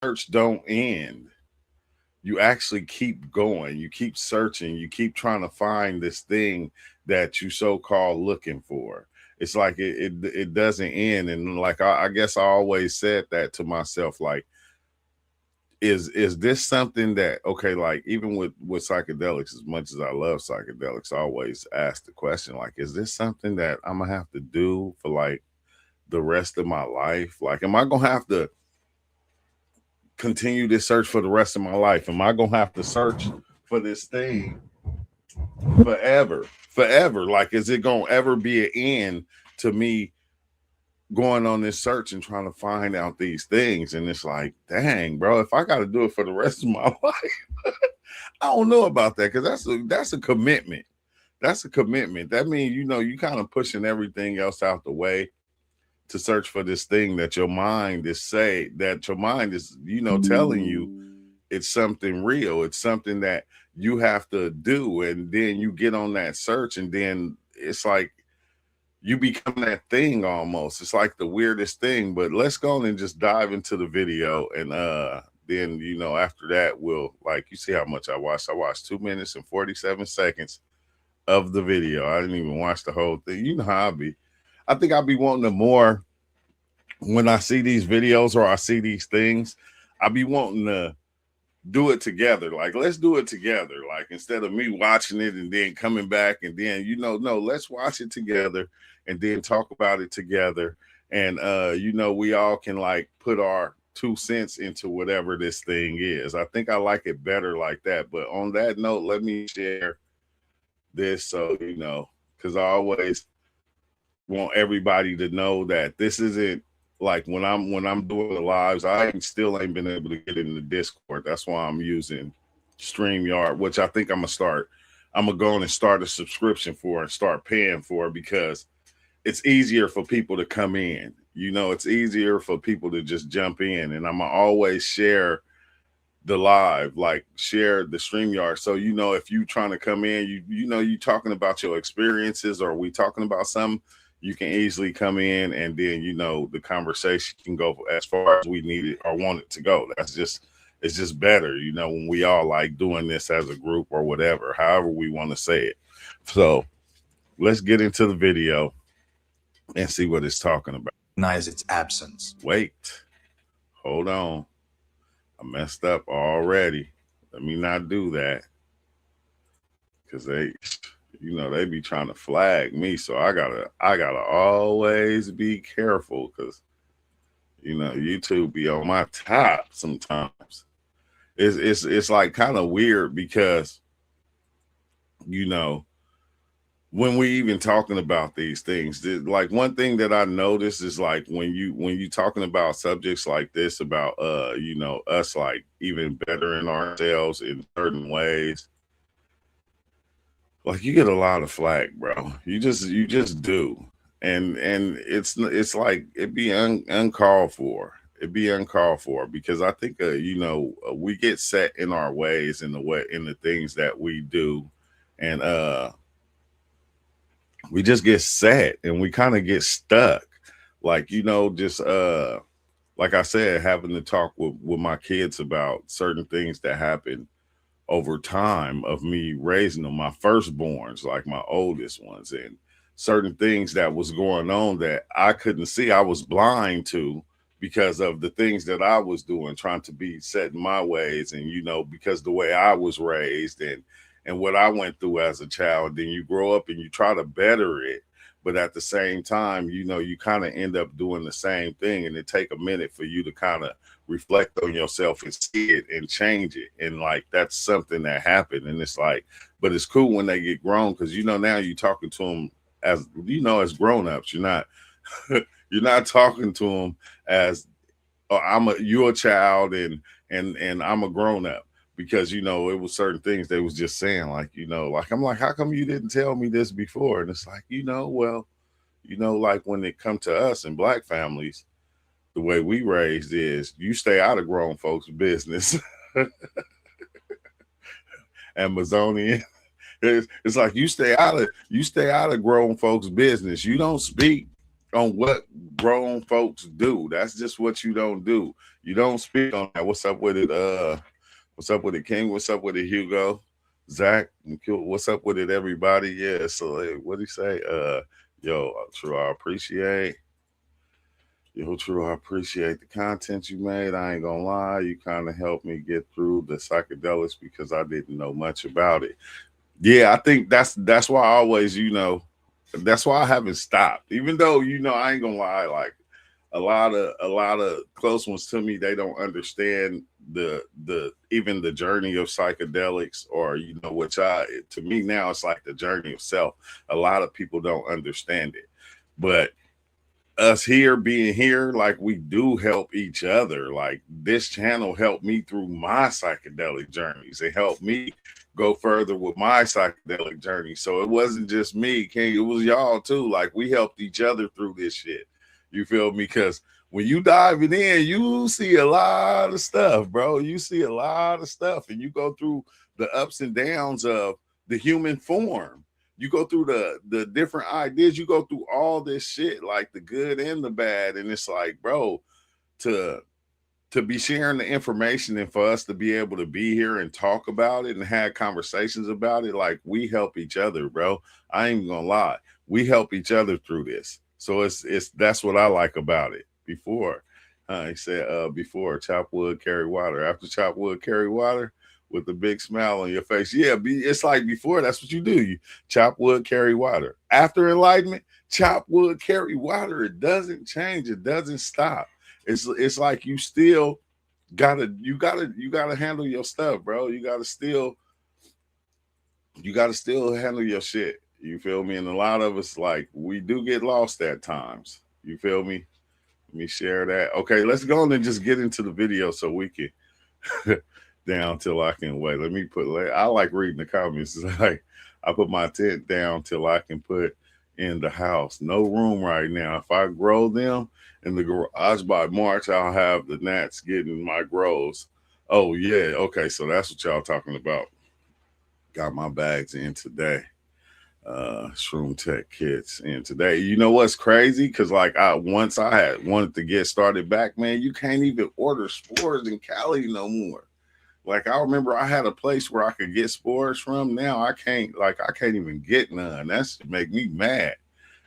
search don't end. You actually keep going. You keep searching. You keep trying to find this thing that you so called looking for. It's like it doesn't end. And like I guess I always said that to myself, like, is this something that, okay, like even with psychedelics, as much as I love psychedelics, I always ask the question, like, is this something that I'm gonna have to do for like the rest of my life? Like, am I gonna have to continue this search for the rest of my life? Am I gonna have to search for this thing forever? Forever? Like, is it gonna ever be an end to me going on this search and trying to find out these things? And it's like, dang, bro, if I got to do it for the rest of my life, I don't know about that, because that's a commitment. That's a commitment. That means, you kind of pushing everything else out the way to search for this thing that your mind is telling you it's something real. It's something that you have to do, and then you get on that search, and then it's like you become that thing almost. It's like the weirdest thing. But let's go on and just dive into the video, and then after that, we'll, like, you see how much I watched. I watched 2 minutes and 47 seconds of the video. I didn't even watch the whole thing. You know how I be. I think I'll be wanting to more when I see these videos or I see these things. I'll be wanting to do it together. Like, let's do it together. Like, instead of me watching it and then coming back and then, no, let's watch it together and then talk about it together. And, we all can like put our 2 cents into whatever this thing is. I think I like it better like that. But on that note, let me share this. So, because I always want everybody to know that this isn't like when I'm doing the lives, still ain't been able to get in the Discord. That's why I'm using StreamYard, which I think I'm gonna go on and start a subscription for and start paying for, because it's easier for people to come in. It's easier for people to just jump in, and I'm gonna always share the live, like share the StreamYard. So if you trying to come in, you talking about your experiences, or we talking about something, you can easily come in, and then the conversation can go as far as we need it or want it to go. It's just better, when we all like doing this as a group or whatever, however we want to say it. So let's get into the video and see what it's talking about. Recognize its absence. Wait, hold on. I messed up already. Let me not do that, because they be trying to flag me. So I gotta always be careful, because YouTube be on my top sometimes. It's like kind of weird, because when we even talking about these things, like one thing that I noticed is like when you talking about subjects like this, about us like even bettering ourselves in certain ways, like you get a lot of flack, bro. You just do. And it's like it be uncalled for. It be uncalled for, because I think we get set in our ways, in the things that we do, and we just get set and we kind of get stuck. Like, just like I said, having to talk with my kids about certain things that happen over time of me raising them, my firstborns, like my oldest ones, and certain things that was going on that I couldn't see. I was blind to, because of the things that I was doing, trying to be set in my ways. And, because the way I was raised, and what I went through as a child, then you grow up and you try to better it. But at the same time, you kind of end up doing the same thing. And it take a minute for you to kind of reflect on yourself and see it and change it. And like, that's something that happened. And it's like, but it's cool when they get grown, because, now you're talking to them as, as grown-ups. You're not talking to them as, oh, you're a child and I'm a grown-up. Because it was certain things they was just saying, like, like, I'm like, how come you didn't tell me this before? And it's like, well, like when it come to us in Black families, the way we raised is you stay out of grown folks' business. Amazonian, it's like you stay out of grown folks' business. You don't speak on what grown folks do. That's just what you don't do. You don't speak on that. What's up with it? What's up with it, King? What's up with it, Hugo? Zach, what's up with it, everybody? Yeah. So, what do you say? Yo, true. I appreciate. Yo, true. I appreciate the content you made. I ain't gonna lie. You kind of helped me get through the psychedelics because I didn't know much about it. Yeah, I think that's why I always, that's why I haven't stopped. Even though, I ain't gonna lie, like a lot of close ones to me, they don't understand the even the journey of psychedelics, or which I to me now it's like the journey of self. A lot of people don't understand it. But us here being here, like we do help each other. Like this channel helped me through my psychedelic journeys. It helped me go further with my psychedelic journey. So it wasn't just me, King. It was y'all too. Like we helped each other through this shit. You feel me? Because when you diving in, you see a lot of stuff, bro. You see a lot of stuff, and you go through the ups and downs of the human form. You go through the different ideas. You go through all this shit, like the good and the bad, and it's like, bro, to be sharing the information and for us to be able to be here and talk about it and have conversations about it, like we help each other, bro. I ain't gonna lie, we help each other through this. So it's that's what I like about it. Before, he said, before chop wood, carry water. After chop wood, carry water, with a big smile on your face. Yeah, it's like before. That's what you do. You chop wood, carry water. After enlightenment, chop wood, carry water. It doesn't change. It doesn't stop. It's like you gotta handle your stuff, bro. You gotta still handle your shit. You feel me? And a lot of us, like, we do get lost at times. You feel me? Let me share that. Okay, let's go on and just get into the video so we can down till I can wait. Let me put. I like reading the comments. It's like I put my tent down till I can put in the house. No room right now. If I grow them in the garage by March, I'll have the gnats getting my grows. Oh yeah, okay. So that's what y'all talking about. Got my bags in today. Shroom Tech kits in today. You know what's crazy? Because like once I had wanted to get started back, man, you can't even order spores in Cali no more. Like I remember I had a place where I could get spores from. Now I can't. Like I can't even get none. That's make me mad.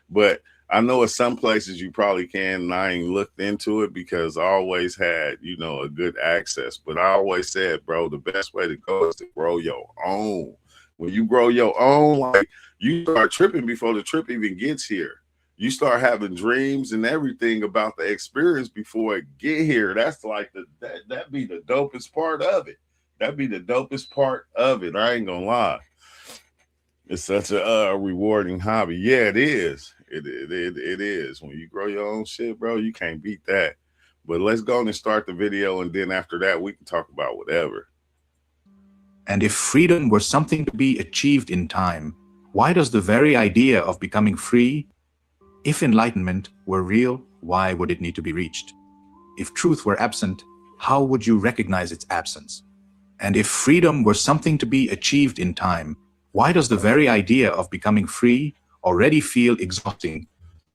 But I know at some places you probably can, and I ain't looked into it because I always had, a good access. But I always said, bro, the best way to go is to grow your own. When you grow your own, like you start tripping before the trip even gets here. You start having dreams and everything about the experience before it get here. That's like that be the dopest part of it. That'd be the dopest part of it. I ain't gonna lie. It's such a rewarding hobby. Yeah, it is. It is. When you grow your own shit, bro, you can't beat that. But let's go and start the video, and then after that, we can talk about whatever. And if freedom were something to be achieved in time, why does the very idea of becoming free? If enlightenment were real, why would it need to be reached? If truth were absent, how would you recognize its absence? And if freedom were something to be achieved in time, why does the very idea of becoming free already feel exhausting?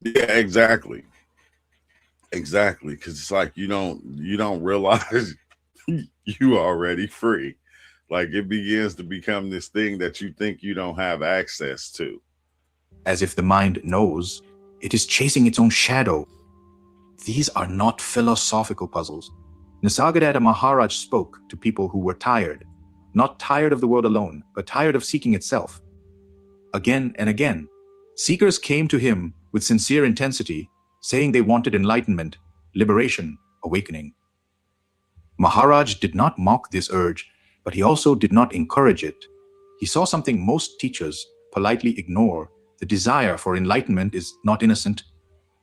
Yeah, exactly. Exactly. Because it's like you don't realize you already free. Like it begins to become this thing that you think you don't have access to. As if the mind knows, it is chasing its own shadow. These are not philosophical puzzles. Nisargadatta Maharaj spoke to people who were tired, not tired of the world alone, but tired of seeking itself. Again and again, seekers came to him with sincere intensity, saying they wanted enlightenment, liberation, awakening. Maharaj did not mock this urge, but he also did not encourage it. He saw something most teachers politely ignore. The desire for enlightenment is not innocent.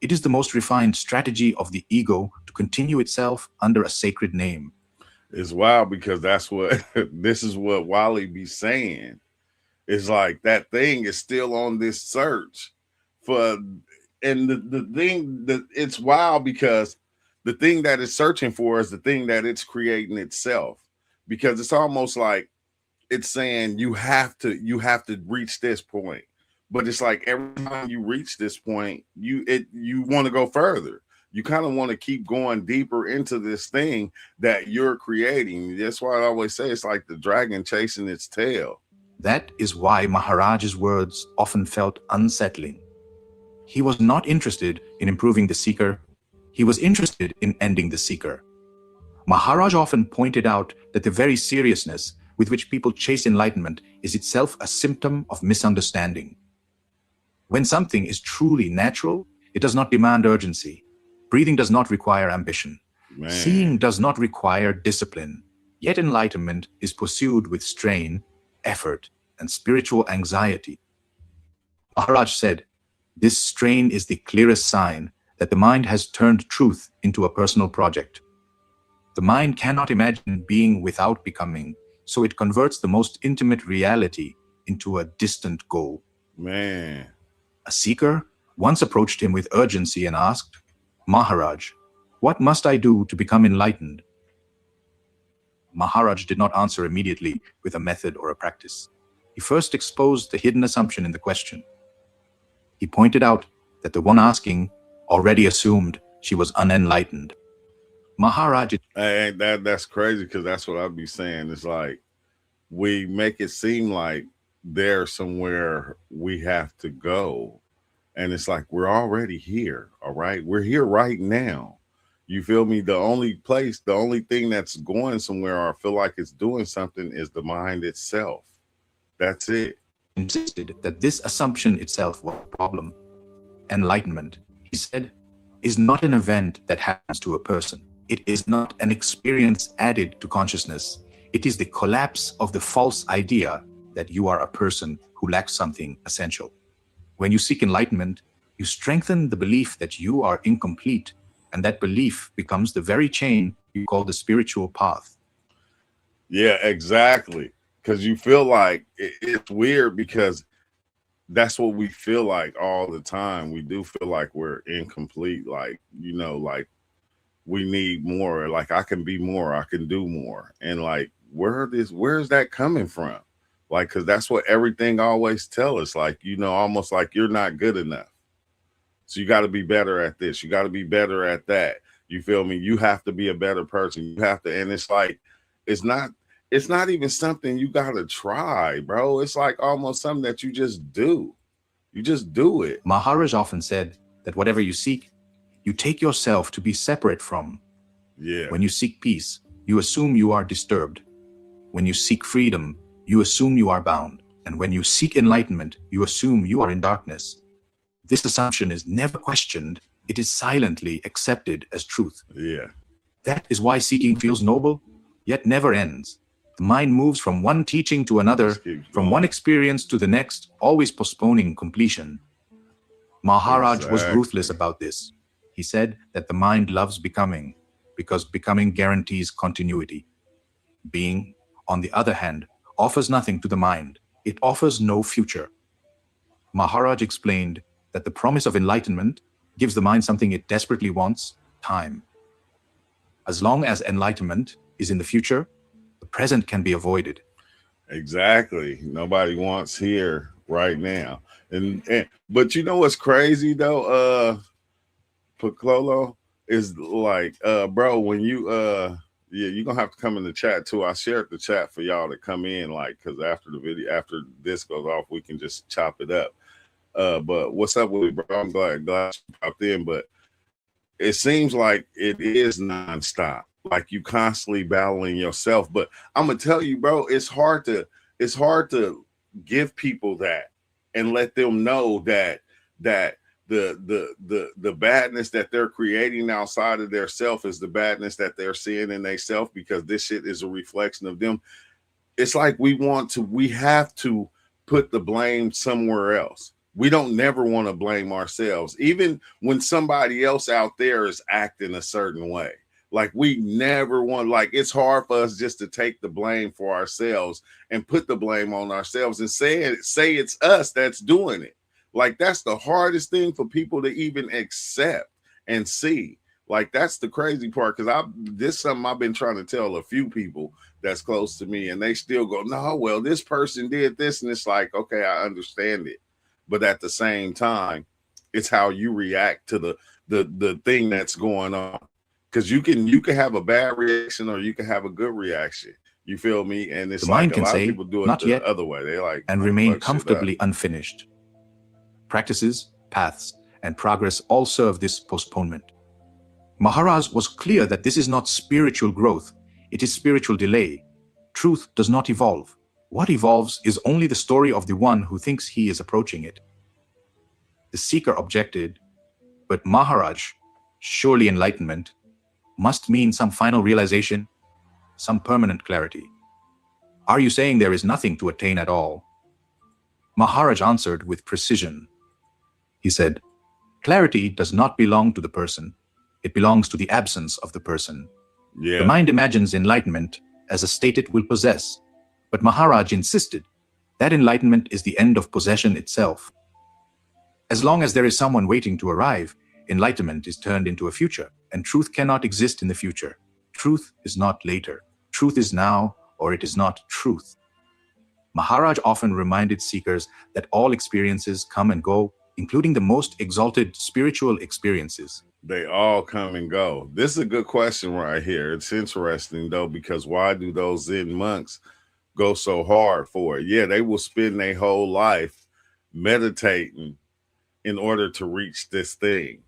It is the most refined strategy of the ego to continue itself under a sacred name. It's wild because that's what this is what Wally be saying. It's like that thing is still on this search for, and the thing that it's wild because the thing that it's searching for is the thing that it's creating itself. Because it's almost like it's saying you have to reach this point. But it's like every time you reach this point, you want to go further. You kind of want to keep going deeper into this thing that you're creating. That's why I always say it's like the dragon chasing its tail. That is why Maharaj's words often felt unsettling. He was not interested in improving the seeker. He was interested in ending the seeker. Maharaj often pointed out that the very seriousness with which people chase enlightenment is itself a symptom of misunderstanding. When something is truly natural, it does not demand urgency. Breathing does not require ambition. Man. Seeing does not require discipline. Yet enlightenment is pursued with strain, effort, and spiritual anxiety. Maharaj said, "This strain is the clearest sign that the mind has turned truth into a personal project. The mind cannot imagine being without becoming, so it converts the most intimate reality into a distant goal." Man. A seeker once approached him with urgency and asked, "Maharaj, what must I do to become enlightened?" Maharaj did not answer immediately with a method or a practice. He first exposed the hidden assumption in the question. He pointed out that the one asking already assumed she was unenlightened. Maharaj... Hey, that's crazy, because that's what I'd be saying. It's like we make it seem like there's somewhere we have to go. And it's like we're already here. All right. We're here right now. You feel me? The only thing that's going somewhere, or I feel like it's doing something, is the mind itself. That's it. insisted that this assumption itself was a problem. Enlightenment, he said, is not an event that happens to a person. It is not an experience added to consciousness. It is the collapse of the false idea that you are a person who lacks something essential. When you seek enlightenment, you strengthen the belief that you are incomplete, and that belief becomes the very chain you call the spiritual path. Yeah, exactly. Because you feel like it's weird, because that's what we feel like all the time. We do feel like we're incomplete. Like, like we need more. Like, I can be more. I can do more. And like, where's that coming from? Like, because that's what everything always tell us. Like, almost like you're not good enough. So you got to be better at this. You got to be better at that. You feel me? You have to be a better person. You have to, and it's like, it's not, it's not even something you got to try, bro. It's like almost something that you just do. You just do it. Maharaj often said that whatever you seek, you take yourself to be separate from. Yeah. When you seek peace, you assume you are disturbed. When you seek freedom, you assume you are bound. And when you seek enlightenment, you assume you are in darkness. This assumption is never questioned. It is silently accepted as truth. Yeah. That is why seeking feels noble, yet never ends. The mind moves from one teaching to another, from one experience to the next, always postponing completion. Maharaj was ruthless about this. He said that the mind loves becoming, because becoming guarantees continuity. Being, on the other hand, offers nothing to the mind. It offers no future. Maharaj explained that the promise of enlightenment gives the mind something it desperately wants: time. As long as enlightenment is in the future, the present can be avoided. Exactly. Nobody wants here right now. And but you know what's crazy though, Paclolo, is like, bro, when you yeah, you're gonna have to come in the chat too. I shared the chat for y'all to come in, like, because after the video, after this goes off, we can just chop it up. But what's up with it, bro? I'm glad you popped in. But it seems like it is nonstop. Like you constantly battling yourself. But I'm gonna tell you, bro, it's hard to give people that and let them know that the badness that they're creating outside of their self is the badness that they're seeing in their self, because this shit is a reflection of them. It's like we have to put the blame somewhere else. We don't never want to blame ourselves, even when somebody else out there is acting a certain way. Like we never want, like it's hard for us just to take the blame for ourselves and put the blame on ourselves and say it's us that's doing it. Like that's the hardest thing for people to even accept and see. Like that's the crazy part, because this is something I've been trying to tell a few people that's close to me, and they still go, no, well, this person did this, and it's like, okay, I understand it. but at the same time, it's how you react to the thing that's going on. Because you can have a bad reaction or you can have a good reaction. You feel me? And The it's like mind a can lot of say, people do it not the yet, other way. They like and want to remain fuck shit up. comfortably unfinished. Practices, paths, and progress all serve this postponement. Maharaj was clear that this is not spiritual growth, it is spiritual delay. Truth does not evolve. What evolves is only the story of the one who thinks he is approaching it. The seeker objected, but Maharaj, surely enlightenment, must mean some final realization, some permanent clarity. Are you saying there is nothing to attain at all? Maharaj answered with precision. He said, clarity does not belong to the person. It belongs to the absence of the person. The Yeah. mind imagines enlightenment as a state it will possess, but Maharaj insisted that enlightenment is the end of possession itself. As long as there is someone waiting to arrive, enlightenment is turned into a future, and truth cannot exist in the future. Truth is not later. Truth is now, or it is not truth. Maharaj often reminded seekers that all experiences come and go, including the most exalted spiritual experiences. They all come and go. This is a good question right here. It's interesting though, because why do those Zen monks go so hard for it? Yeah, they will spend their whole life meditating in order to reach this thing.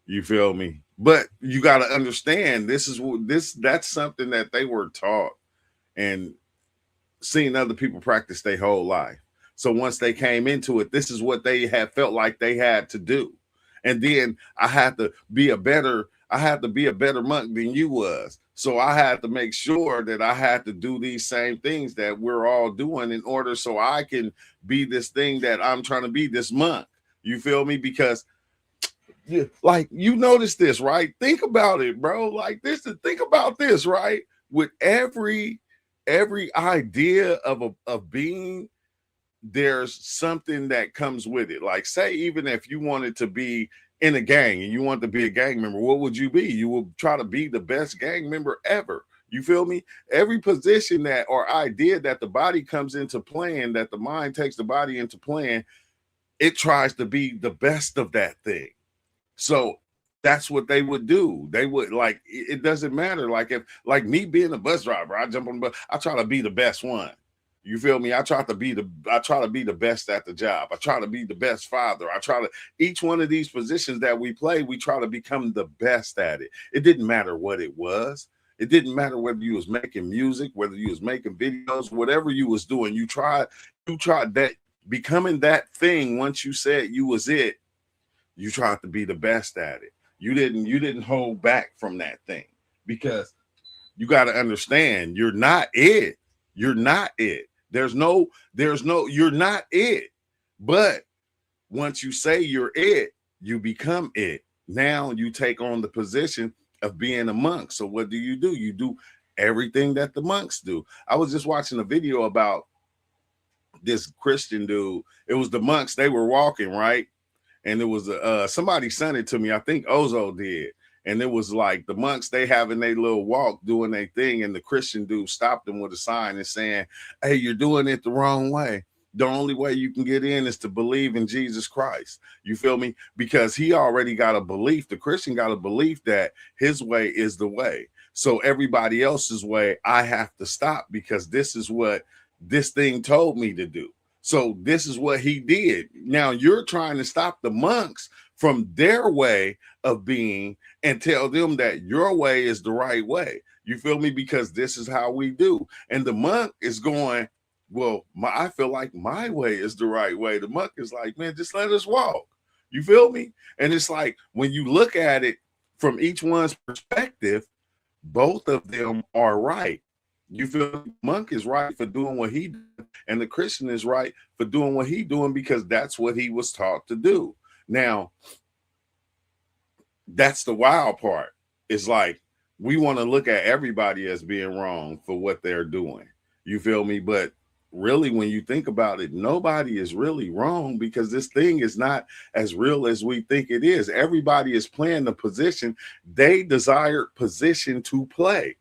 You feel me? But you got to understand, this is what this that's something that they were taught and seen other people practice their whole life. So once they came into it, this is what they had felt like they had to do. And then I had to be a better monk than you was. So I had to make sure that I had to do these same things that we're all doing in order so I can be this thing that I'm trying to be, this monk. You feel me? Because like you notice this, right? Think about it, bro. Like this, think about this, right? With every idea of being, there's something that comes with it. Like say, even if you wanted to be in a gang and you want to be a gang member, what would you be? You will try to be the best gang member ever. You feel me? Every position that or idea that the body comes into playing, that the mind takes the body into playing, it tries to be the best of that thing. So that's what they would do. They would like it doesn't matter. Like if like me being a bus driver, I jump on the bus, I try to be the best one. You feel me? I try to be the best at the job. I try to be the best father. I try to each one of these positions that we play, we try to become the best at it. It didn't matter what it was. It didn't matter whether you was making music, whether you was making videos, whatever you was doing. You tried that becoming that thing. Once you said you was it, you tried to be the best at it. You didn't hold back from that thing because you got to understand you're not it. You're not it. You're not it. But once you say you're it, you become it. Now you take on the position of being a monk. So what do? You do everything that the monks do. I was just watching a video about this Christian dude. It was the monks, they were walking, right? And it was somebody sent it to me. I think Ozo did. And it was like the monks, they having their little walk doing their thing, and the Christian dude stopped them with a sign and saying, hey, you're doing it the wrong way. The only way you can get in is to believe in Jesus Christ. You feel me? Because he already got a belief. The Christian got a belief that his way is the way. So everybody else's way, I have to stop because this is what this thing told me to do. So this is what he did. Now you're trying to stop the monks from their way of being and tell them that your way is the right way. You feel me? Because this is how we do. And the monk is going, well, I feel like my way is the right way. The monk is like, man, just let us walk. You feel me? And it's like when you look at it from each one's perspective, both of them are right. You feel me? Monk is right for doing what he did, and the Christian is right for doing what he doing because that's what he was taught to do. Now, that's the wild part. It's like we want to look at everybody as being wrong for what they're doing. You feel me? But really, when you think about it, nobody is really wrong because this thing is not as real as we think it is. Everybody is playing the position they desired position to play.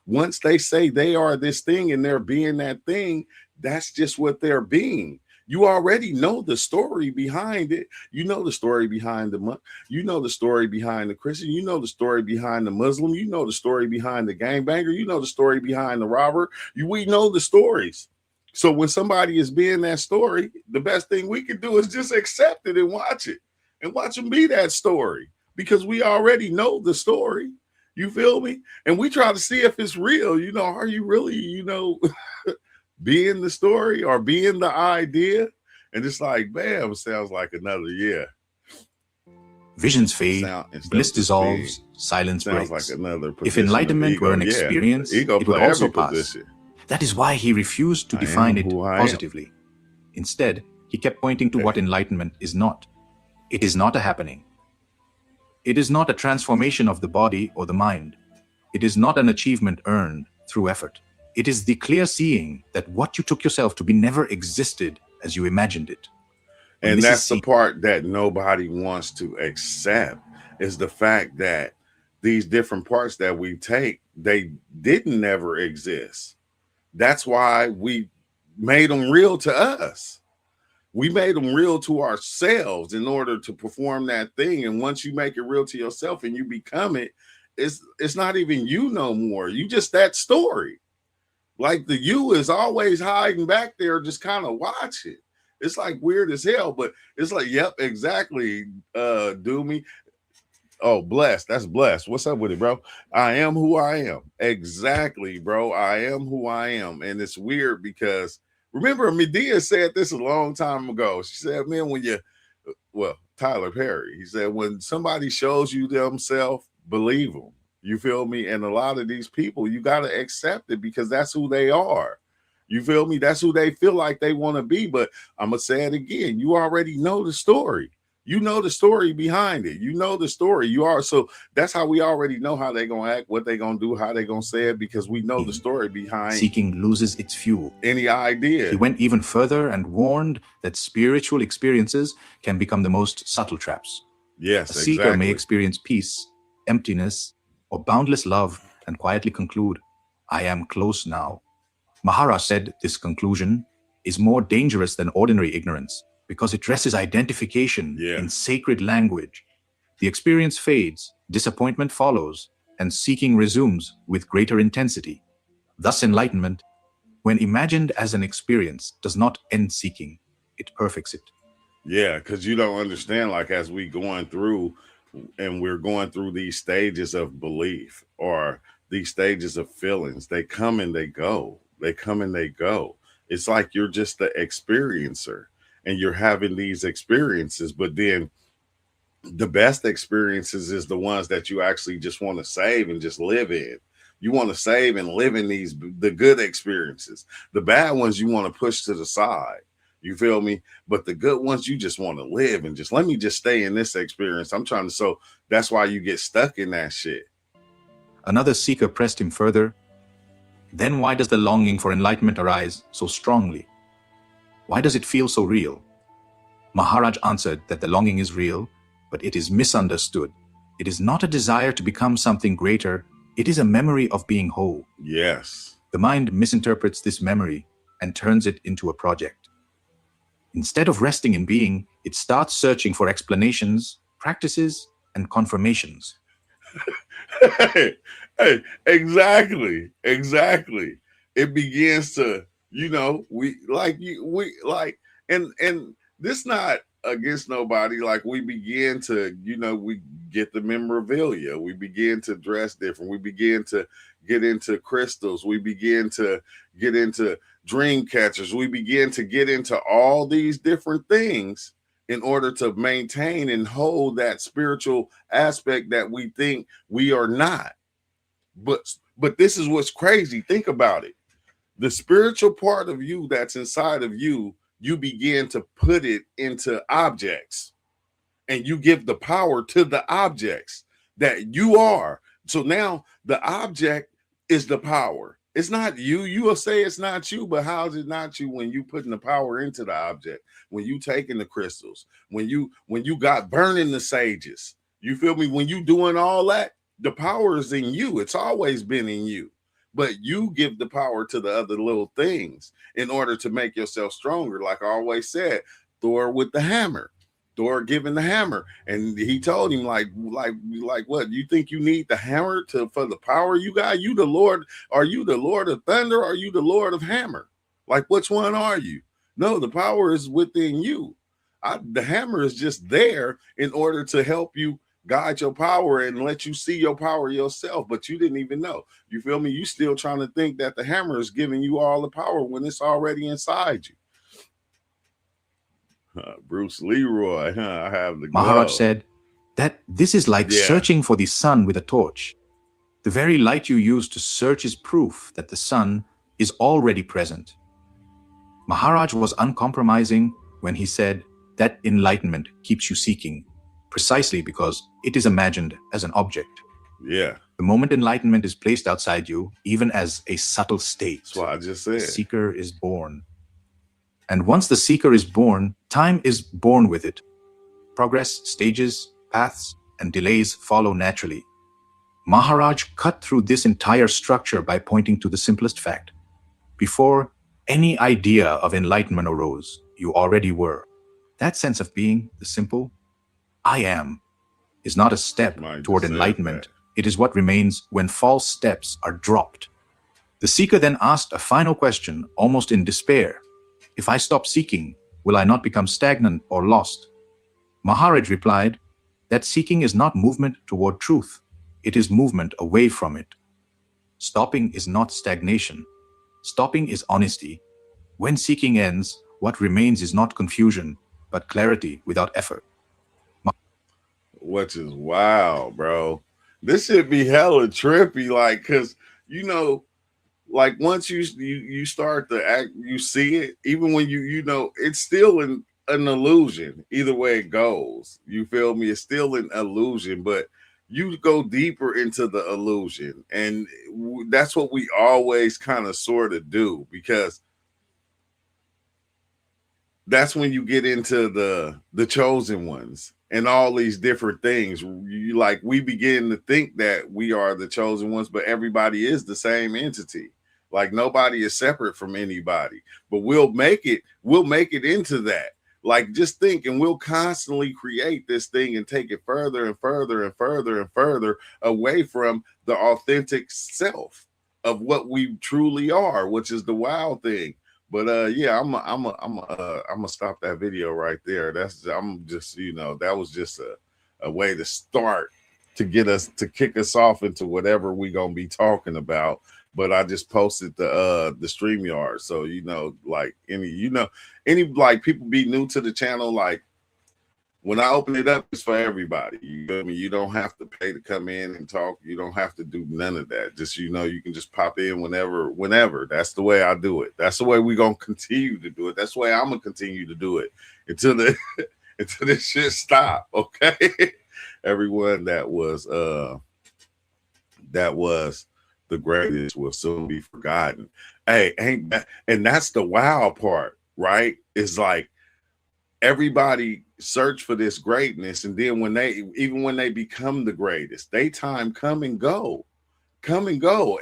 Once they say they are this thing and they're being that thing, that's just what they're being. You already know the story behind it. You know the story behind the month. You know the story behind the Christian. You know the story behind the Muslim. You know the story behind the gangbanger. You know the story behind the robber. We know the stories. So when somebody is being that story, the best thing we can do is just accept it and watch them be that story because we already know the story. You feel me? And we try to see if it's real. Are you really, being the story or being the idea? And it's like, bam, it sounds like another, yeah. Visions fade, Sound instead bliss of just being, dissolves, silence sounds like breaks. another If position of enlightenment were ego. an Yeah, experience, ego it would play also every pass. position. That is why he refused to I define am it who I am. positively. Instead, he kept pointing to what enlightenment is not. It is not a happening. It is not a transformation of the body or the mind. It is not an achievement earned through effort. It is the clear seeing that what you took yourself to be never existed as you imagined it. When And this is that's the seen, part that nobody wants to accept is the fact that these different parts that we take, they didn't never exist. That's why we made them real to us. We made them real to ourselves in order to perform that thing. And once you make it real to yourself and you become it, it's not even you no more. You just that story. Like the you is always hiding back there, just kind of watching. It's like weird as hell, but it's like, yep, exactly. Do me. Oh, blessed. That's blessed. What's up with it, bro? I am who I am. Exactly, bro. I am who I am. And it's weird because remember, Medea said this a long time ago. She said, man, Tyler Perry, he said, when somebody shows you themselves, believe them. You feel me? And a lot of these people, you got to accept it because that's who they are. You feel me? That's who they feel like they want to be. But I'm going to say it again. You already know the story. You know the story behind it. You know the story. You are so that's how we already know how they're gonna act, what they're gonna do, how they're gonna say it, because we know the story behind seeking loses its fuel. any idea. He went even further and warned that spiritual experiences can become the most subtle traps. Yes, A seeker may exactly. experience peace, emptiness, or boundless love and quietly conclude, I am close now. Maharaj said this conclusion is more dangerous than ordinary ignorance because it dresses identification in sacred language. The experience fades, disappointment follows, and seeking resumes with greater intensity. Thus, enlightenment, when imagined as an experience, does not end seeking, it perfects it. Yeah, because you don't understand, like as we going through and we're going through these stages of belief or these stages of feelings, they come and they go. They come and they go. It's like you're just the experiencer and you're having these experiences, but then the best experiences is the ones that you actually just want to save and just live in. You want to save and live in the good experiences. The bad ones you want to push to the side. You feel me? But the good ones you just want to live and just let me just stay in this experience. I'm trying to, so that's why you get stuck in that shit. Another seeker pressed him further. Then why does the longing for enlightenment arise so strongly? Why does it feel so real? Maharaj answered that the longing is real, but it is misunderstood. It is not a desire to become something greater. It is a memory of being whole. Yes. The mind misinterprets this memory and turns it into a project. Instead of resting in being, it starts searching for explanations, practices, and confirmations. Hey, exactly. It begins to, and this not against nobody. Like we begin to, we get the memorabilia. We begin to dress different. We begin to get into crystals. We begin to get into dream catchers. We begin to get into all these different things in order to maintain and hold that spiritual aspect that we think we are not. But this is what's crazy. Think about it. The spiritual part of you that's inside of you, you begin to put it into objects and you give the power to the objects that you are. So now the object is the power. It's not you. You will say it's not you, but how is it not you when you putting the power into the object? When you taking the crystals, when you got burning the sages, you feel me? When you doing all that, the power is in you. It's always been in you. but you give the power to the other little things in order to make yourself stronger. Like I always said, Thor with the hammer. Thor giving the hammer, and he told him like what you think you need the hammer to for the power you got? You the Lord? Are you the Lord of Thunder? Or are you the Lord of Hammer? Like which one are you? No, the power is within you. The hammer is just there in order to help you guide your power and let you see your power yourself, but you didn't even know. You feel me? You still trying to think that the hammer is giving you all the power when it's already inside you. Bruce Leroy, I have the Maharaj glove. said that this is like Yeah, searching for the sun with a torch. The very light you use to search is proof that the sun is already present. Maharaj was uncompromising when he said that enlightenment keeps you seeking, precisely because it is imagined as an object. yeah. The moment enlightenment is placed outside you, even as a subtle That's state, what I just the said. seeker is born. And once the seeker is born, time is born with it. Progress, stages, paths, and delays follow naturally. Maharaj cut through this entire structure by pointing to the simplest fact. Before any idea of enlightenment arose, you already were. That sense of being, the simple I am, is not a step Somebody toward just said that. enlightenment. It is what remains when false steps are dropped. The seeker then asked a final question, almost in despair. If I stop seeking, will I not become stagnant or lost? Maharaj replied that seeking is not movement toward truth, it is movement away from it. Stopping is not stagnation. Stopping is honesty. When seeking ends, what remains is not confusion, but clarity without effort. Which is wild, bro. This should be hella trippy, like, cause you know, like once you start to act, you see it. Even when you know, it's still an illusion. Either way it goes, you feel me? It's still an illusion, but you go deeper into the illusion, and that's what we always kind of sort of do because that's when you get into the chosen ones and all these different things. You like we begin to think that we are the chosen ones, but everybody is the same entity. Like nobody is separate from anybody, but we'll make it into that. Like just think, and we'll constantly create this thing and take it further and further and further and further away from the authentic self of what we truly are, which is the wild thing. But yeah, I'm gonna stop that video right there. That's I'm just that was just a way to start to get us to kick us off into whatever we gonna be talking about. But I just posted the StreamYard, so like any like people be new to the channel, like when I open it up, it's for everybody. You feel me? You don't have to pay to come in and talk. You don't have to do none of that. Just you can just pop in whenever. That's the way I do it. That's the way we're gonna continue to do it. That's the way I'm gonna continue to do it until the until this shit stop. Okay. Everyone that was the greatest will soon be forgotten. Hey, ain't that and that's the wild part, right? It's like everybody search for this greatness, and then when they become the greatest, they time come and go.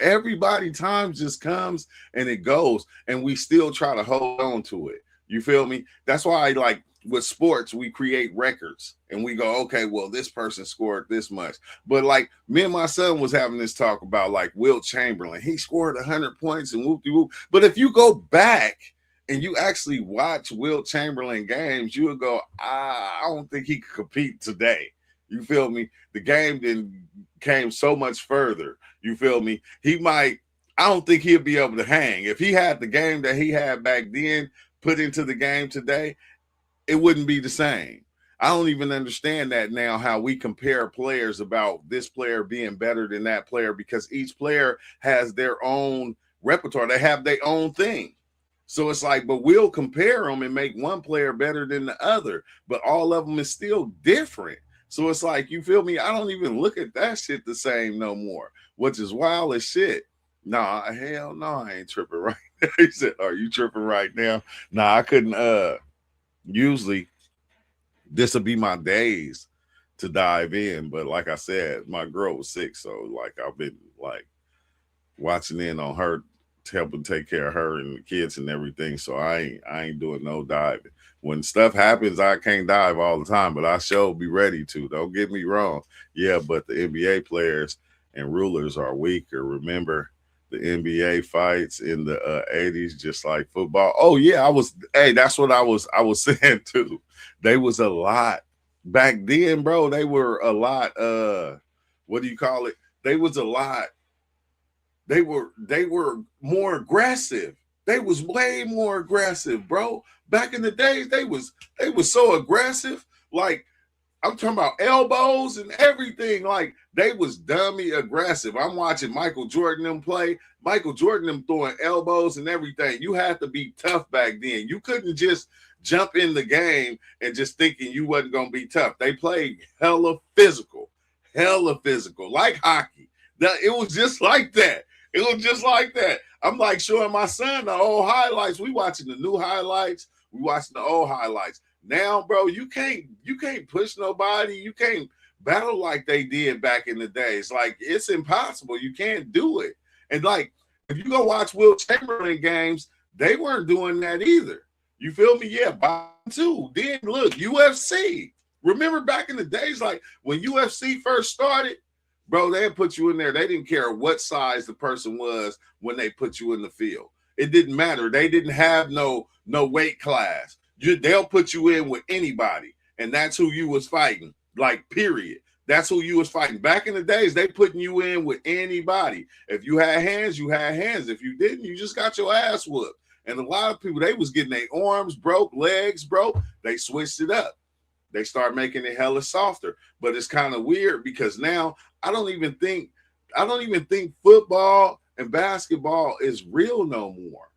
Everybody time just comes and it goes, and we still try to hold on to it. You feel me? That's why, like with sports, we create records and we go, okay, well, this person scored this much. But like me and my son was having this talk about like Wilt Chamberlain. He scored 100 points and whoop de whoop. But if you go back and you actually watch Wilt Chamberlain games, you'll go, I don't think he could compete today. You feel me? The game then came so much further. You feel me? I don't think he'll be able to hang. If he had the game that he had back then put into the game today, it wouldn't be the same. I don't even understand that now, how we compare players about this player being better than that player, because each player has their own repertoire. They have their own thing. So it's like, but we'll compare them and make one player better than the other, but all of them is still different. So it's like, you feel me? I don't even look at that shit the same no more, which is wild as shit. Nah, hell no, I ain't tripping right now. He said, are you tripping right now? Nah, I couldn't usually this will be my days to dive in, but like I said, my girl was sick, so like I've been like watching in on her, helping take care of her and the kids and everything. So I ain't doing no diving. When stuff happens, I can't dive all the time, but I sure be ready to. Don't get me wrong. Yeah, but the NBA players and rulers are weaker. Remember the NBA fights in the 80s, just like football. Oh yeah, hey, that's what I was saying too. They was a lot back then, bro. They were a lot what do you call it? They was a lot they were more aggressive. They was way more aggressive, bro. Back in the days, they was so aggressive. Like I'm talking about elbows and everything. Like they was dummy aggressive. I'm watching Michael Jordan them play. Michael Jordan them throwing elbows and everything. You had to be tough back then. You couldn't just jump in the game and just thinking you wasn't gonna be tough. They played hella physical, like hockey. It was just like that. It was just like that. I'm like showing my son the old highlights. We watching the new highlights. We watching the old highlights. Now, bro, you can't push nobody. You can't battle like they did back in the days. Like it's impossible. You can't do it. And like if you go watch Will Chamberlain games, they weren't doing that either. You feel me? Yeah, boxing too. Then look, UFC. Remember back in the days, like when UFC first started, bro, they put you in there. They didn't care what size the person was when they put you in the field. It didn't matter. They didn't have no weight class. They'll put you in with anybody, and that's who you was fighting. Like, period. That's who you was fighting. Back in the days, they putting you in with anybody. If you had hands, you had hands. If you didn't, you just got your ass whooped. And a lot of people, they was getting their arms broke, legs broke. They switched it up. They start making it hella softer. But it's kind of weird because now I don't even think football and basketball is real no more.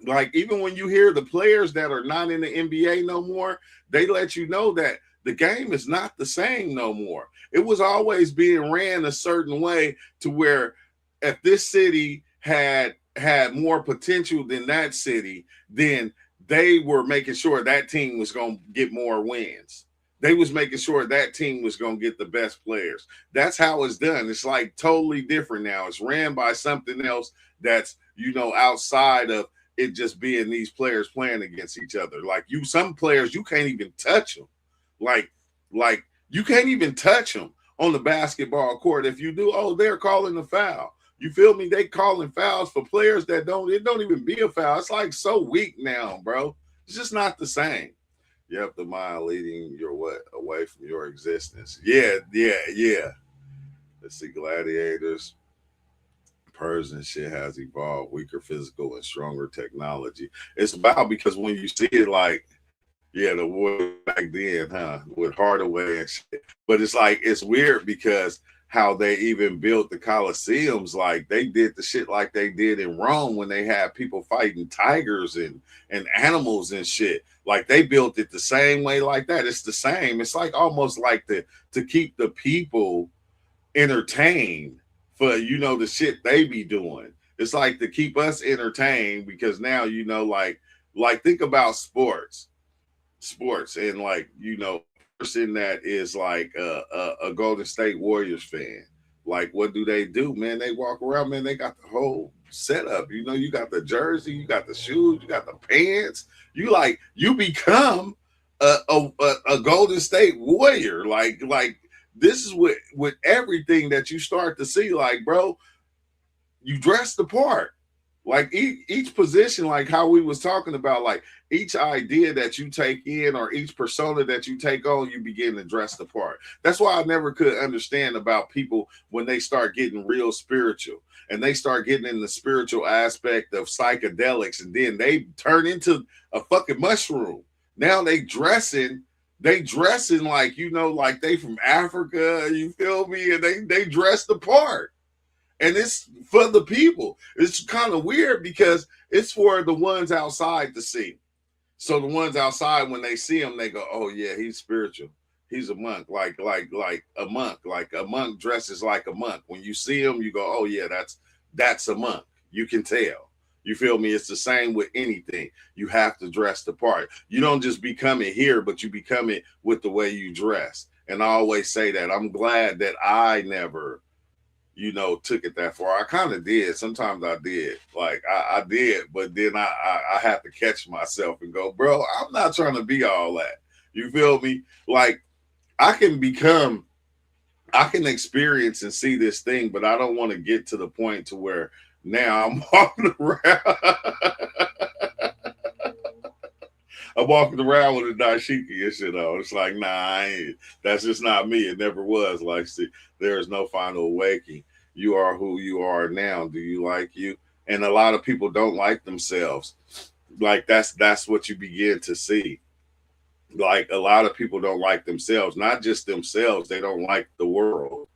Like even when you hear the players that are not in the NBA no more, they let you know that the game is not the same no more. It was always being ran a certain way to where if this city had more potential than that city, then they were making sure that team was going to get more wins. They was making sure that team was going to get the best players. That's how it's done. It's like totally different now. It's ran by something else that's, outside of it just being these players playing against each other. Like some players, you can't even touch them. Like you can't even touch them on the basketball court. If you do, oh, they're calling the foul. You feel me? They calling fouls for players it don't even be a foul. It's like so weak now, bro. It's just not the same. Yep, the mind leading your what away from your existence. Yeah. Let's see, gladiators. Persian shit has evolved, weaker physical and stronger technology. It's about because when you see it, like, yeah, the war back then, huh, with Hardaway and shit. But it's like it's weird because how they even built the Colosseums, like they did the shit like they did in Rome when they had people fighting tigers and animals and shit. Like they built it the same way like that. It's the same. It's like almost like to keep the people entertained for the shit they be doing. It's like to keep us entertained because now like think about sports and like a person that is like a Golden State Warriors fan. Like what do? Man, they walk around, man, they got the whole setup. You got the jersey, you got the shoes, you got the pants. You become a Golden State Warrior. Like this is with everything that you start to see. Like, bro, you dress the part. Like each position, like how we was talking about, like each idea that you take in or each persona that you take on, you begin to dress the part. That's why I never could understand about people when they start getting real spiritual and they start getting in the spiritual aspect of psychedelics, and then they turn into a fucking mushroom. Now they dressing like like they from Africa, you feel me? And they dress the part. And it's for the people. It's kind of weird because it's for the ones outside to see. So the ones outside, when they see him, they go, "Oh yeah, he's spiritual. He's a monk, like a monk. Like a monk dresses like a monk. When you see him, you go, "Oh yeah, that's a monk." You can tell. You feel me? It's the same with anything. You have to dress the part. You don't just become it here, but you become it with the way you dress. And I always say that I'm glad that I never took it that far. I kind of did. Sometimes I did. Like I did, but then I had to catch myself and go, bro, I'm not trying to be all that. You feel me? Like I can become, I can experience and see this thing, but I don't want to get to the point to where now I'm walking around. I'm walking around with a dashiki and shit on. It's like, nah, that's just not me. It never was. Like, see, there is no final awakening. You are who you are now. Do you like you? And a lot of people don't like themselves. Like that's what you begin to see. Like a lot of people don't like themselves, not just themselves. They don't like the world.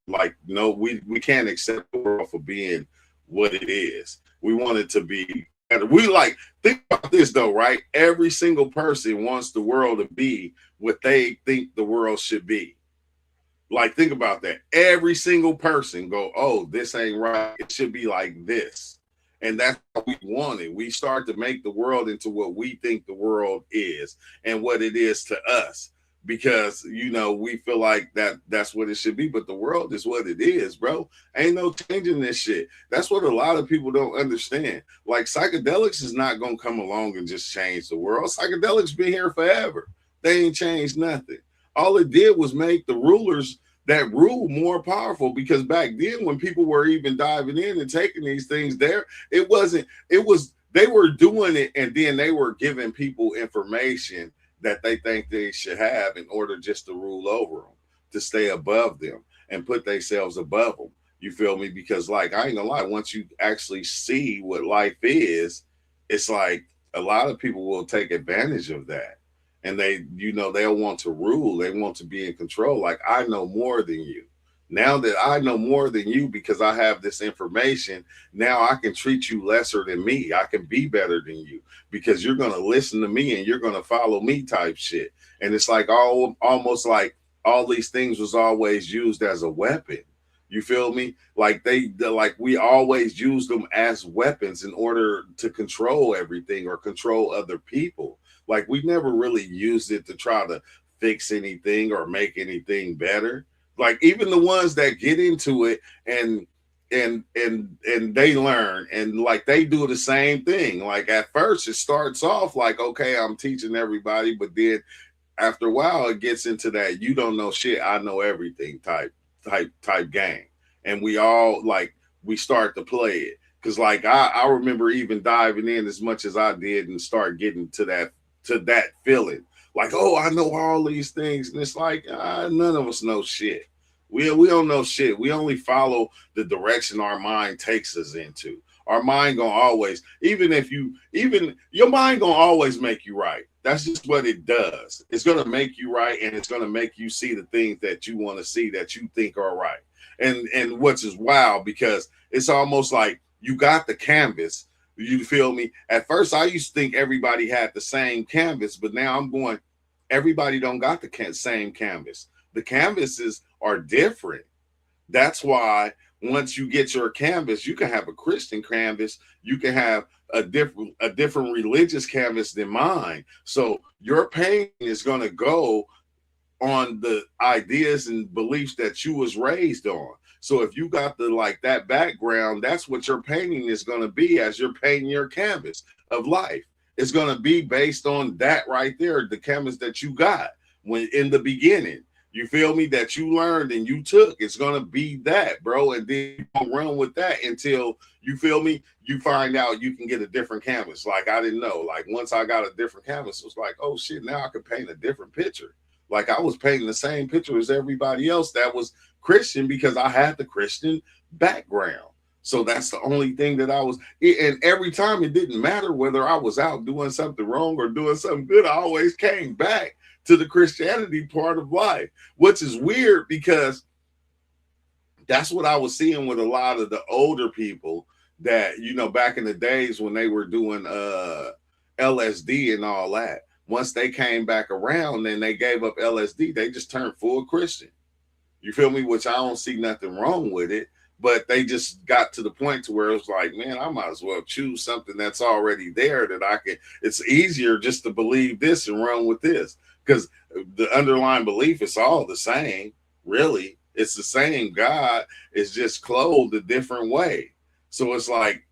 Like, no, we can't accept the world for being what it is. We want it to be better. We like, think about this though, right? Every single person wants the world to be what they think the world should be. Like, think about that. Every single person go, oh, this ain't right. It should be like this. And that's what we wanted. We start to make the world into what we think the world is and what it is to us. Because we feel like that's what it should be, but the world is what it is, bro. Ain't no changing this shit. That's what a lot of people don't understand. Like psychedelics is not gonna come along and just change the world. Psychedelics been here forever. They ain't changed nothing. All it did was make the rulers that rule more powerful, because back then when people were even diving in and taking these things there, it was they were doing it and then they were giving people information that they think they should have in order just to rule over them, to stay above them and put themselves above them. You feel me? Because like, I ain't gonna lie, once you actually see what life is, it's like a lot of people will take advantage of that. And they'll want to rule. They want to be in control. Like, I know more than you. Now that I know more than you because I have this information, now I can treat you lesser than me. I can be better than you because you're going to listen to me and you're going to follow me type shit. And it's like almost like all these things was always used as a weapon. You feel me? Like like we always use them as weapons in order to control everything or control other people. Like we never really used it to try to fix anything or make anything better. Like even the ones that get into it and they learn and like they do the same thing. Like at first it starts off like, okay, I'm teaching everybody, but then after a while it gets into that you don't know shit, I know everything type game. And we all like we start to play it. Cause like I remember even diving in as much as I did and start getting to that feeling. Like, oh, I know all these things. And it's like, none of us know shit. We don't know shit. We only follow the direction our mind takes us into. Our mind gonna always, even your mind gonna always make you right. That's just what it does. It's gonna make you right, and it's gonna make you see the things that you want to see that you think are right. And what's is wild because it's almost like you got the canvas. You feel me? At first, I used to think everybody had the same canvas, but now I'm going, everybody don't got the same canvas. The canvases are different. That's why once you get your canvas, you can have a Christian canvas, you can have a different religious canvas than mine. So your painting is going to go on the ideas and beliefs that you was raised on. So if you got the like that background, that's what your painting is going to be as you're painting your canvas of life. It's going to be based on that right there, the canvas that you got when in the beginning. You feel me? That you learned and you took. It's going to be that, bro. And then you run with that until you feel me? You find out you can get a different canvas. Like I didn't know. Like once I got a different canvas, it was like, oh shit, now I can paint a different picture. Like I was painting the same picture as everybody else that was Christian because I had the Christian background. So that's the only thing that I was, and every time it didn't matter whether I was out doing something wrong or doing something good, I always came back to the Christianity part of life, which is weird because that's what I was seeing with a lot of the older people that, back in the days when they were doing LSD and all that. Once they came back around and they gave up LSD, they just turned full Christian. You feel me? Which I don't see nothing wrong with it, but they just got to the point to where it's like, man, I might as well choose something that's already there that I can. It's easier just to believe this and run with this because the underlying belief is all the same, really. It's the same God. It's just clothed a different way. So it's like,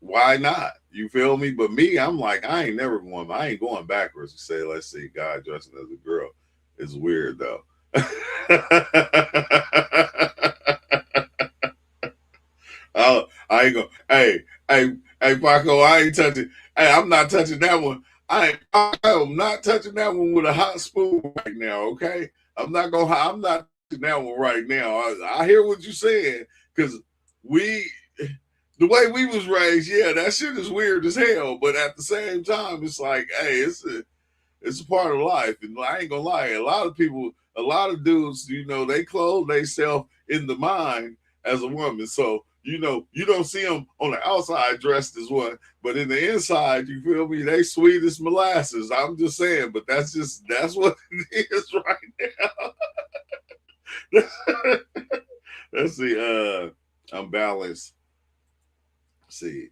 why not? You feel me? But me, I'm like, I ain't going backwards to say, let's see, God dressing as a girl. It's weird though. I ain't go. Hey, Paco, I ain't touching. Hey, I'm not touching that one. I am not touching that one with a hot spoon right now. Okay, I'm not gonna. I'm not touching that one right now. I hear what you're saying because we, the way we was raised, yeah, that shit is weird as hell. But at the same time, it's like, hey, it's a part of life. And I ain't gonna lie, a lot of people, a lot of dudes, they clothe themselves in the mind as a woman. So, you don't see them on the outside dressed as one, but in the inside, you feel me? They sweet as molasses. I'm just saying, but that's what it is right now. Let's see, unbalanced. See,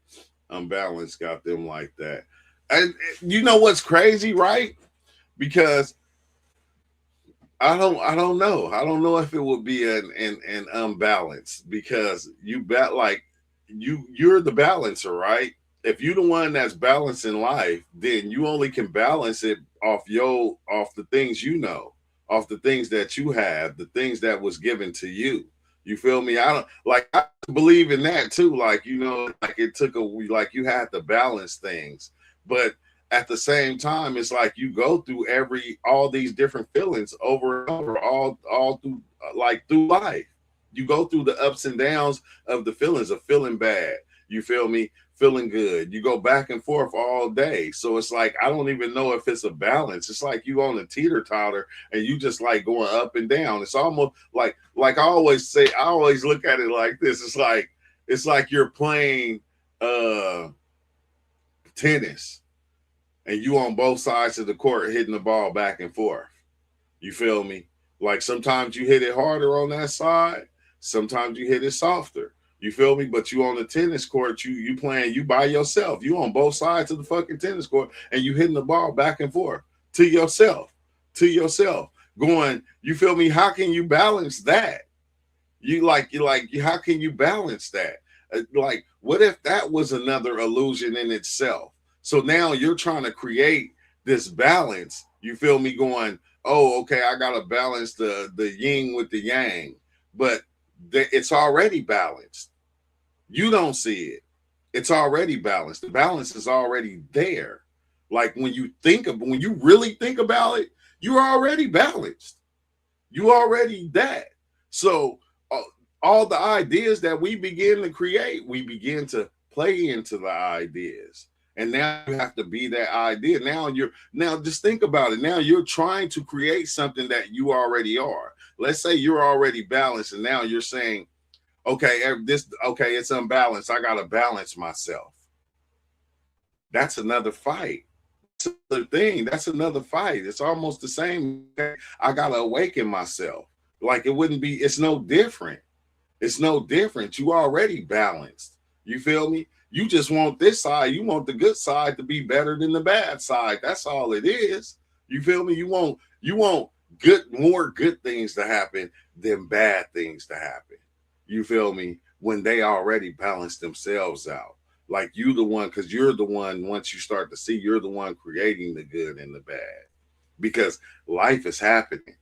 unbalanced got them like that. And you know what's crazy, right? Because I don't know. I don't know if it would be an unbalance because you bet like you're the balancer, right? If you're the one that's balancing life, then you only can balance it off the things off the things that you have, the things that was given to you. You feel me? I don't like I believe in that too. Like, like it took a like you had to balance things. But at the same time, it's like you go through all these different feelings over and over, all through through life. You go through the ups and downs of the feelings of feeling bad. You feel me? Feeling good. You go back and forth all day. So it's like I don't even know if it's a balance. It's like you on a teeter totter and you just like going up and down. It's almost like I always say, I always look at it like this. It's like you're playing tennis and you on both sides of the court hitting the ball back and forth. You feel me? Like sometimes you hit it harder on that side, sometimes you hit it softer. You feel me? But you on the tennis court, you playing you by yourself. You on both sides of the fucking tennis court and you hitting the ball back and forth to yourself, to yourself. Going, you feel me? How can you balance that? How can you balance that? Like, what if that was another illusion in itself? So now you're trying to create this balance. You feel me? Going, oh, okay, I gotta balance the yin with the yang, but it's already balanced. You don't see it. It's already balanced. The balance is already there. Like when you really think about it, you're already balanced. You already that. So all the ideas that we begin to create, we begin to play into the ideas. And now you have to be that idea. Now just think about it. Now you're trying to create something that you already are. Let's say you're already balanced, and now you're saying, okay, it's unbalanced. I gotta balance myself. That's another fight. That's another thing. That's another fight. It's almost the same. I gotta awaken myself. Like it wouldn't be, it's no different. It's no different. You already balanced. You feel me? You just want this side. You want the good side to be better than the bad side. That's all it is. You feel me? You want more good things to happen than bad things to happen. You feel me? When they already balance themselves out. Like you the one, because you're the one, once you start to see, you're the one creating the good and the bad. Because life is happening.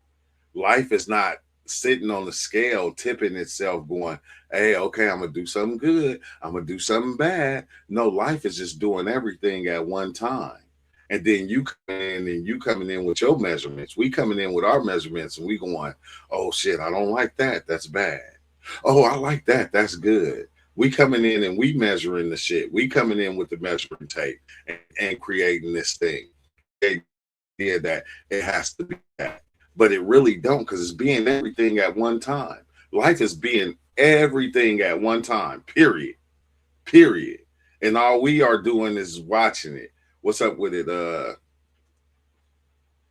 Life is not sitting on the scale, tipping itself, going, hey, okay, I'm gonna do something good, I'm gonna do something bad. No, life is just doing everything at one time. And then you coming in with your measurements. We coming in with our measurements and we going, oh shit, I don't like that. That's bad. Oh, I like that. That's good. We coming in and we measuring the shit. We coming in with the measuring tape and creating this thing. The idea that it has to be that, but it really don't, because it's being everything at one time. Life is being everything at one time. Period. Period. And all we are doing is watching it. What's up with it?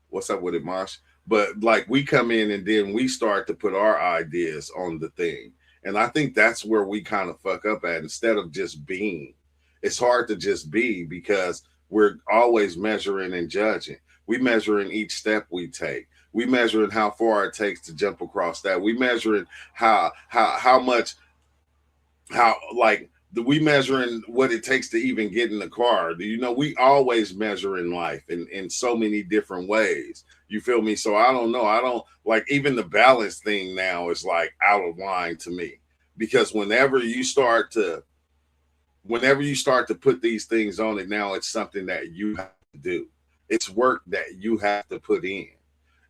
What's up with it, Marsh? But like we come in and then we start to put our ideas on the thing. And I think that's where we kind of fuck up at, instead of just being. It's hard to just be because we're always measuring and judging. We measuring each step we take. We measuring how far it takes to jump across that. We measuring how much how like we measuring what it takes to even get in the car. You know, we always measure in life in so many different ways. You feel me? So I don't know. I don't like even the balance thing now is like out of line to me because whenever you start to put these things on it now, it's something that you have to do. It's work that you have to put in.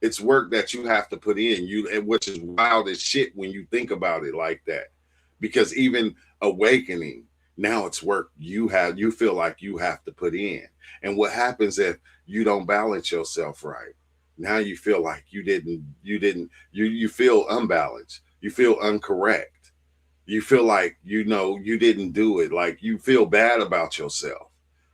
It's work that you have to put in. Which is wild as shit when you think about it like that. Because even awakening, now it's work you feel like you have to put in. And what happens if you don't balance yourself right? Now you feel like you feel unbalanced. You feel incorrect. You feel like you didn't do it, like you feel bad about yourself.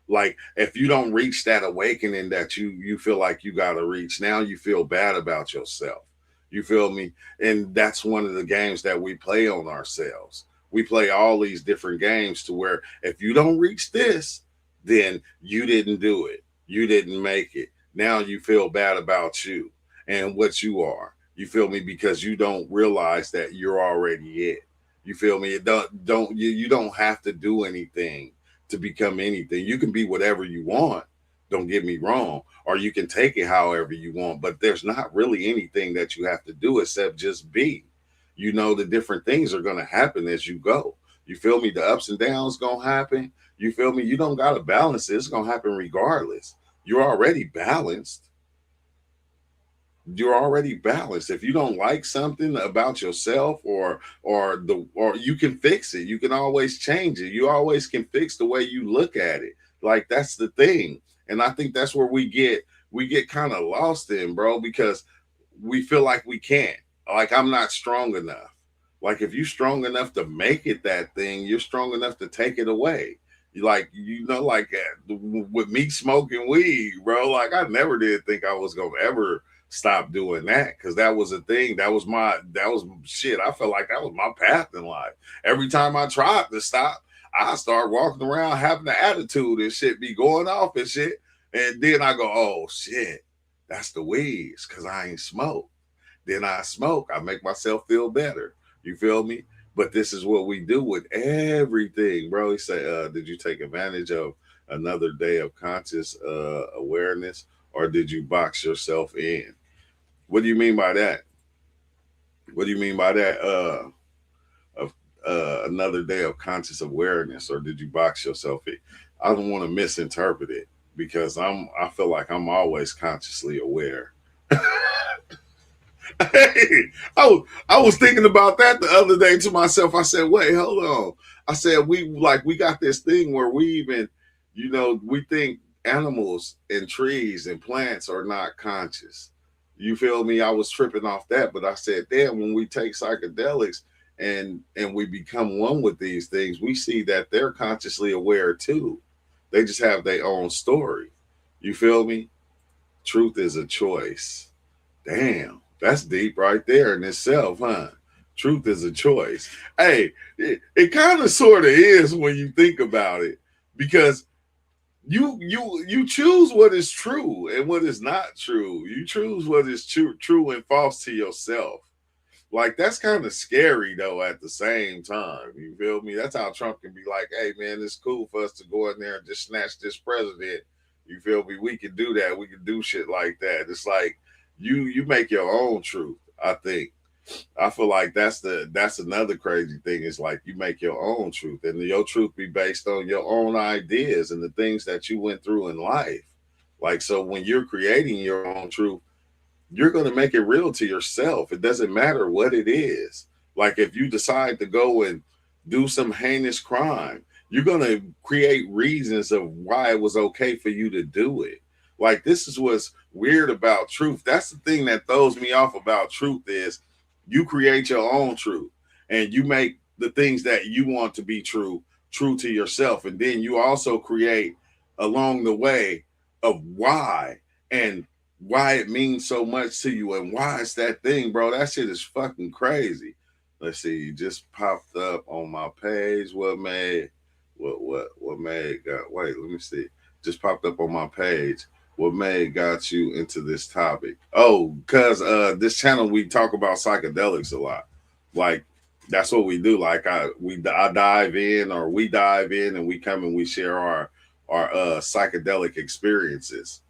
Like if you don't reach that awakening that you feel like you got to reach, now you feel bad about yourself. You feel me? And that's one of the games that we play on ourselves. We play all these different games to where if you don't reach this, then you didn't do it, you didn't make it. Now you feel bad about you and what you are. You feel me? Because you don't realize that you're already it. You feel me? It don't you don't have to do anything to become anything. You can be whatever you want. Don't get me wrong, or you can take it however you want. But there's not really anything that you have to do except just be. You know, the different things are gonna happen as you go. You feel me? The ups and downs gonna happen. You feel me? You don't gotta balance it. It's gonna happen regardless. You're already balanced. You're already balanced. If you don't like something about yourself or you can fix it. You can always change it. You always can fix the way you look at it. Like that's the thing. And I think that's where we get kind of lost in, bro, because we feel like we can't. Like I'm not strong enough. Like if you're strong enough to make it that thing, you're strong enough to take it away. Like like with me smoking weed, bro. Like I never did think I was gonna ever stop doing that because that was a thing. That was shit. I felt like that was my path in life. Every time I tried to stop, I start walking around having the attitude and shit, be going off and shit. And then I go, oh shit, that's the weeds because I ain't smoke. Then I smoke. I make myself feel better. You feel me? But this is what we do with everything, bro. He say, did you take advantage of another day of conscious awareness, or did you box yourself in? What do you mean by that? What do you mean by that? Of another day of conscious awareness, or did you box yourself in? I don't want to misinterpret it because I feel like I'm always consciously aware. Hey, I was thinking about that the other day to myself. I said, wait, hold on. I said we got this thing where we even, we think animals and trees and plants are not conscious. You feel me? I was tripping off that, but I said, damn, when we take psychedelics and we become one with these things, we see that they're consciously aware too. They just have their own story. You feel me? Truth is a choice. Damn, that's deep right there in itself, huh? Truth is a choice. Hey, it kind of sort of is when you think about it, because you choose what is true and what is not true. You choose what is true and false to yourself. Like that's kind of scary though at the same time. You feel me? That's how Trump can be like, hey man, it's cool for us to go in there and just snatch this president. You feel me? We can do that. We can do shit like that. It's like you make your own truth, I think. I feel like that's another crazy thing. Is like you make your own truth, and your truth be based on your own ideas and the things that you went through in life. Like so when you're creating your own truth, you're going to make it real to yourself. It doesn't matter what it is. Like if you decide to go and do some heinous crime, you're going to create reasons of why it was okay for you to do it. Like this is what's weird about truth. That's the thing that throws me off about truth is you create your own truth and you make the things that you want to be true to yourself. And then you also create along the way of why and why it means so much to you and why it's that thing, bro. That shit is fucking crazy. Let's see, just popped up on my page. What made wait, let me see. Just popped up on my page. What made got you into this topic? Oh, because this channel we talk about psychedelics a lot. Like that's what we do. Like I dive in, or we dive in, and we come and we share our psychedelic experiences.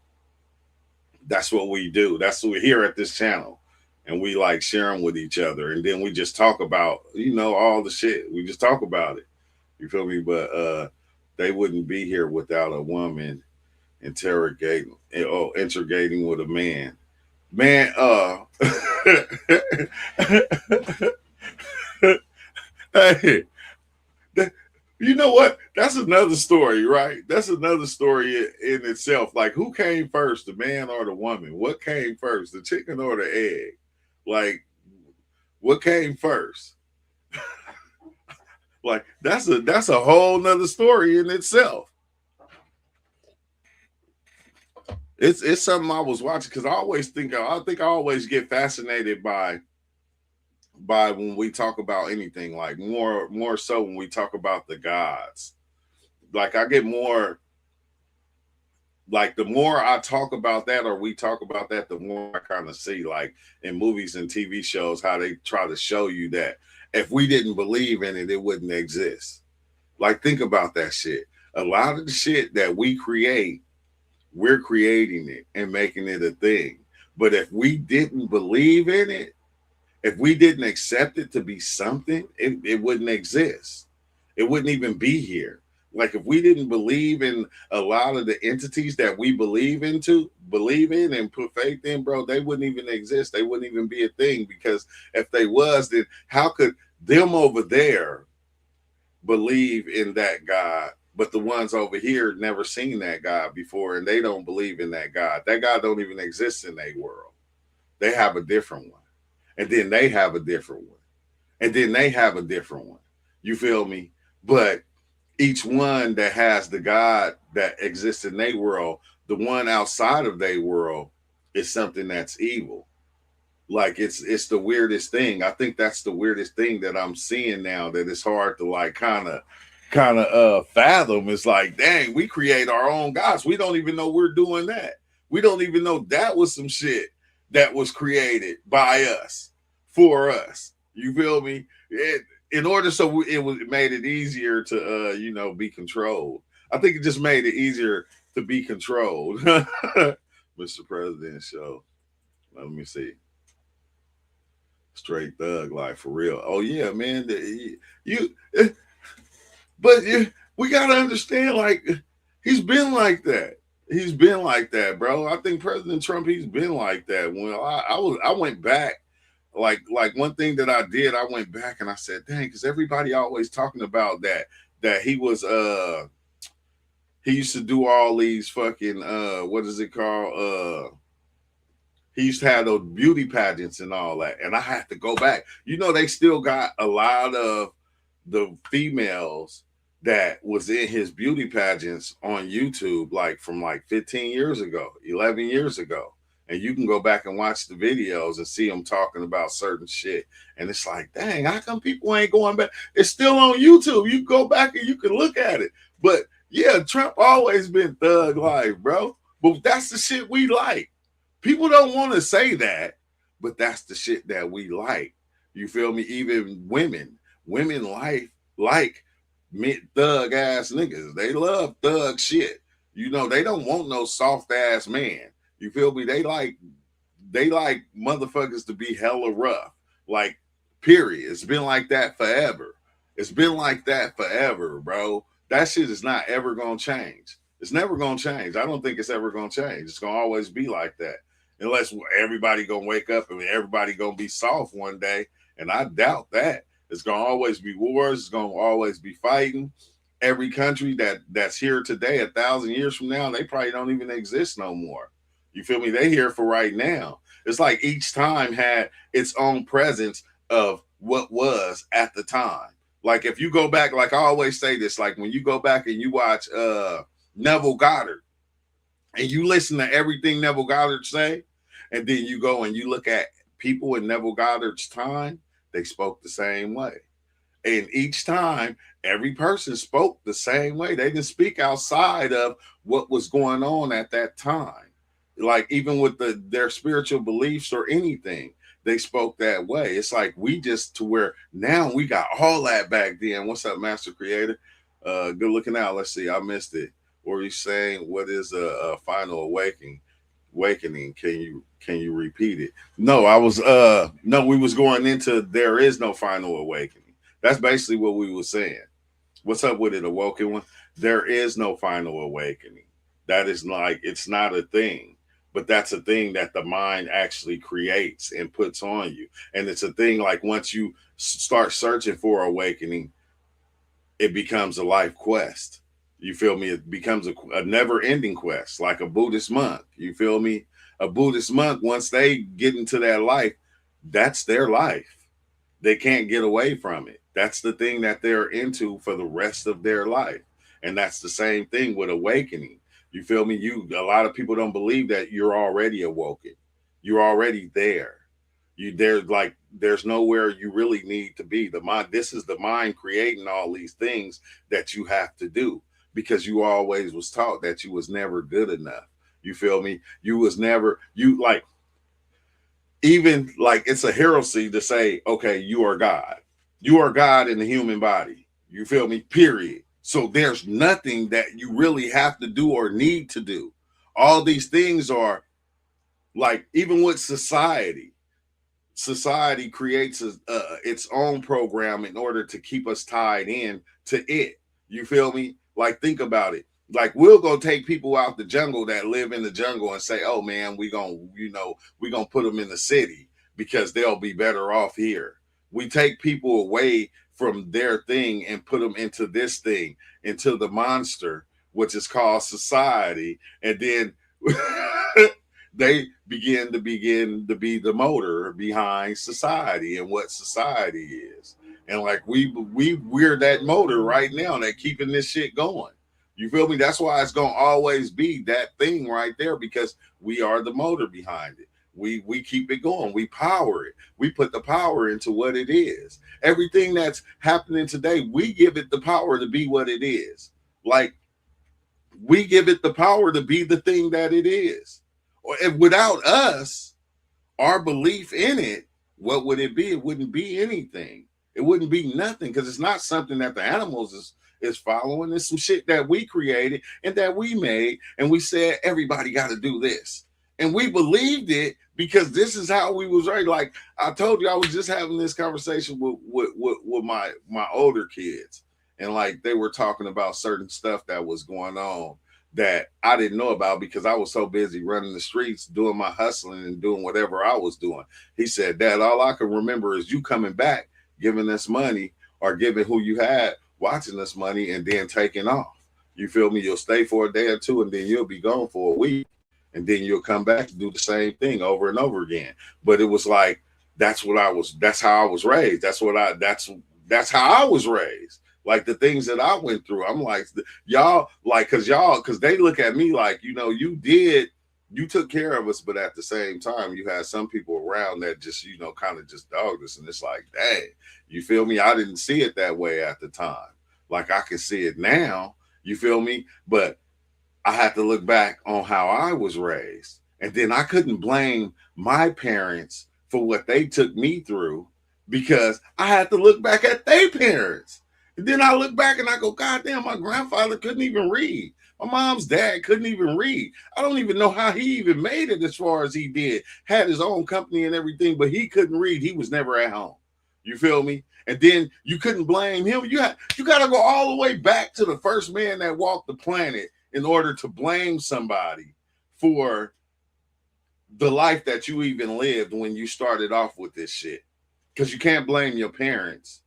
That's what we do. That's what we here at this channel, and we like share them with each other, and then we just talk about all the shit. We just talk about it. You feel me? But they wouldn't be here without a woman interrogating or interrogating with a man. Man, hey, that, you know what? That's another story, right? That's another story in itself. Like, who came first, the man or the woman? What came first, the chicken or the egg? Like, what came first? Like, that's a whole nother story in itself. It's something I was watching because I always get fascinated by when we talk about anything, like more so when we talk about the gods. Like I get more, like the more I talk about that or we talk about that, the more I kind of see, like in movies and TV shows, how they try to show you that if we didn't believe in it, it wouldn't exist. Like think about that shit. A lot of the shit that we create, we're creating it and making it a thing. But if we didn't believe in it, if we didn't accept it to be something, it wouldn't exist. It wouldn't even be here. Like if we didn't believe in a lot of the entities that we believe in and put faith in, bro, they wouldn't even exist. They wouldn't even be a thing, because if they was, then how could them over there believe in that God, but the ones over here never seen that God before and they don't believe in that God. That God don't even exist in their world. They have a different one. And then they have a different one. And then they have a different one. You feel me? But each one that has the God that exists in their world, the one outside of their world is something that's evil. Like it's the weirdest thing. I think that's the weirdest thing that I'm seeing now, that it's hard to like kind of fathom. It's like, dang, we create our own gods. We don't even know we're doing that. We don't even know that was some shit that was created by us for us. You feel me? In order so it made it easier to be controlled. I think it just made it easier to be controlled. Mr. President show. Let me see. Straight thug life for real. Oh yeah, man. You but we gotta understand, like he's been like that. He's been like that, bro. I think President Trump, he's been like that. When I went back, like one thing that I did, I went back and I said, dang, because everybody always talking about that he was he used to do all these fucking what is it called? He used to have those beauty pageants and all that. And I have to go back. They still got a lot of the females that was in his beauty pageants on YouTube, like from like 15 years ago, 11 years ago. And you can go back and watch the videos and see them talking about certain shit. And it's like, dang, how come people ain't going back? It's still on YouTube. You go back and you can look at it. But yeah, Trump always been thug life, bro. But that's the shit we like. People don't want to say that, but that's the shit that we like. You feel me? Even women like thug ass niggas. They love thug shit. They don't want no soft ass man. You feel me? They like motherfuckers to be hella rough. Like, period. It's been like that forever. It's been like that forever, bro. That shit is not ever gonna change. It's never gonna change. I don't think it's ever gonna change. It's gonna always be like that. Unless everybody gonna wake up and everybody gonna be soft one day. And I doubt that. It's gonna always be wars. It's gonna always be fighting. Every country that's here today, 1,000 years from now, they probably don't even exist no more. You feel me? They here for right now. It's like each time had its own presence of what was at the time. Like if you go back, like I always say this, like when you go back and you watch Neville Goddard and you listen to everything Neville Goddard say, and then you go and you look at people in Neville Goddard's time, they spoke the same way. And each time, every person spoke the same way. They didn't speak outside of what was going on at that time. like even with their spiritual beliefs or anything, they spoke that way. It's like we just to where now we got all that back then. What's up, Master Creator? Good looking out. Let's see, I missed it. What were you saying? What is a final awakening? Awakening? Can you repeat it? No, I was no, we was going into there is no final awakening. That's basically what we were saying. What's up with it, awoken one? There is no final awakening. That is like it's not a thing, but that's a thing that the mind actually creates and puts on you. And it's a thing like once you start searching for awakening, it becomes a life quest. You feel me? It becomes a never ending quest, like a Buddhist monk. You feel me? A Buddhist monk, once they get into that life, that's their life. They can't get away from it. That's the thing that they're into for the rest of their life. And that's the same thing with awakening. You feel me? You a lot of people don't believe that you're already awoken. You're already there. You there's like there's nowhere you really need to be. The mind, this is the mind creating all these things that you have to do because you always was taught that you was never good enough. You feel me? You was never you like even like it's a heresy to say, okay, you are God. You are God in the human body. You feel me? Period. So there's nothing that you really have to do or need to do. All these things are like, even with society, society creates its own program in order to keep us tied in to it. You feel me? Like, think about it. Like, we'll go take people out the jungle that live in the jungle and say, "Oh man, we gonna, we gonna put them in the city because they'll be better off here." We take people away from their thing and put them into this thing, into the monster, which is called society, and then they begin to be the motor behind society and what society is. And like we're that motor right now that keeping this shit going. You feel me? That's why it's gonna always be that thing right there because we are the motor behind it. We keep it going. We power it. We put the power into what it is. Everything that's happening today, we give it the power to be what it is. Like we give it the power to be the thing that it is. Or if without us, our belief in it, what would it be? It wouldn't be anything. It wouldn't be nothing because it's not something that the animals is following. It's some shit that we created and that we made, and we said everybody got to do this, and we believed it because this is how we was raised. Like I told you, I was just having this conversation with my older kids, and like they were talking about certain stuff that was going on that I didn't know about because I was so busy running the streets, doing my hustling and doing whatever I was doing. He said, "Dad, all I can remember is you coming back, giving us money or giving who you had, watching us money, and then taking off. You feel me? You'll stay for a day or two and then you'll be gone for a week. And then you'll come back to do the same thing over and over again." But it was like, that's how I was raised. That's how I was raised. Like the things that I went through, I'm like, y'all, like, cause they look at me like, you took care of us, but at the same time, you had some people around that just, kind of just dogged us. And it's like, dang, you feel me? I didn't see it that way at the time. Like I can see it now, you feel me? But I had to look back on how I was raised. And then I couldn't blame my parents for what they took me through because I had to look back at their parents. And then I look back and I go, God damn, my grandfather couldn't even read. My mom's dad couldn't even read. I don't even know how he even made it as far as he did. Had his own company and everything, but he couldn't read. He was never at home. You feel me? And then you couldn't blame him. You got to go all the way back to the first man that walked the planet in order to blame somebody for the life that you even lived when you started off with this shit. Because you can't blame your parents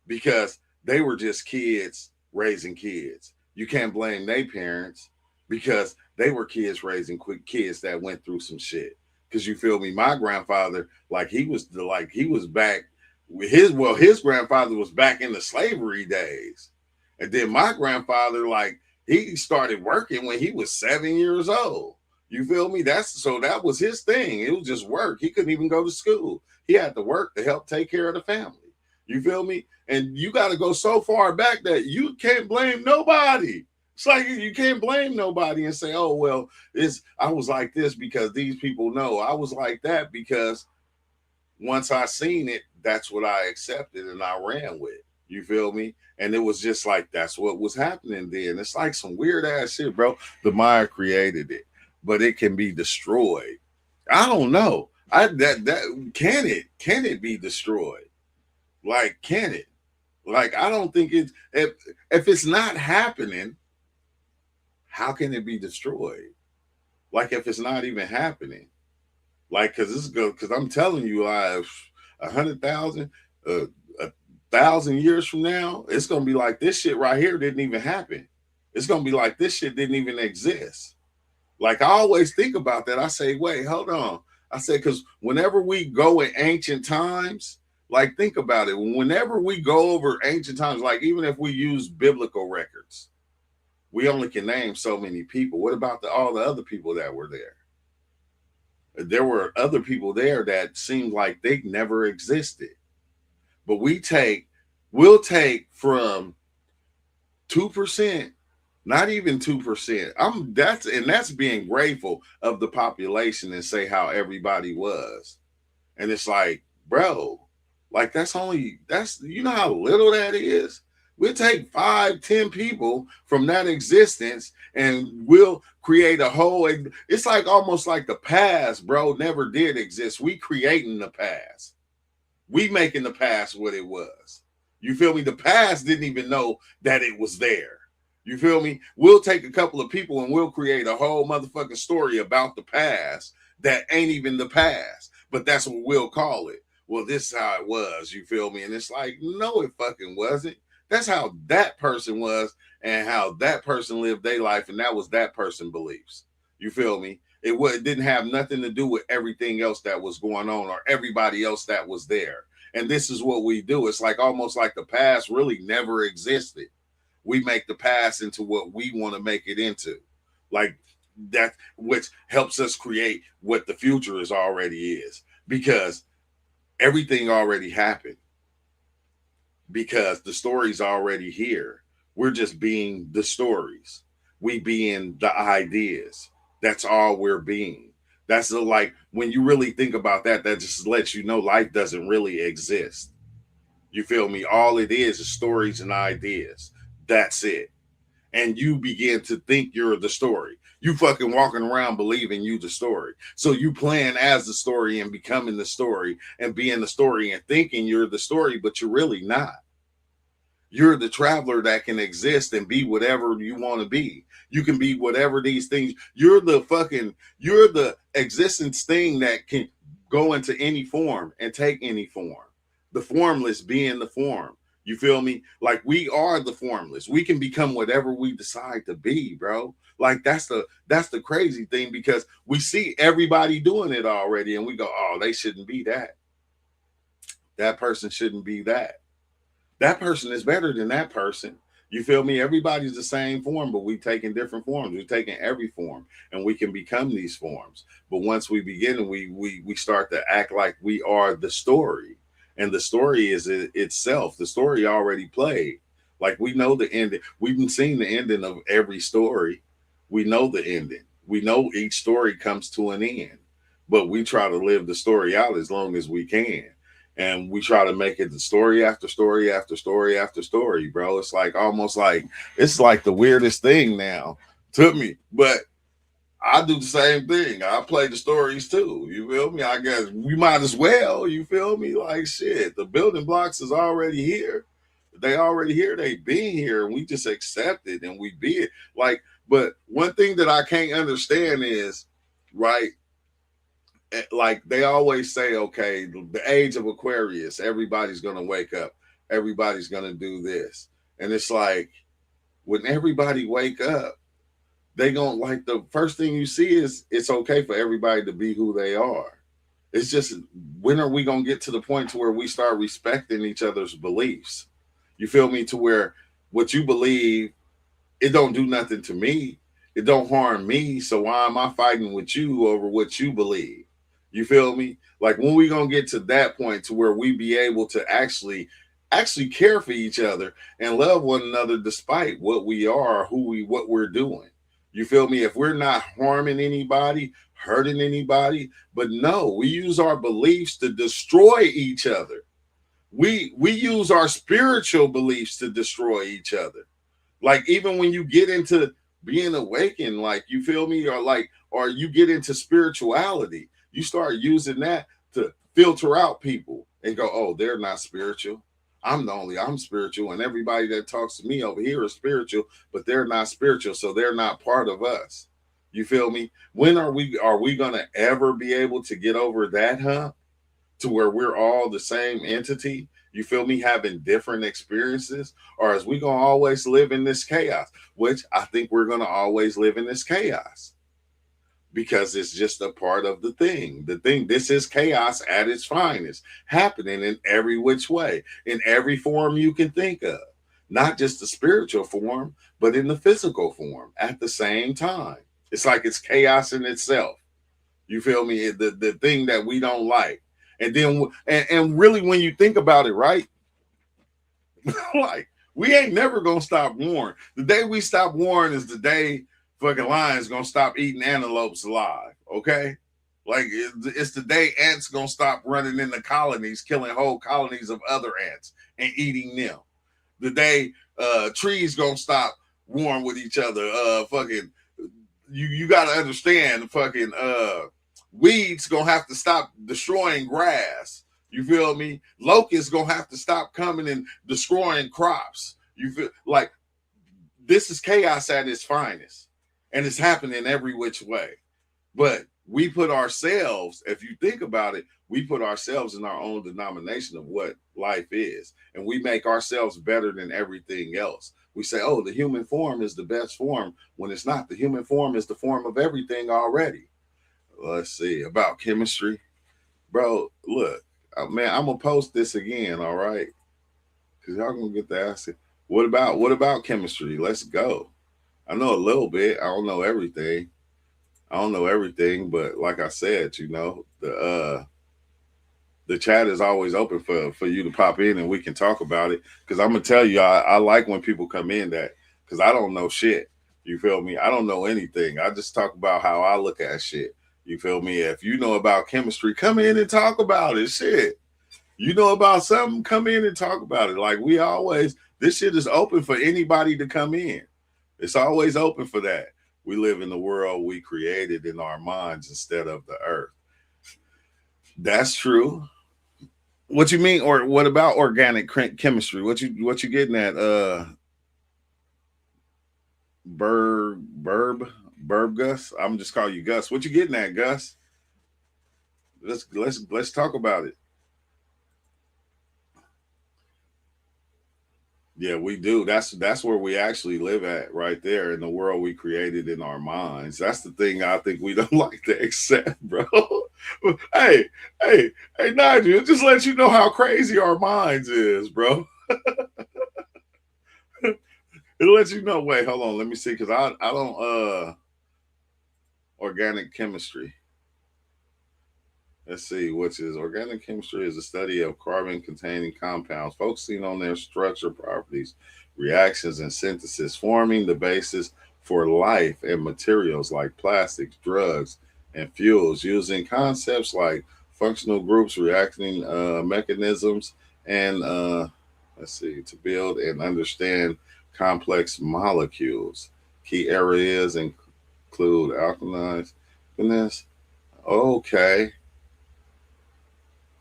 because they were just kids raising kids. You can't blame their parents because they were kids raising quick kids that went through some shit. Because you feel me, my grandfather, he was back with his grandfather was back in the slavery days. And then my grandfather, he started working when he was 7 years old. You feel me? That was his thing. It was just work. He couldn't even go to school. He had to work to help take care of the family. You feel me? And you got to go so far back that you can't blame nobody It's like you can't blame nobody and say, "Oh well, it's I was like this because these people know I was like that because once I seen it, that's what I accepted and I ran with." You feel me? And it was just like that's what was happening then. It's like some weird ass shit, bro. The mind created it, but it can be destroyed. I don't know. I that can it be destroyed? Like can it? Like I don't think it's if it's not happening, how can it be destroyed? Like if it's not even happening, like because this is good. Because I'm telling you, 100,000, a thousand years from now, it's gonna be like this shit right here didn't even happen. It's gonna be like this shit didn't even exist. Like I always think about that. I say, wait, hold on. I say because whenever we go in ancient times, like think about it. Whenever we go over ancient times, like even if we use biblical records, we only can name so many people. What about all the other people that were there? There were other people there that seemed like they never existed. But we'll take from 2%, not even 2%. That's being grateful of the population and say how everybody was. And it's like, bro, like that's you know how little that is. We'll take 5, 10 people from that existence and we'll create a whole. It's like almost like the past, bro, never did exist. We creating the past. We making the past what it was. You feel me? The past didn't even know that it was there. You feel me? We'll take a couple of people and we'll create a whole motherfucking story about the past that ain't even the past, but that's what we'll call it. Well, this is how it was. You feel me? And it's like, no, it fucking wasn't. That's how that person was and how that person lived their life, and that was that person's beliefs. You feel me? It didn't have nothing to do with everything else that was going on or everybody else that was there. And this is what we do. It's like almost like the past really never existed. We make the past into what we want to make it into. Like that, which helps us create what the future is already is. Because everything already happened. Because the story's already here. We're just being the stories. We being the ideas. That's all we're being. That's like when you really think about that, that just lets you know life doesn't really exist. You feel me? All it is stories and ideas. That's it. And you begin to think you're the story. You fucking walking around believing you the story. So you playing as the story and becoming the story and being the story and thinking you're the story, but you're really not. You're the traveler that can exist and be whatever you want to be. You can be whatever these things. You're the existence thing that can go into any form and take any form. The formless being the form. You feel me? Like we are the formless. We can become whatever we decide to be, bro. Like that's the crazy thing because we see everybody doing it already and we go, "Oh, they shouldn't be that. That person shouldn't be that. That person is better than that person." You feel me? Everybody's the same form, but we taking different forms. We're taking every form, and we can become these forms. But once we begin, and we start to act like we are the story, and the story is itself. The story already played. Like we know the ending. We've been seeing the ending of every story. We know the ending. We know each story comes to an end, but we try to live the story out as long as we can and we try to make it the story after story after story after story, bro. It's like almost like it's like the weirdest thing now to me. But I do the same thing. I play the stories too. You feel me? I guess we might as well. You feel me? Like shit, the building blocks is already here. They already here. They been here, and we just accept it and we be it. Like, but one thing that I can't understand is, right? Like they always say, okay, the age of Aquarius, everybody's gonna wake up, everybody's gonna do this, and it's like when everybody wake up, they gonna like the first thing you see is it's okay for everybody to be who they are. It's just when are we gonna get to the point to where we start respecting each other's beliefs? You feel me? To where what you believe it don't do nothing to me. It don't harm me. So why am I fighting with you over what you believe? You feel me? Like when we gonna get to that point to where we be able to actually care for each other and love one another despite what we are, who we, what we're doing. You feel me? If we're not harming anybody, hurting anybody, but no, we use our beliefs to destroy each other. We use our spiritual beliefs to destroy each other. Like even when you get into being awakened, like you feel me, or like, or you get into spirituality, you start using that to filter out people and go, oh, they're not spiritual. I'm spiritual, and everybody that talks to me over here is spiritual, but they're not spiritual, so they're not part of us. You feel me? When are we gonna ever be able to get over that hump to where we're all the same entity? You feel me? Having different experiences, or is we gonna always live in this chaos? Which I think we're gonna always live in this chaos because it's just a part of the thing. The thing, this is chaos at its finest, happening in every which way, in every form you can think of, not just the spiritual form, but in the physical form at the same time. It's like it's chaos in itself. You feel me? The thing that we don't like. And then, and really, when you think about it, right? Like, we ain't never gonna stop warring. The day we stop warring is the day fucking lions gonna stop eating antelopes alive. Okay, like it's the day ants gonna stop running in the colonies, killing whole colonies of other ants and eating them. The day trees gonna stop warring with each other. Fucking, you gotta understand. Fucking weeds gonna have to stop destroying grass. You feel me? Locusts gonna have to stop coming and destroying crops. You feel like this is chaos at its finest, and it's happening every which way. But we put ourselves, if you think about it, we put ourselves in our own denomination of what life is, and we make ourselves better than everything else. We say, oh, the human form is the best form, when it's not. The human form is the form of everything already. Let's see about chemistry, bro. Look, man, I'm gonna post this again, all right? Because y'all gonna get the ask it. What about chemistry? Let's go. I know a little bit. I don't know everything. I don't know everything, but like I said, the chat is always open for you to pop in and we can talk about it. Because I'm gonna tell you, I like when people come in that, because I don't know shit. You feel me? I don't know anything. I just talk about how I look at shit. You feel me? If you know about chemistry, come in and talk about it. Shit. You know about something, come in and talk about it. Like we always, this shit is open for anybody to come in. It's always open for that. We live in the world we created in our minds instead of the earth. That's true. What you mean, or what about organic chemistry? What you getting at? Burb Gus. I'm just call you Gus. What you getting at, Gus? Let's talk about it. Yeah, we do. That's where we actually live at, right there in the world we created in our minds. That's the thing I think we don't like to accept, bro. hey, hey, hey, Nigel, just let you know how crazy our minds is, bro. It lets you know. Wait, hold on. Let me see, because I don't organic chemistry. Let's see, which is organic chemistry is a study of carbon containing compounds, focusing on their structure, properties, reactions, and synthesis, forming the basis for life and materials like plastics, drugs, and fuels, using concepts like functional groups, reacting mechanisms, and let's see, to build and understand complex molecules. Key areas include alkalize. Goodness. Okay.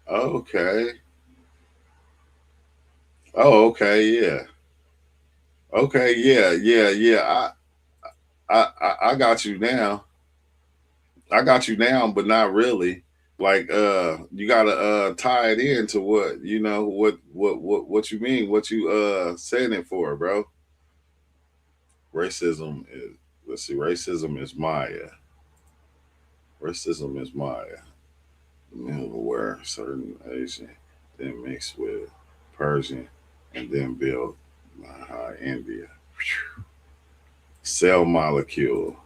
Okay. Oh, okay. Yeah. Okay. Yeah. Yeah. Yeah. I got you now. I got you now, but not really. Like, you gotta tie it into what you know. What you mean? What you saying it for, bro? Racism is. Let's see. Racism is Maya. Racism is Maya. Men will wear certain Asian, then mix with Persian, and then build India. Cell molecule.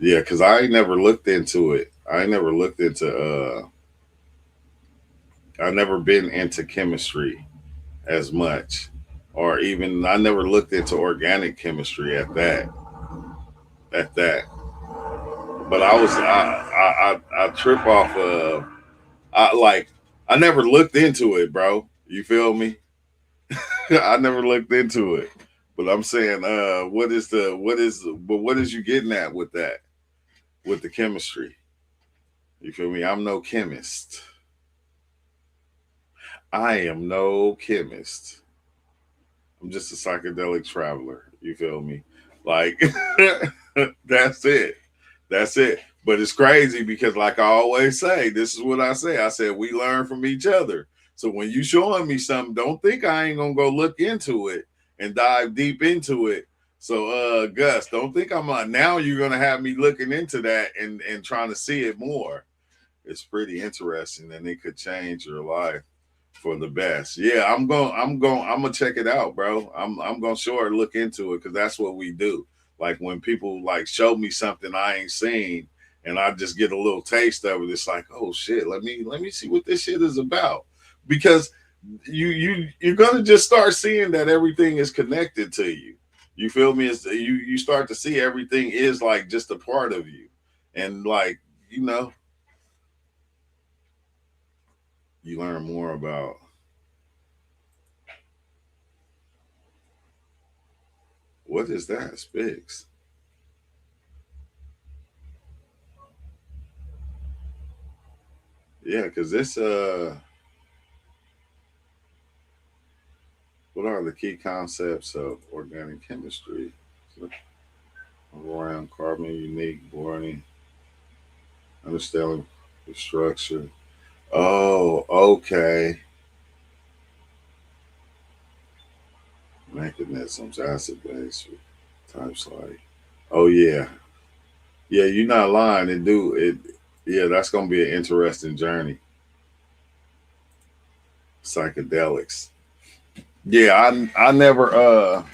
Yeah, because I ain't never looked into it. I ain't never looked into I never been into chemistry. as much, or even I never looked into organic chemistry at that. At that, but I trip off of I like I never looked into it, bro. You feel me? I never looked into it. But I'm saying, what is you getting at with that? With the chemistry? You feel me? I'm no chemist. I am no chemist. I'm just a psychedelic traveler. You feel me? Like that's it. That's it. But it's crazy because, like I always say, this is what I say. I said we learn from each other. So when you showing me something, don't think I ain't gonna go look into it and dive deep into it. So Gus, don't think I'm now you're gonna have me looking into that and trying to see it more. It's pretty interesting and it could change your life for the best. Yeah, I'm gonna check it out, bro. I'm gonna sure look into it because that's what we do. Like when people like show me something I ain't seen and I just get a little taste of it, it's like, oh shit, let me see what this shit is about. Because you're gonna just start seeing that everything is connected to you. You feel me? It's, you start to see everything is like just a part of you. And like, you know, you learn more about what is that, Spix? Yeah, because this what are the key concepts of organic chemistry? So, around carbon, unique, boring, understanding the structure. Oh, okay. Mechanisms, acid base types like. Oh yeah, yeah. You're not lying. It do it. Yeah, that's gonna be an interesting journey. Psychedelics. Yeah, I never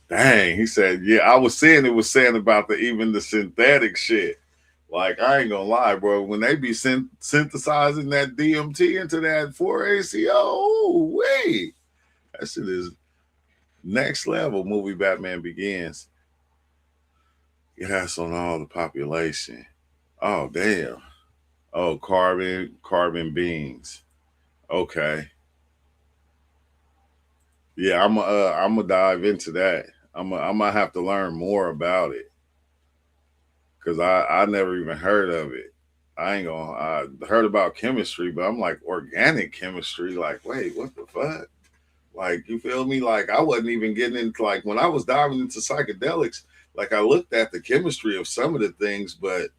dang, he said, yeah, I was saying it was saying about the even the synthetic shit. Like, I ain't gonna lie, bro. When they be synthesizing that DMT into that 4-ACO, wait, that shit is next level. Movie Batman Begins. Yes, on all the population. Oh, damn. Oh, carbon beings. Okay. Yeah, I'm gonna dive into that. I'm gonna have to learn more about it because I never even heard of it. I ain't gonna I heard about chemistry, but I'm like organic chemistry. Like, wait, what the fuck? Like, you feel me? Like, I wasn't even getting into like when I was diving into psychedelics. Like, I looked at the chemistry of some of the things, but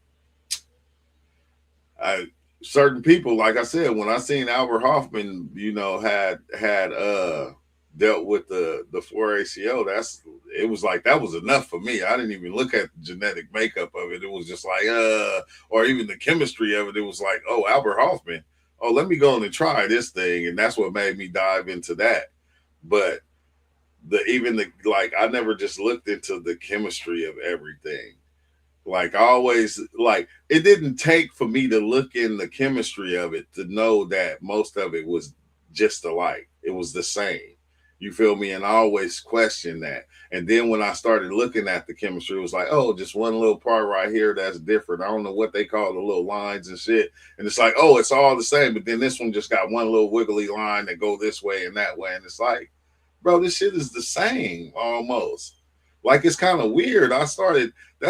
I certain people, like I said, when I seen Albert Hoffman, had dealt with the 4-ACO, that's it was like that was enough for me. I didn't even look at the genetic makeup of it. It was just like or even the chemistry of it. It was like, oh, Albert Hoffman. Oh, let me go on and try this thing. And that's what made me dive into that. But the even the like I never just looked into the chemistry of everything. Like I always like it didn't take for me to look in the chemistry of it to know that most of it was just alike. It was the same. You feel me? And I always questioned that. And then when I started looking at the chemistry, it was like, oh, just one little part right here that's different. I don't know what they call the little lines and shit. And it's like, oh, it's all the same. But then this one just got one little wiggly line that go this way and that way. And it's like, bro, this shit is the same almost. Like it's kind of weird. That's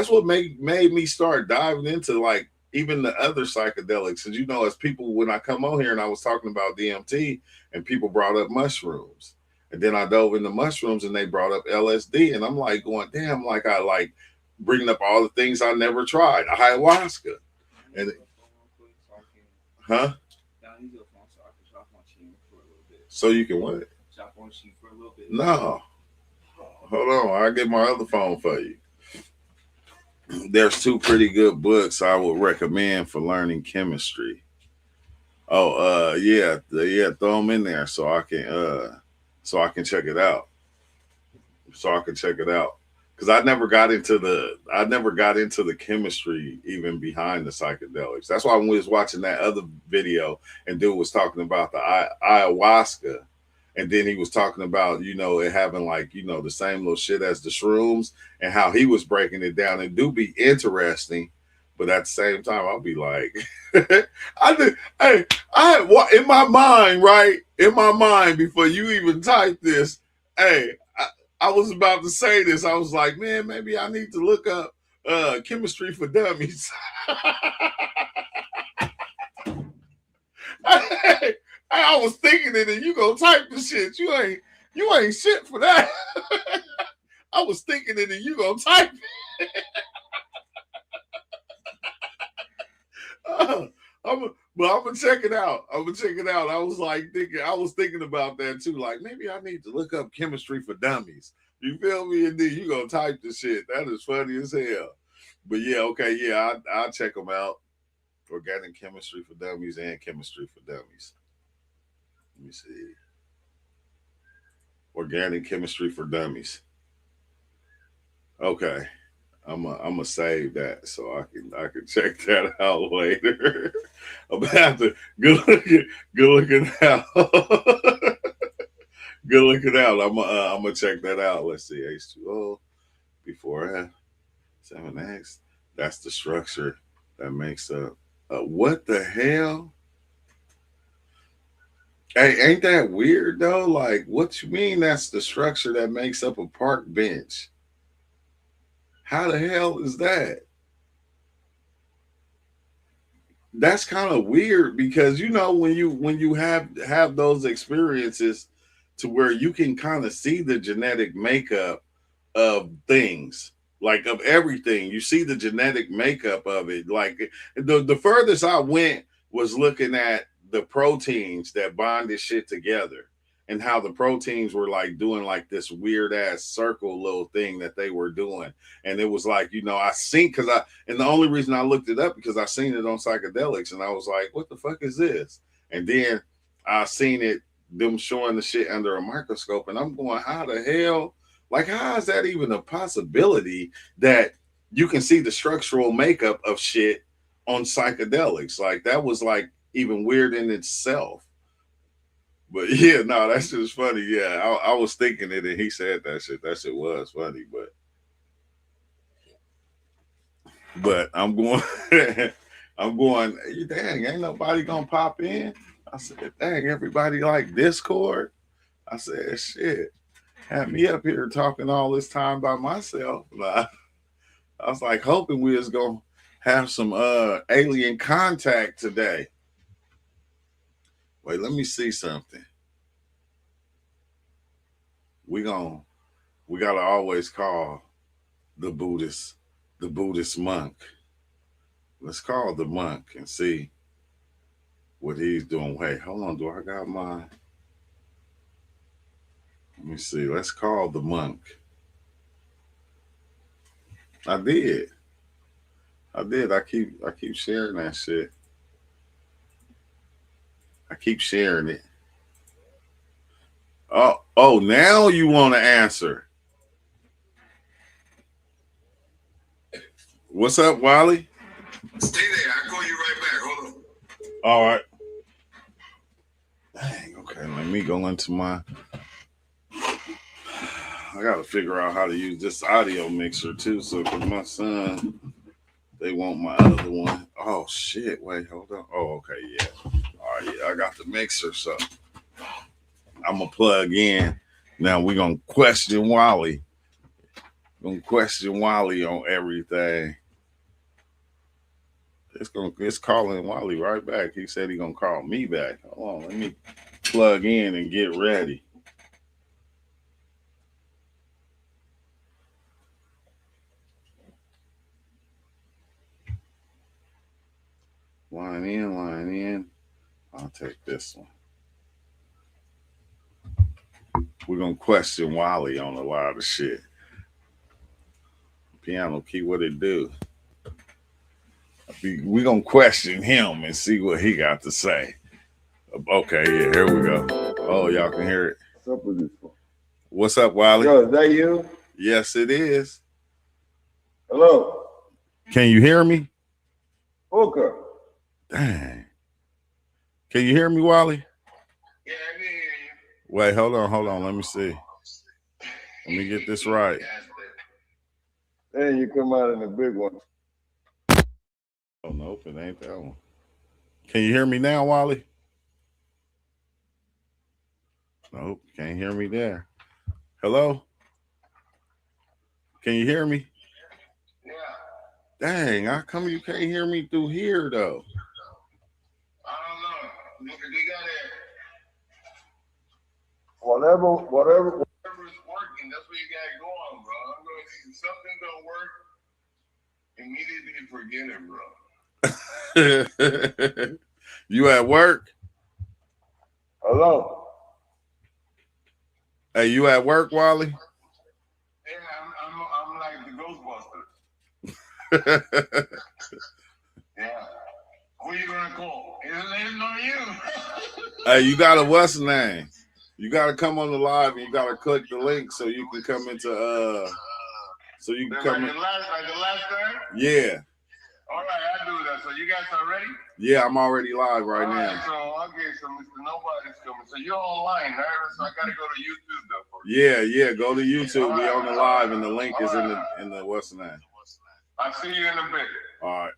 what made me start diving into like even the other psychedelics. And as people when I come on here and I was talking about DMT and people brought up mushrooms. And then I dove into mushrooms and they brought up LSD. And I'm like going, damn, like I like bringing up all the things I never tried. Ayahuasca. And huh? So you can what? No. Hold on, I'll get my other phone for you. There's two pretty good books I would recommend for learning chemistry. Oh, yeah, throw them in there so I can check it out. So I can check it out because I never got into the chemistry even behind the psychedelics. That's why when we was watching that other video and dude was talking about the ayahuasca, And then he was talking about, it having like, the same little shit as the shrooms, and how he was breaking it down. It do be interesting, but at the same time, I'll be like, I did, hey, in my mind, right? In my mind, before you even type this, hey, I was about to say this. I was like, man, maybe I need to look up chemistry for dummies. I was thinking it, and you gonna type the shit. You ain't shit for that. I was thinking it, and you gonna type it. But I'm gonna check it out. I'm gonna check it out. I was thinking about that too. Like, maybe I need to look up chemistry for dummies. You feel me? And then you gonna type the shit. That is funny as hell. But yeah, okay, yeah, I'll check them out. Organic chemistry for dummies and chemistry for dummies. Let me see. Organic chemistry for dummies. Okay. I'm gonna save that so I can check that out later. I'm gonna have to good looking out. Good looking out. I'm gonna check that out. Let's see, H2O before F 7X. That's the structure that makes up. What the hell? Hey, ain't that weird though? Like, what you mean that's the structure that makes up a park bench? How the hell is that? That's kind of weird because when you have those experiences to where you can kind of see the genetic makeup of things, like of everything. You see the genetic makeup of it. Like the furthest I went was looking at the proteins that bind this shit together, and how the proteins were like doing like this weird ass circle little thing that they were doing. And it was like, I seen and the only reason I looked it up because I seen it on psychedelics, and I was like, what the fuck is this? And then I seen it, them showing the shit under a microscope, and I'm going, how the hell? Like, how is that even a possibility that you can see the structural makeup of shit on psychedelics? Like, that was like even weird in itself. But yeah, no, that's just funny. Yeah, I was thinking it, and he said that shit. That shit was funny, but I'm going, I'm going. Dang, ain't nobody gonna pop in. I said, dang, everybody like Discord. I said, shit, had me up here talking all this time by myself. I was like hoping we was gonna have some alien contact today. Wait, let me see something. We gotta always call the Buddhist monk. Let's call the monk and see what he's doing. Wait, hold on. Do I got my? Let me see. Let's call the monk. I did. I did. I keep sharing that shit. I keep sharing it. Oh, now you want to answer. What's up, Wally? Stay there. I'll call you right back. Hold on. All right. Dang, okay. Let me go into my. I got to figure out how to use this audio mixer too. So, cause my son, they want my other one. Oh shit! Wait, hold on. Oh, okay, yeah. All right, yeah. I got the mixer, so I'm gonna plug in. Now we're gonna question Wally. Gonna question Wally on everything. It's calling Wally right back. He said he gonna call me back. Hold on, let me plug in and get ready. Line in. I'll take this one. We're gonna question Wally on a lot of shit. Piano key, what it do? We're gonna question him and see what he got to say. Okay, yeah, here we go. Oh, y'all can hear it. What's up with this one? What's up, Wally? Yo, is that you? Yes, it is. Hello? Can you hear me? Hooker. Dang. Can you hear me, Wally? Yeah, I can hear you. Wait, hold on. Let me see. Let me get this right. Then you come out in the big one. Oh, nope, it ain't that one. Can you hear me now, Wally? Nope, can't hear me there. Hello? Can you hear me? Yeah. Dang, how come you can't hear me through here, though? I don't know. Look, they got it. Whatever. Whatever's working, that's what you got going, bro. I'm going to see if something don't work, immediately forget it, bro. You at work? Hello. Hey, you at work, Wally? Yeah, I'm like the Ghostbusters. Yeah. Who you gonna call? It's not you. Hey, you gotta what's the name? You gotta come on the live and you gotta click the link so you can come into so you can come like the last time? Yeah. All right, I do that. So you guys are ready? Yeah, I'm already live right now. So Mr. Nobody's coming. So you're online, right? So I gotta go to YouTube though first. Yeah, go to YouTube. We on the live and the link is in the what's the name? I'll see you in a bit. All right.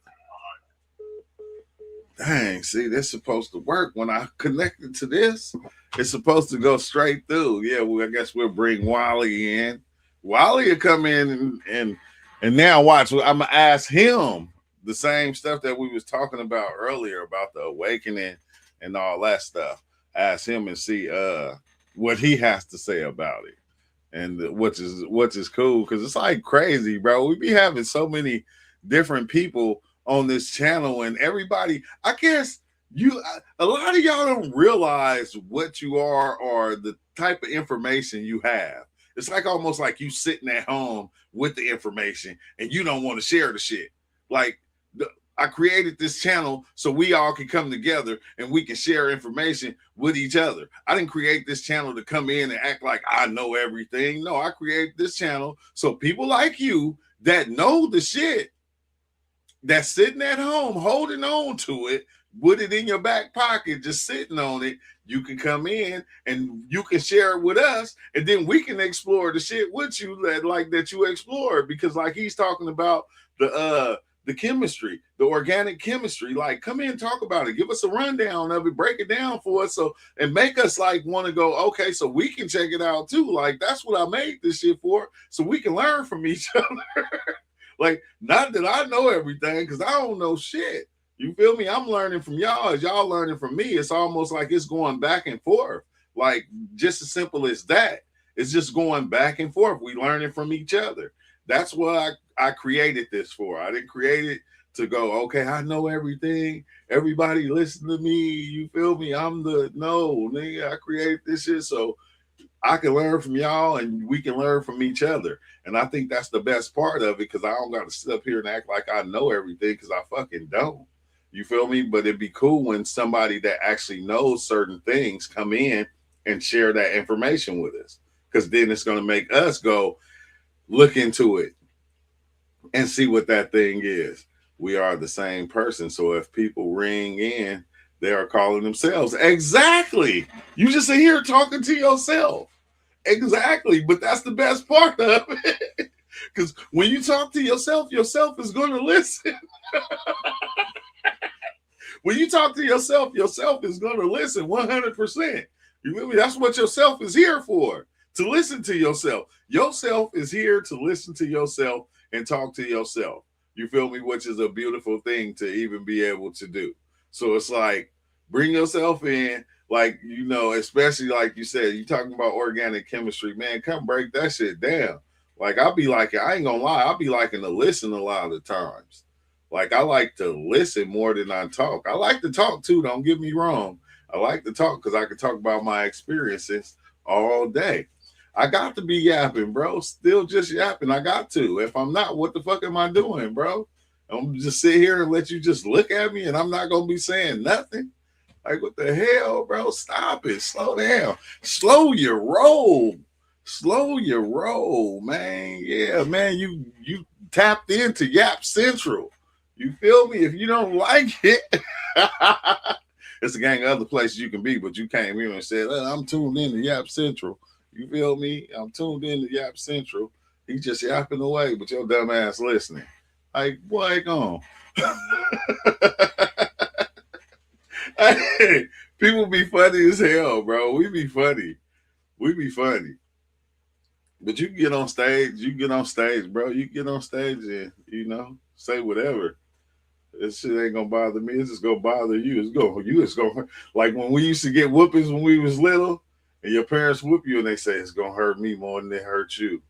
Dang, see, this supposed to work. When I connected to this, it's supposed to go straight through. Yeah, well, I guess we'll bring Wally in. Wally will come in and now watch. I'm gonna ask him the same stuff that we was talking about earlier about the awakening and all that stuff. Ask him and see what he has to say about it. And which is cool because it's like crazy, bro. We be having so many different people on this channel, and everybody, I guess a lot of y'all don't realize what you are or the type of information you have. It's like almost like you sitting at home with the information and you don't want to share the shit. Like I created this channel so we all can come together and we can share information with each other. I didn't create this channel to come in and act like I know everything. No, I created this channel so people like you that know the shit, that's sitting at home holding on to it with it in your back pocket, just sitting on it, you can come in and you can share it with us, and then we can explore the shit with you that you explore. Because like he's talking about the chemistry, the organic chemistry, like come in, talk about it, give us a rundown of it, break it down for us, so and make us like want to go, okay, so we can check it out too. Like that's what I made this shit for, so we can learn from each other. Like, not that I know everything, because I don't know shit. You feel me? I'm learning from y'all as y'all learning from me. It's almost like it's going back and forth. Like, just as simple as that. It's just going back and forth. We learning from each other. That's what I created this for. I didn't create it to go, okay, I know everything. Everybody listen to me. You feel me? No, nigga, I created this shit so I can learn from y'all and we can learn from each other. And I think that's the best part of it, because I don't got to sit up here and act like I know everything, because I fucking don't. You feel me? But it'd be cool when somebody that actually knows certain things come in and share that information with us, because then it's going to make us go look into it and see what that thing is. We are the same person. So if people ring in, they are calling themselves. Exactly. You just sit here talking to yourself. Exactly. But that's the best part of it. Because when you talk to yourself is going to listen. When you talk to yourself is going to listen 100%. You feel me? That's what yourself is here for, to listen to yourself. Yourself is here to listen to yourself and talk to yourself. You feel me? Which is a beautiful thing to even be able to do. So it's like, bring yourself in, like, you know, especially like you said, you talking about organic chemistry, man, come break that shit down. Like, I ain't gonna lie, I'll be liking to listen a lot of the times. Like, I like to listen more than I talk. I like to talk too, don't get me wrong. I like to talk because I can talk about my experiences all day. I got to be yapping, bro. Still just yapping. I got to. If I'm not, what the fuck am I doing, bro? I'm just sit here and let you just look at me and I'm not going to be saying nothing. Like, what the hell, bro? Stop it. Slow down. Slow your roll. Slow your roll, man. Yeah, man, you tapped into Yap Central. You feel me? If you don't like it, It's a gang of other places you can be, but you came here and said, I'm tuned in to Yap Central. You feel me? I'm tuned in to Yap Central. He just yapping away, but your dumb ass listening. Like, boy, gone. Hey, people be funny as hell, bro. We be funny. We be funny. But you get on stage, bro. You get on stage and, say whatever. This shit ain't gonna bother me. It's just gonna bother you. It's gonna like when we used to get whoopings when we was little, and your parents whoop you and they say it's gonna hurt me more than it hurt you.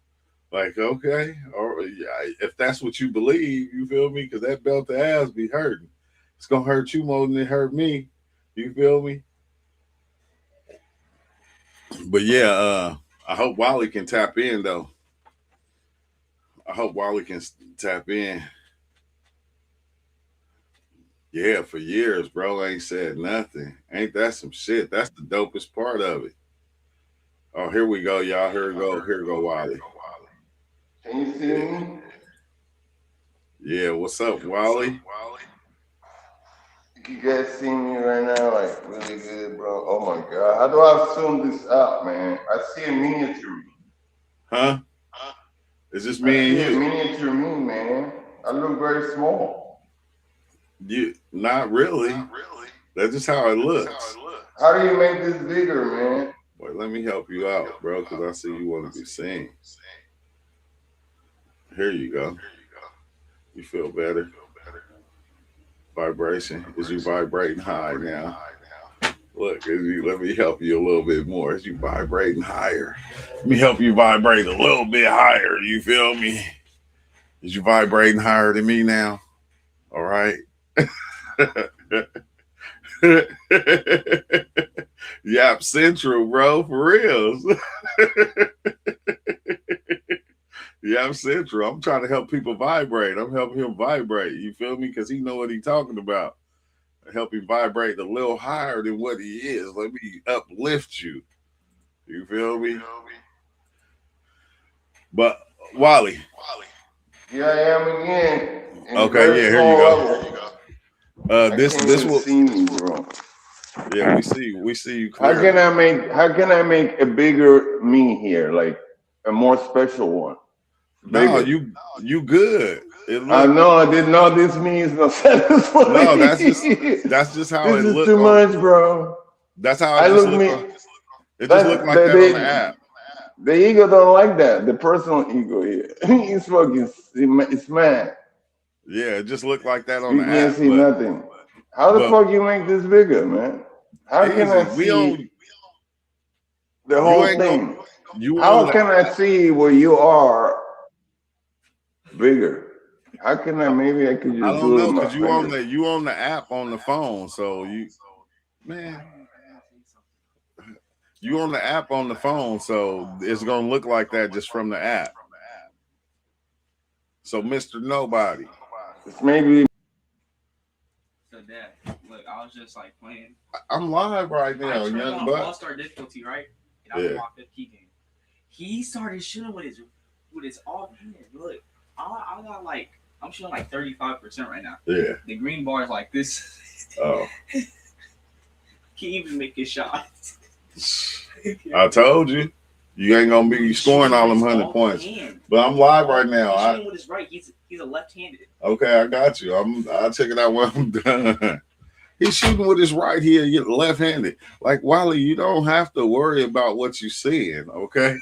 Like, okay, or yeah, if that's what you believe, you feel me? Because that belt to ass be hurting. It's gonna hurt you more than it hurt me. You feel me? But yeah, I hope Wally can tap in though. I hope Wally can tap in. Yeah, for years, bro, ain't said nothing. Ain't that some shit? That's the dopest part of it. Oh, here we go, y'all. Here we go. Here we go, Wally. Can you see Yeah, me? yeah. What's up, Wally? You guys see me right now, like really good, bro. Oh my god, how do I zoom this out, man? I see a miniature me. Huh? It's just I me and see a you. miniature me, man. I look very small. You not really. That's just how it looks. How do you make this bigger, man? Wait, let me help you out, bro, because I see you want to be seen. Here you go. You feel better. Vibration. Is you vibrating high now? Look, let me help you a little bit more. Is you vibrating higher? Let me help you vibrate a little bit higher. You feel me? Is you vibrating higher than me now? All right. Yap Central, bro, for reals. Yap Central. I'm trying to help people vibrate. I'm helping him vibrate. You feel me? Because he know what he's talking about. Help him vibrate a little higher than what he is. Let me uplift you. You feel me? But Wally. Here I am again in a Okay, very yeah, here you small go. level. I This can't this even will see me, bro. yeah, we see you How can clearly. I make a bigger me here, like a more special one, No, bigger? you good. It I look know I didn't know this me is not satisfying. no, that's just how This it is look too on much, bro. that's how it I just look look me on it just look that like that on the they app. the ego don't like that. The personal ego here. He's fucking it's mad. Yeah, it just look like that on We the can't app. see nothing. How the But fuck you make this bigger, man? How can I easy. We see on the you whole ain't going thing? you on How the can I see where you are bigger? How can I? Maybe I could I just don't do it know with my because finger. you on the app on the phone. So man, you on the app on the phone, so it's gonna look like that just from the app. So Mr. Nobody. It's maybe So that, look, I was just like playing. I'm live right I now, turned young on buck. all-star difficulty, right? And I was Yeah. in my fifth key game. He started shooting with his off hand. Look, I got like I'm shooting like 35% right now. Yeah. The green bar is like this. Oh. Can't even make his shot. I told you. You ain't gonna be scoring all them 100 points. But I'm live right now. He's shooting with his right. He's a left-handed. Okay, I got you. I'll check it out when I'm done. He's shooting with his right here, left-handed. Like Wally, you don't have to worry about what you're seeing, okay?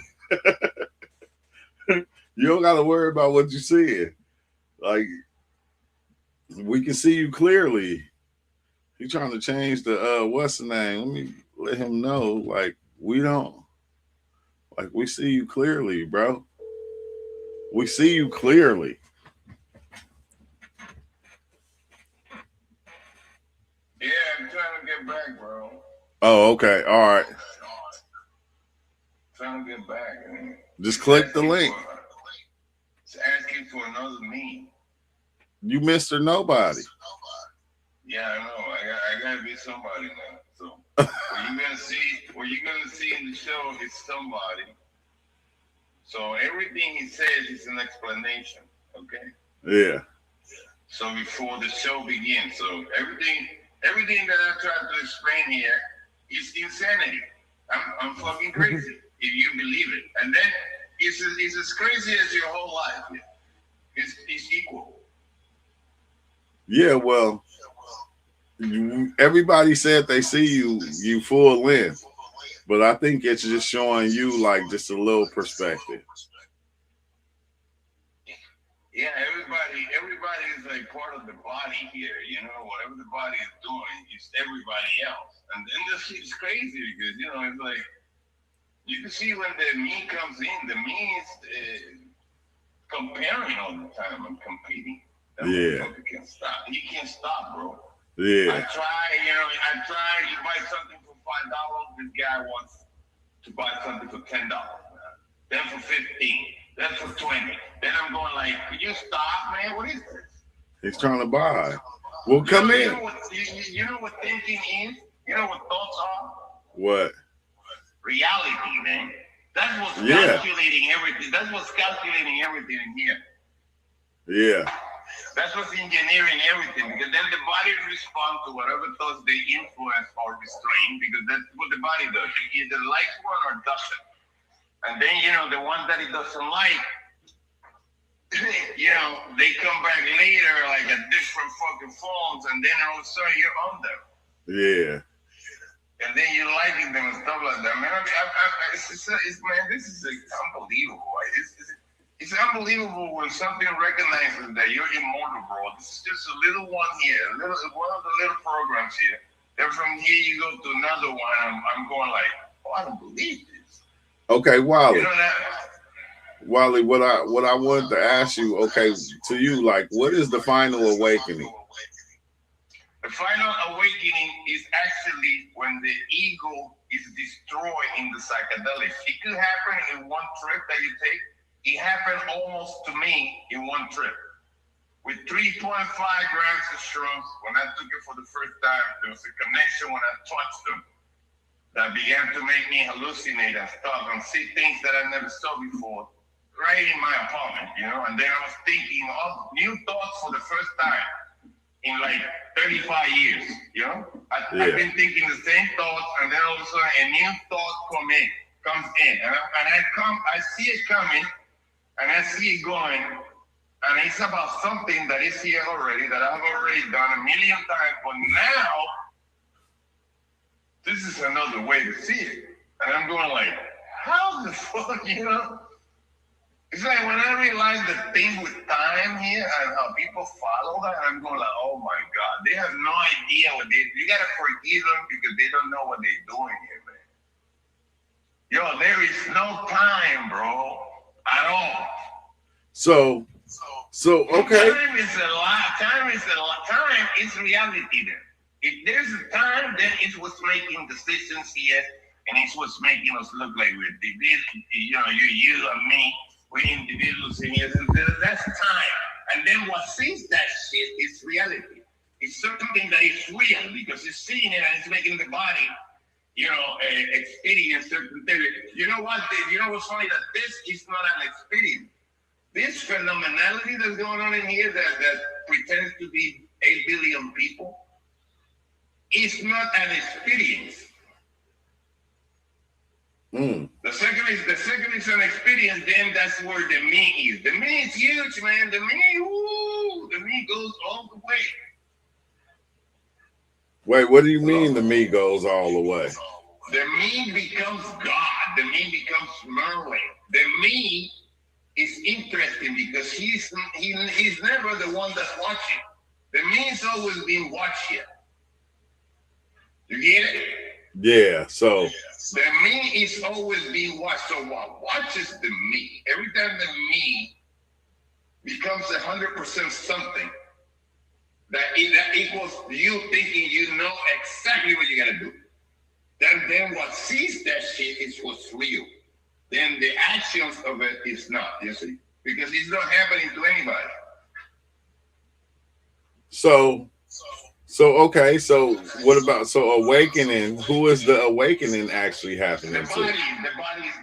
You don't gotta worry about what you're seeing. Like we can see you clearly. He trying to change the what's the name? Let me let him know. Like we don't like we see you clearly, bro. We see you clearly. Yeah, I'm trying to get back, bro. Oh, okay. All right. Trying to get back. Just click the link. It's asking for another me. You Mr. Nobody. Yeah, I know. I gotta be somebody now. So what you're gonna see in the show is somebody. So everything he says is an explanation. Okay. Yeah. So before the show begins, so everything Everything that I tried to explain here is insanity. I'm fucking crazy if you believe it. And then it's as crazy as your whole life. It's equal. Yeah, well, everybody said they see you full length, but I think it's just showing you like just a little perspective. Yeah, everybody is like part of the body here. You know, whatever the body is doing, it's everybody else. And then this shit's crazy because it's like you can see when the me comes in, the me is comparing all the time and competing. That motherfucker can't stop. He can't stop, bro. Yeah. I try. You buy something for $5. This guy wants to buy something for $10. Then for 15. Then for 20. Then I'm going like, could you stop, man? What is this? He's trying to buy. Well, come in. You know what thinking is? You know what thoughts are? What? Reality, man. That's what's calculating everything. That's what's calculating everything in here. Yeah. That's what's engineering everything. Because then the body responds to whatever thoughts they influence or restrain, because that's what the body does. It either likes one or doesn't. And then, the ones that it doesn't like, they come back later like a different fucking forms, and then all of a sudden you're on them. Yeah. And then you're liking them and stuff like that. Man, this is unbelievable. It's unbelievable when something recognizes that you're immortal, bro. This is just a little one here, one of the little programs here. Then from here you go to another one. I'm going like, I don't believe this. Okay, Wally. You know that? Wally, what I wanted to ask you, okay, to you, like, what is the final awakening? The final awakening is actually when the ego is destroyed in the psychedelics. It could happen in one trip that you take. It happened almost to me in one trip. With 3.5 grams of shrooms, when I took it for the first time, there was a connection when I touched them that began to make me hallucinate and stuff and see things that I never saw before, right in my apartment, And then I was thinking of new thoughts for the first time in like 35 years, I've been thinking the same thoughts, and then all of a sudden a new thought comes in, and I see it coming, and I see it going, and it's about something that is here already, that I've already done a million times, but now this is another way to see it. And I'm going like, how the fuck, It's like when I realize the thing with time here and how people follow that, I'm going like, oh my God, they have no idea what you gotta forgive them because they don't know what they're doing here, man. Yo, there is no time, bro, at all. So okay. Time is a lot. Time is reality there. If there's a time, then it's what's making decisions here, and it's what's making us look like we're you and me, we're individuals in here. That's time. And then what sees that shit is reality. It's something that is real because it's seeing it and it's making the body, experience certain things. You know what? You know what's funny? That this is not an experience. This phenomenality that's going on in here that pretends to be 8 billion people, it's not an experience. The second is an experience, then that's where the me is. The me is huge, man. The me goes all the way. Wait, what do you mean the me goes all the way? The me becomes God. The me becomes Merlin. The me is interesting because he's never the one that's watching. The me is always being watched here. You get it? Yeah, so the me is always being watched. So what watches the me? Every time the me becomes 100% something, that equals you thinking you know exactly what you gotta do. Then what sees that shit is what's real. Then the actions of it is not, you see, because it's not happening to anybody. So okay, so what about awakening? Who is the awakening actually happening to? The body is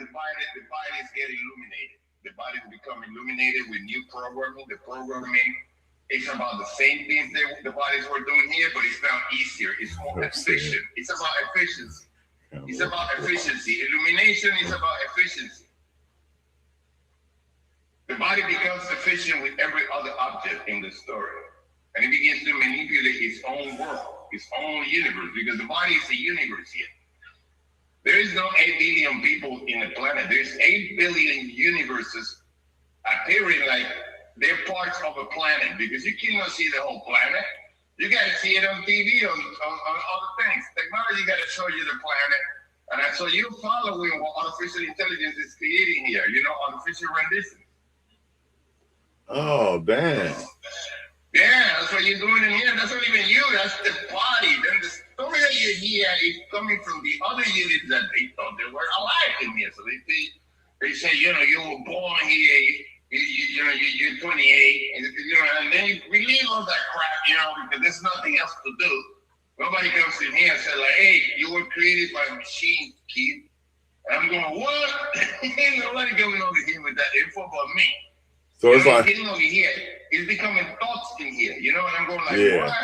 getting illuminated. The body is becoming illuminated with new programming. The programming It's about the same things that the bodies were doing here, but it's now easier. It's more efficient. It's about efficiency. It's about efficiency. Illumination is about efficiency. The body becomes efficient with every other object in the story. And it begins to manipulate its own world, its own universe, because the body is a universe here. There is no 8 billion people in the planet. There's 8 billion universes appearing like they're parts of a planet, because you cannot see the whole planet. You got to see it on TV, on other things. Technology got to show you the planet. And so you're following what artificial intelligence is creating here, artificial rendition. Oh, damn. Yeah, that's what you're doing in here. That's not even you. That's the body. Then the story that you hear is coming from the other units that they thought they were alive in here. So they say, you were born here. You're 28, and then you relieve all that crap, because there's nothing else to do. Nobody comes in here and says, like, hey, you were created by a machine, kid. And I'm going, what? Nobody coming over here with that info but me. So it's like getting over here, it's becoming thoughts in here, and I'm going like, yeah. What?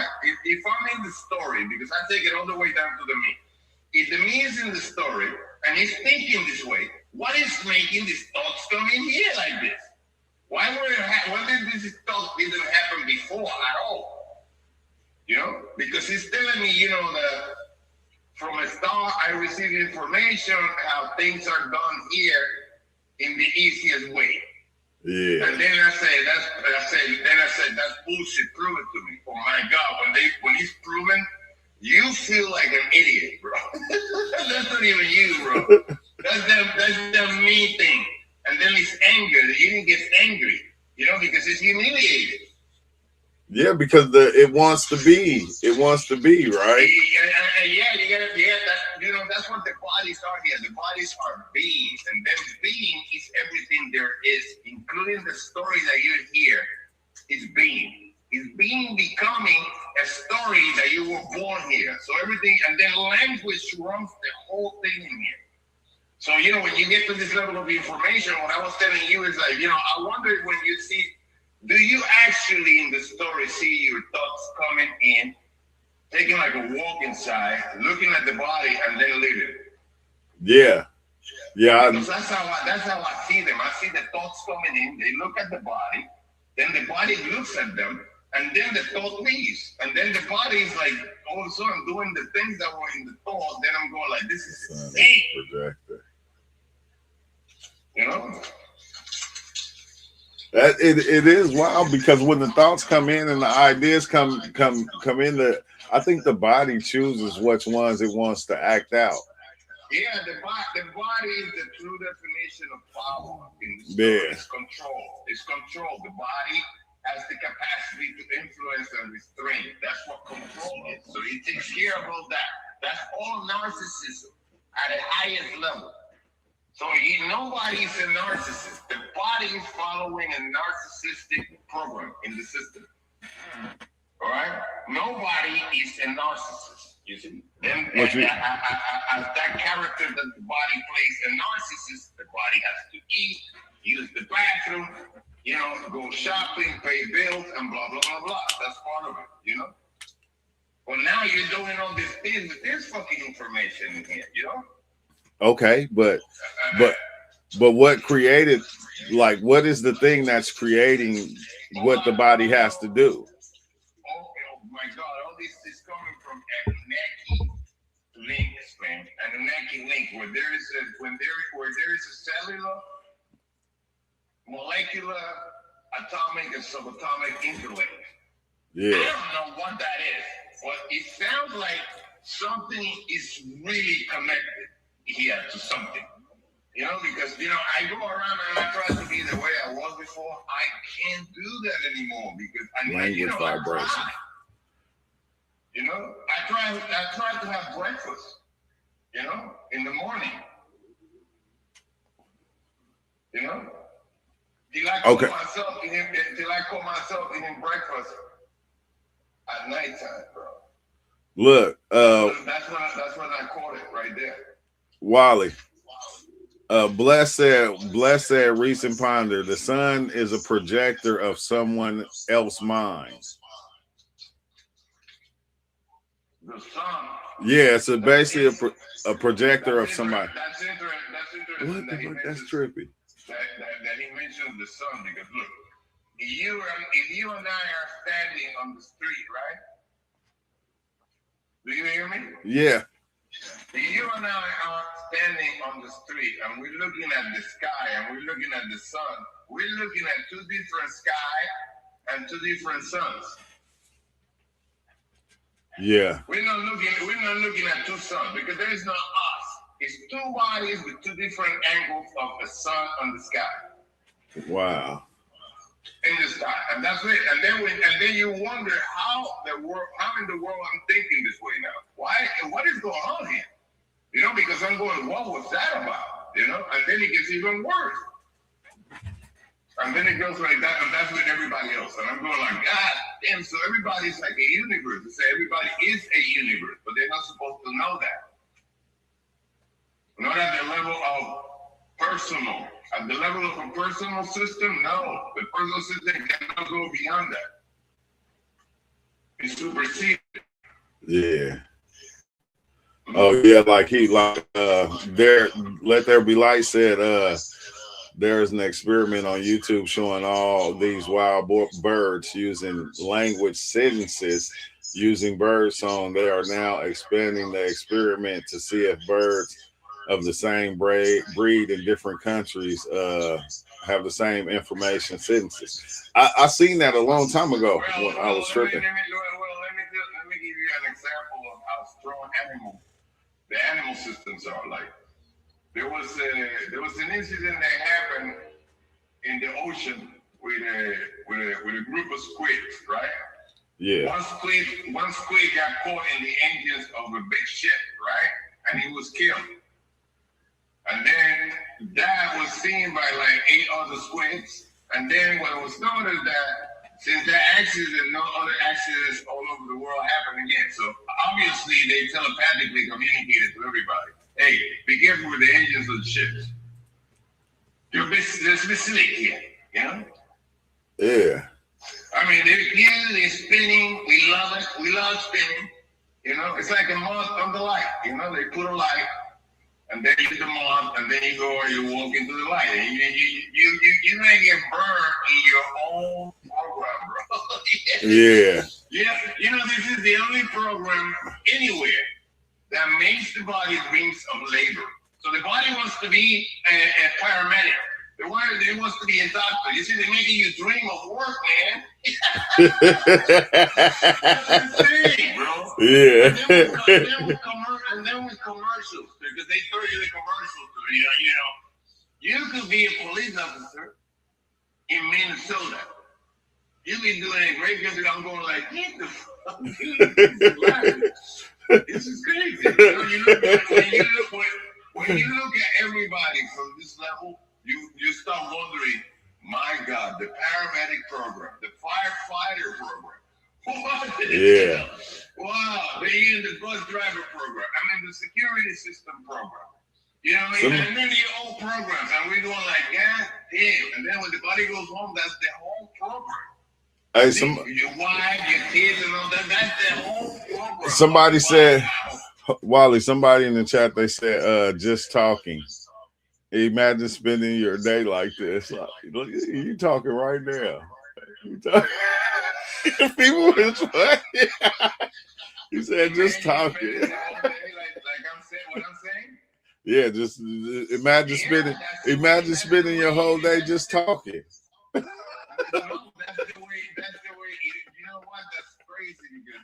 If I'm in the story, because I take it all the way down to the me. If the me is in the story and he's thinking this way, what is making these thoughts come in here like this? Why did this thought didn't happen before at all? Because he's telling me, that from a start I received information how things are done here in the easiest way. Yeah. And then I said, that's bullshit. Prove it to me. Oh my God, when he's proven, you feel like an idiot, bro. That's not even you, bro. That's the me thing. And then it's anger. The unit gets angry, because it's humiliated. Yeah, because it wants to be. It wants to be, right? That's what the bodies are here. The bodies are beings, and then being is everything there is, including the story that you hear. Is being. Is being becoming a story that you were born here. So everything, and then language runs the whole thing in here. So, when you get to this level of information, what I was telling you is like, I wonder when you see, do you actually in the story see your thoughts coming in, taking like a walk inside, looking at the body, and then leaving? Yeah. Yeah. Because that's how I see them. I see the thoughts coming in, they look at the body, then the body looks at them, and then the thought leaves. And then the body is like, all of a sudden doing the things that were in the thought, then I'm going like, this is insane. Projector. That it is wild, because when the thoughts come in and the ideas come in, I think the body chooses which ones it wants to act out. Yeah, the body is the true definition of power in the story. Yeah. It's control. It's control. The body has the capacity to influence and restrain. That's what control is. So it takes care of all that. That's all narcissism at the highest level. So nobody's a narcissist. The body is following a narcissistic program in the system. All right? Nobody is a narcissist, you see? And as that character that the body plays a narcissist, the body has to eat, use the bathroom, go shopping, pay bills, and blah, blah, blah, blah. That's part of it, Well, now you're doing all these things with this fucking information in here, Okay, but what created, like, what is the thing that's creating what the body has to do? Oh my God, all this is coming from Anunnaki links, man. Anunnaki link, where there is a cellular, molecular, atomic, and subatomic interlink. Yeah. I don't know what that is, but it sounds like something is really connected here to something. Because I go around and I try to be the way I was before. I can't do that anymore because language vibration. I try to have breakfast, in the morning. Till I call myself eating breakfast at nighttime, bro. Look, that's when I caught it right there. Wally, Bless said, recent ponder. The sun is a projector of someone else's mind. The sun. Yeah, so basically a projector of somebody. That's interesting. What? That's trippy. That he mentions the sun, because look, if you and I are standing on the street, right? Do you hear me? Yeah. If you and I are standing on the street and we're looking at the sky and we're looking at the sun, we're looking at two different skies and two different suns. Yeah. We're not looking at two suns, because there is no us. It's two bodies with two different angles of the sun on the sky. Wow. In the sky, and that's it. And then you wonder how in the world I'm thinking this way now. Why? What is going on here? You know, because I'm going, what was that about? You know, and then it gets even worse. And then it goes like that, and that's with everybody else. And I'm going like, God damn, so everybody's like a universe. They say everybody is a universe, but they're not supposed to know that. Not at the level of personal. At the level of a personal system, no. The personal system cannot go beyond that. It's superseded. Yeah. Oh yeah, there, Let There Be Light said there's an experiment on YouTube showing all these wild birds using language sentences using bird song. They are now expanding the experiment to see if birds of the same breed in different countries have the same information sentences. I seen that a long time ago when I was tripping. Let me give you an example of how strong the animal systems are. Like there was an incident that happened in the ocean with a group of squids, right? Yeah. One squid got caught in the engines of a big ship, right? And he was killed. And then that was seen by like 8 other squids. And then what was noticed that since that accident, no other accidents all over the world happened again. So obviously they telepathically communicated to everybody. Hey, be careful with the engines of the ships. Let's be slick here, you know? Yeah. I mean, they're spinning. We love it. We love spinning. You know, it's like a moth on the light. You know, they put a light. And then you hit the moth, and then you go and you walk into the light. And you may get burned in your own program, bro. Yeah. Yeah, you know, this is the only program anywhere that makes the body rings of labor. So the body wants to be a paramedic. It wants to be a doctor. You see, they're making you dream of work, man. That's insane, bro. Yeah. And then with commercials, because they throw you the commercials. You could be a police officer in Minnesota. You be doing a great job. I'm going like, get the fuck, dude. This is crazy. When you look at everybody from this level, you start wondering, my God, the paramedic program, the firefighter program. What? Yeah. Wow, in the bus driver program. The security system program. You know what I mean? And then the old programs, and we're going like, God damn. And then when the body goes home, that's the whole program. Hey, your wife, your kids, and all that, that's the whole program. Somebody said, Wally, somebody in the chat, they said, just talking. Imagine spending your day like this. Like, look, you talking right now. People is like, you said just talking. Like I'm saying, what I'm saying? Yeah, just imagine spending your whole day just talking. That's the way. You know what? That's crazy because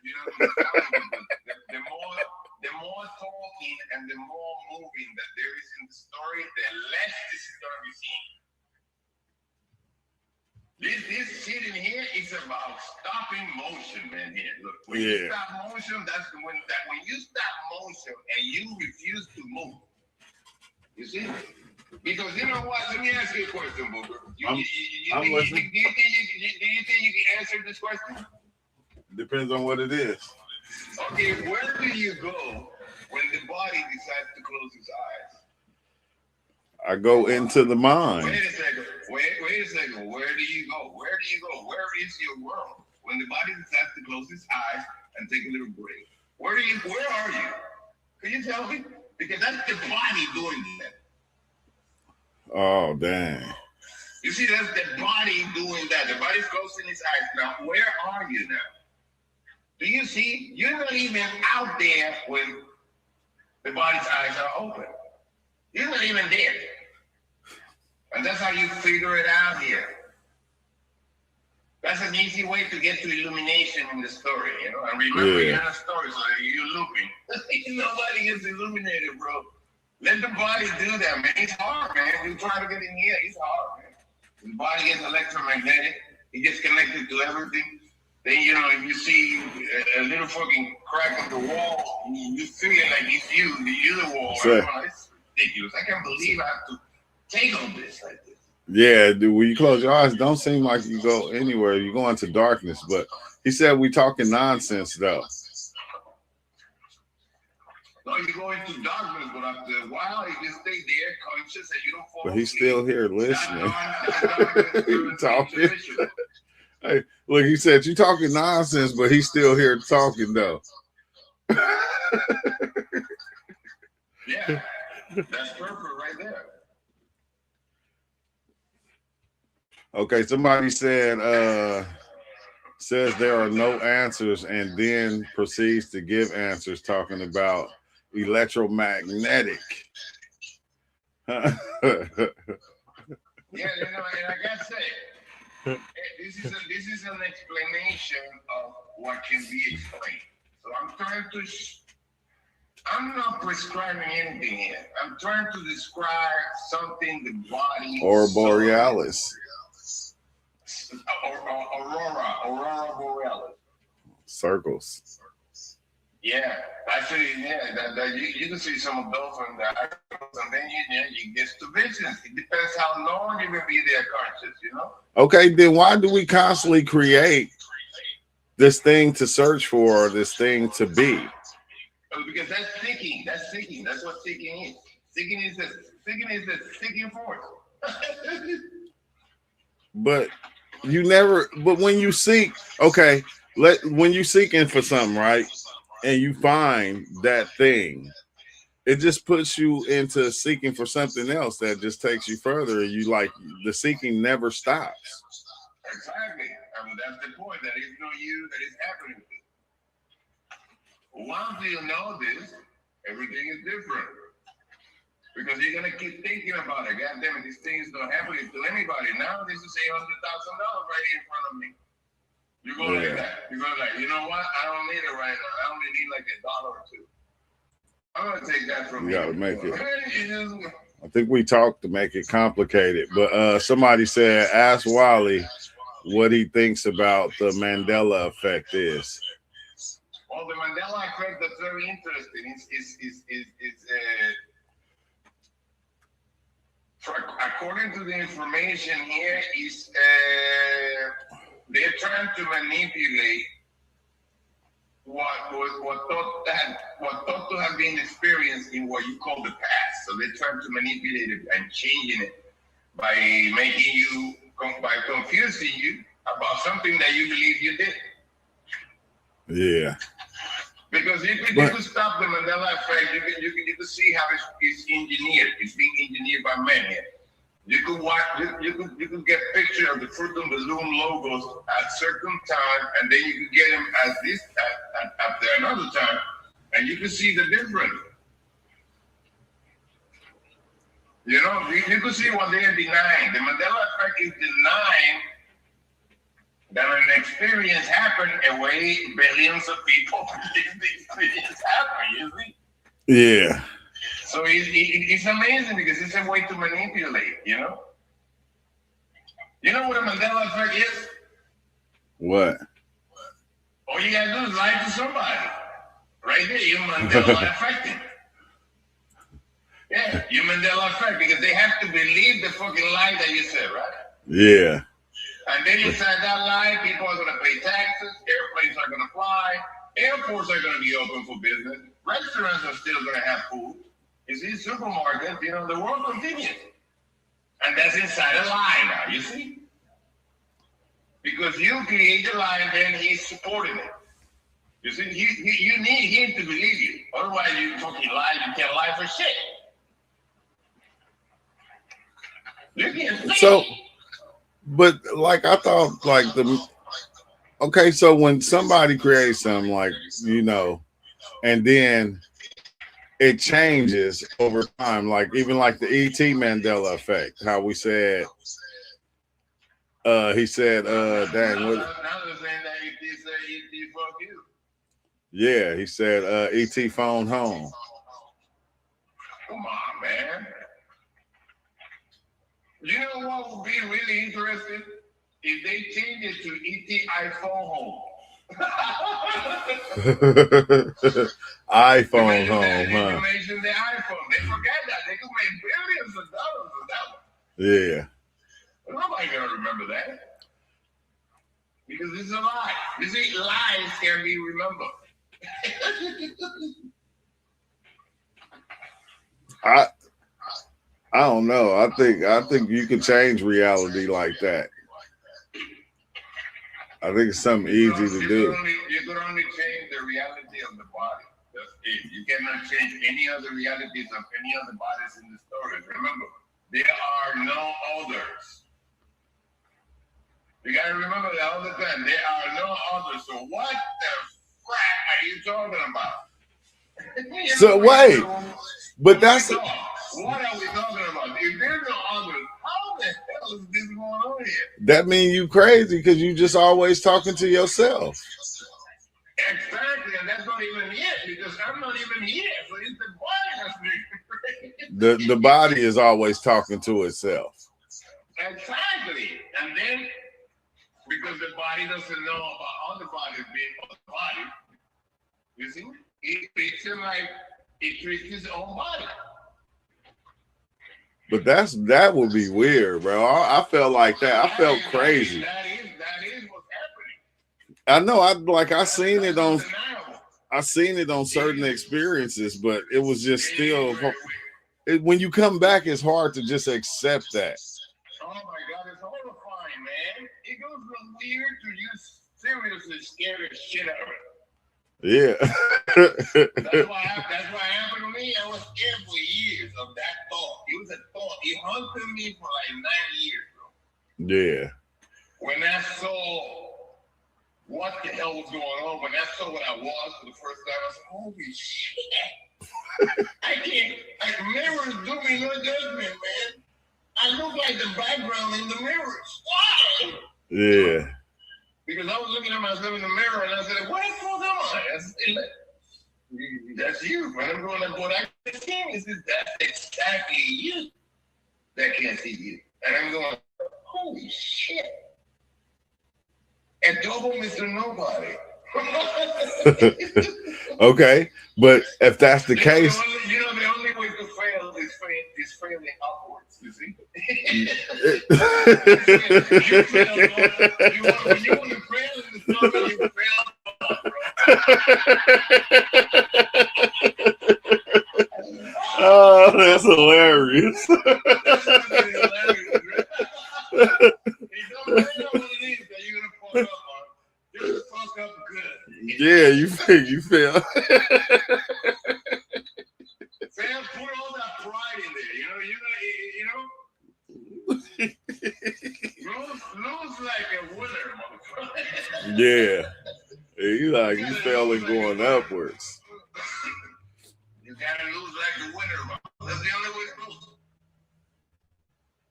the more talking and the more moving that there is in the story, the less this is going to be seen. This shit in here is about stopping motion, man. Here, look. When you stop motion, that's when you stop motion and you refuse to move. You see? Because you know what? Let me ask you a question, Booker. I'm listening. Do you think you can answer this question? Depends on what it is. Okay, where do you go when the body decides to close its eyes? I go into the mind. Wait a second. Wait a second. Where do you go? Where do you go? Where is your world? When the body decides to close its eyes and take a little break. Where are you? Can you tell me? Because that's the body doing that. Oh, dang. You see, that's the body doing that. The body's closing its eyes. Now, where are you now? Do you see? You're not even out there when the body's eyes are open. You're not even there. And that's how you figure it out here. That's an easy way to get to illumination in the story, you know? And remember, you're in a story, so you're looping. Nobody gets illuminated, bro. Let the body do that, man. It's hard, man. You try to get in here, it's hard, man. The body gets electromagnetic. It gets connected to everything. Then, you know, if you see a little fucking crack in the wall, you feel it like it's you, the wall. It's ridiculous. I can't believe I have to take on this like this. Yeah, dude, when you close your eyes, don't seem like you go anywhere. You go into darkness. But he said we talking nonsense, though. No, you go into darkness, but after a while, you just stay there, conscious, and you don't fall But he's still here listening. Talking. Hey, look, he said you talking nonsense, but he's still here talking, though. Yeah, that's perfect right there. Okay, somebody said says there are no answers and then proceeds to give answers talking about electromagnetic. Yeah, you know, and I gotta say, this is an explanation of what can be explained. So I'm not prescribing anything here. I'm trying to describe something the body or borealis. Aurora borealis. Circles. Yeah, actually, yeah. You can see some of those on that, and then you get to visions. It depends how long you will be there conscious, you know. Okay, then why do we constantly create this thing to search for, this thing to be? Because that's seeking. That's seeking. That's what seeking is. Seeking is the seeking force. But you never. But when you seek, okay, when you seeking for something, right, and you find that thing, it just puts you into seeking for something else that just takes you further. And you like the seeking never stops. Exactly. I mean, that's the point. That is no you that is happening. Once you know this, everything is different. Because you're gonna keep thinking about it. God damn it, this thing is not happening to anybody. Now this is $800,000 right here in front of me. You go like that. You go like, you know what? I don't need it right now. I only need like $1 or $2. I'm gonna take that from you. You gotta make it. I think we talked to make it complicated, but somebody said ask Wally what he thinks about the Mandela effect is. Well, the Mandela effect that's very interesting according to the information here, is they're trying to manipulate what thought to have been experienced in what you call the past. So they're trying to manipulate it and changing it by confusing you about something that you believe you did. Yeah. Because you could stop the Mandela effect. You can see how it's engineered. It's being engineered by men here. You could watch. You could get pictures of the Fruit and Balloon logos at certain time, and then you could get them at this at another time, and you can see the difference. You know, you can see what they are denying. The Mandela effect is denying that an experience happened a way billions of people believe the experience happened, you see? Yeah. So it's amazing because it's a way to manipulate, you know? You know what a Mandela effect is? What? All you gotta do is lie to somebody. Right there, you Mandela affecting. Yeah, you Mandela effect because they have to believe the fucking lie that you said, right? Yeah. And then inside that lie, people are going to pay taxes, airplanes are going to fly, airports are going to be open for business, restaurants are still going to have food. You see, supermarkets, you know, the world continues. And that's inside a lie now, you see? Because you create the lie and then he's supporting it. You see, you need him to believe you. Otherwise, you fucking lie, you can't lie for shit. You can't So, but like I thought, like okay, so when somebody creates something like, you know, and then it changes over time, like even like the E.T. Mandela effect, how we said, he said, dang, what? Now they're saying that E.T. said E.T. fuck you. Yeah, he said, E.T. phone home. Come on, man. You know what would be really interesting? If they change it to E.T. iPhone home. iPhone home, They huh? mentioned the iPhone. They forgot that. They could make billions of dollars with that one. Yeah. Nobody gonna remember that. Because it's a lie. You see, lies can be remembered. I don't know. I think you can change reality like that. I think it's something easy to do. You could only change the reality of the body. That's it. You cannot change any other realities of any other bodies in the story. Remember, there are no others. You gotta remember that all the time. There are no others. So what the crap are you talking about? So wait, but that's what are we talking about? If there's no others, how the hell is this going on here? that mean you crazy because you just always talking to yourself. Exactly, and that's not even it because I'm not even here. So it's the body that's The body is always talking to itself. Exactly, and then because the body doesn't know about other bodies being other bodies, you see, it treats it like it treats his own body. But that would be weird, bro. I felt like that. I felt crazy. That is what's happening. I know. I seen it on certain experiences, but it was just still. When you come back, it's hard to just accept that. Oh my God, it's horrifying, man. It goes from weird to you seriously scared the shit out of it. Yeah. that's what happened to me. I was scared for years of that thought. It was a thought. It haunted me for like 9 years, bro. Yeah. When I saw what the hell was going on, when I saw what I was for the first time, I said, holy shit. I can't, mirrors do me no judgment, man. I look like the background in the mirrors. Why? Yeah. Because I was looking at myself in the mirror and I said, what the fuck am I? I said, that's you. When I'm going, boy, I can't see me. That's exactly you that can't see you. And I'm going, holy shit. And double Mr. Nobody. Okay, but if that's the case, the only way to fail is failing upwards. You see? When you want to fail in the summer, you fail. Oh, that's hilarious. Yeah, you feel. Sam, put all that pride in there. Lose like a winner, motherfucker. Yeah. You failing going upwards. You gotta lose like the winner, that's the only way to lose.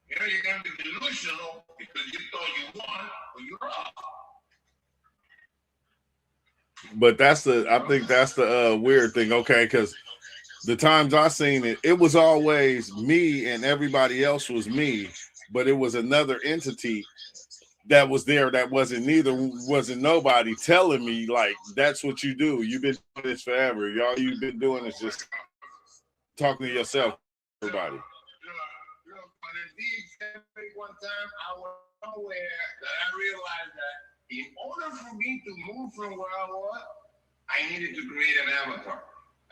You're gonna be delusional because you thought you won, but you lost. But I think that's the weird thing, okay? Because the times I seen it, it was always me and everybody else was me, but it was another entity that was there that wasn't nobody telling me like that's what you do. You've been doing this forever. Y'all you've been doing is just talking to yourself, everybody. One time I was somewhere that I realized that in order for me to move from where I was, I needed to create an avatar.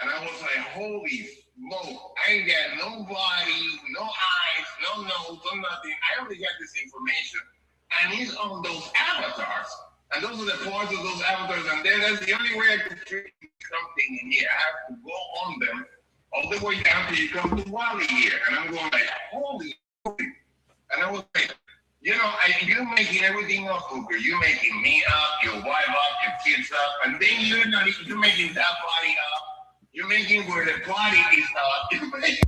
And I was like, holy smoke, I ain't got no body, no eyes, no nose, no nothing. I only got this information. And he's on those avatars. And those are the parts of those avatars. And then that's the only way I could treat something in here. I have to go on them all the way down till you come to Wally here. And I'm going like, holy. And I was like, you know, you're making everything up, Hooker. You're making me up, your wife up, your kids up. And then you're making that body up. You're making where the body is up. You're making...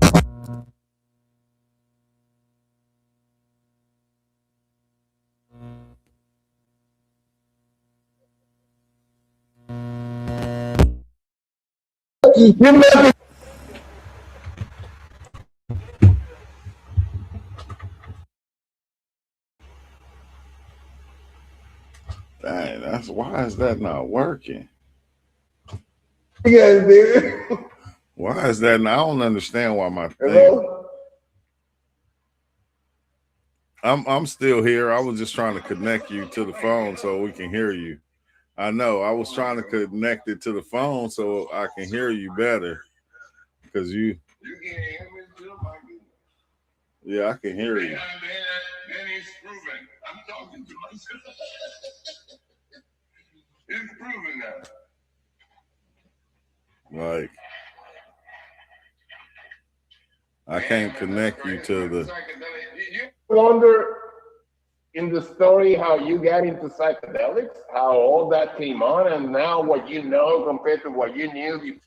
Dang, that's why is that not working? You guys there? Why is that? I don't understand why my thing. Hello? I'm still here. I was just trying to connect you to the phone so we can hear you. I know. I was trying to connect it to the phone so I can hear you better. Because you can hear me too, my goodness. Yeah, I can hear you. Then it's proven. I'm talking to myself. It's proven now. Like, I can't connect you to the. You wonder in the story how you got into psychedelics, how all that came on, and now what you know compared to what you knew before.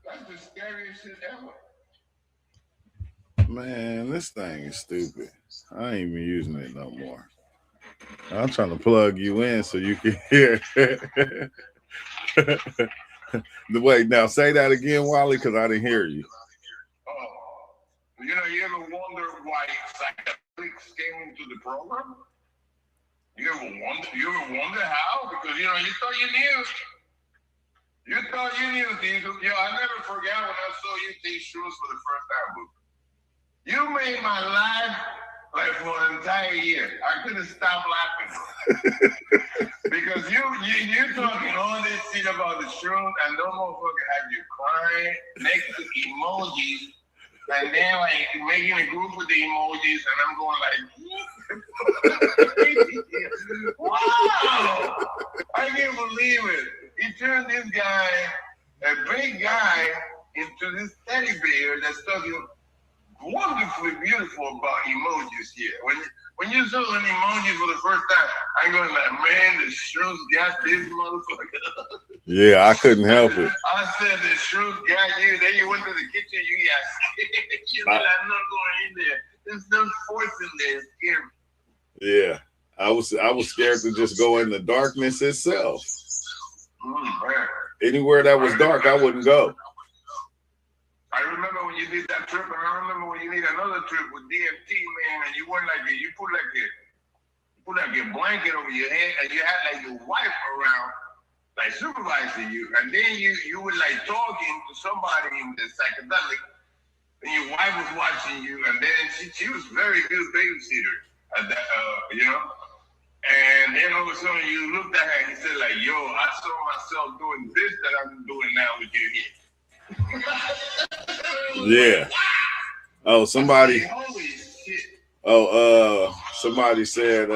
That's the scariest shit ever. Man, this thing is stupid. I ain't even using it no more. I'm trying to plug you in so you can hear. Wait, now say that again, Wally, because I didn't hear you. You know, you ever wonder why psychedelics came into the program? You ever wonder how? Because, you know, you thought you knew. You thought you knew these. You know, I never forgot when I saw you take shrooms for the first time, Luke. You made my life like for an entire year. I couldn't stop laughing. Because you talking all this shit about the shrooms and no motherfucker have you crying next to emojis and then like making a group with the emojis and I'm going like, wow! I can't believe it. He turned this guy, a big guy, into this teddy bear that's talking wonderfully beautiful about emojis here. When you saw an emoji for the first time, I'm going like, man, the shrooms got this motherfucker. Yeah, I couldn't help it. I said the shrooms got you. Then you went to the kitchen, you got scared. You said, I'm not going in there. There's no force in there. It's scary. Yeah, I was scared to just go in the darkness itself. Anywhere that was dark, I wouldn't go. I remember when you did that trip, and I remember when you did another trip with DMT, man, and you went like you put like a blanket over your head, and you had like your wife around, like supervising you, and then you were like talking to somebody in the psychedelic, and your wife was watching you, and then she was very good babysitter at that, you know. And then all of a sudden you looked at her and you said like, yo, I saw myself doing this that I'm doing now with you here. Yeah. Oh, somebody. Somebody said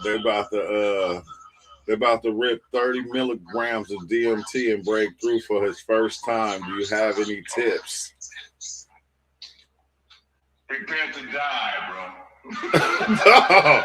they're about to rip 30 milligrams of DMT and break through for his first time. Do you have any tips? Prepare to die, bro. No.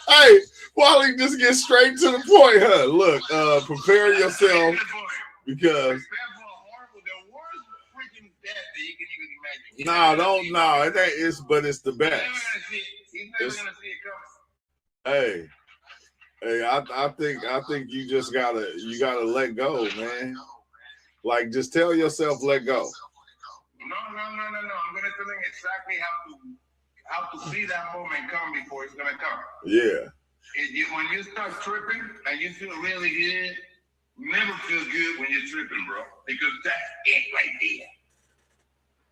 Hey, Wally, just get straight to the point, huh? Look, prepare yourself because it ain't. But it's the best. Hey, I think you just gotta let go, man. Like, just tell yourself, let go. No. I'm gonna tell you exactly how to see that moment come before it's gonna come. Yeah. When you start tripping and you feel really good, never feel good when you're tripping, bro. Because that's it right there.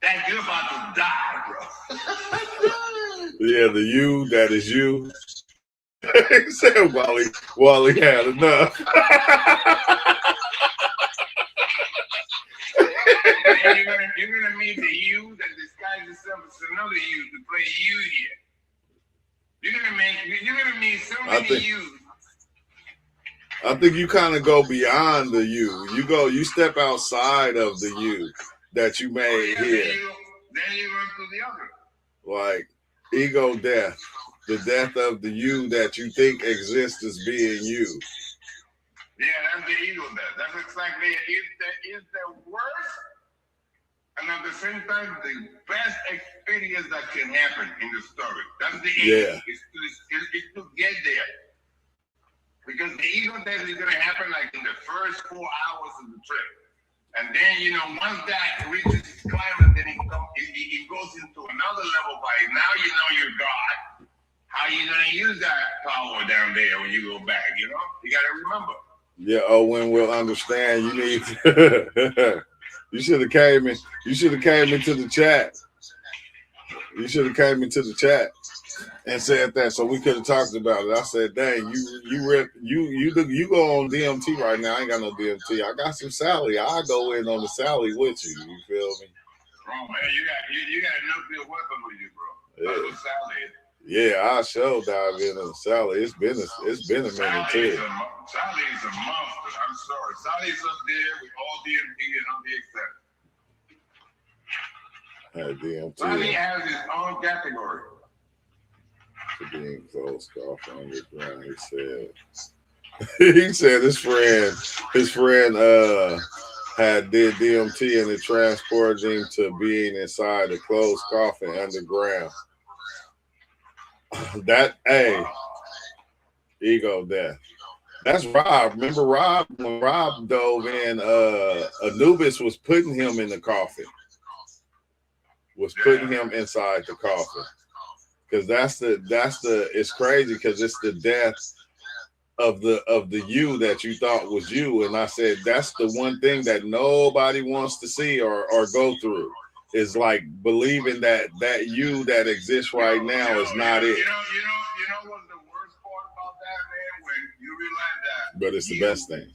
That you're about to die, bro. Yeah, the you that is you. He said Wally had enough. And you're gonna meet the you that disguises itself as another you to play you here. You're gonna meet so many yous. I think you kind of go beyond the you. You step outside of the you that you made here. Then you run to the other. Like ego death. The death of the you that you think exists as being you. Yeah, that's the ego death. That's exactly it. It's the worst and at the same time the best experience that can happen in the story. That's the ego. Yeah. It's to get there. Because the ego death is gonna happen like in the first 4 hours of the trip. And then, once that reaches its climax, then it goes into another level by now you're God. How you gonna use that power down there when you go back, You gotta remember. Yeah, Owen will understand. You need you should have came into the chat. You should have came into the chat and said that so we could have talked about it. I said, dang, you go on DMT right now. I ain't got no DMT. I got some Sally. I'll go in on the Sally with you. You feel me? Bro, man, you got a nuclear weapon with you, bro. That's what Sally is. Yeah, I sure dive in on Sally. It's been a minute too. Sally is a monster. I'm sorry. Sally's up there with all DMT and on the extent. DMT. Sally has his own category. For being close off underground, he said. He said his friend had did DMT and it transported him to being inside a closed coffin underground. That ego death. That's Rob. Remember Rob when Rob dove in? Anubis was putting him in the coffin. Was putting him inside the coffin. Because that's the it's crazy because it's the death of the you that you thought was you. And I said that's the one thing that nobody wants to see or go through. Is like believing that you that exists right now is not it. You know what's the worst part about that, man? When you realize that. But it's the best thing.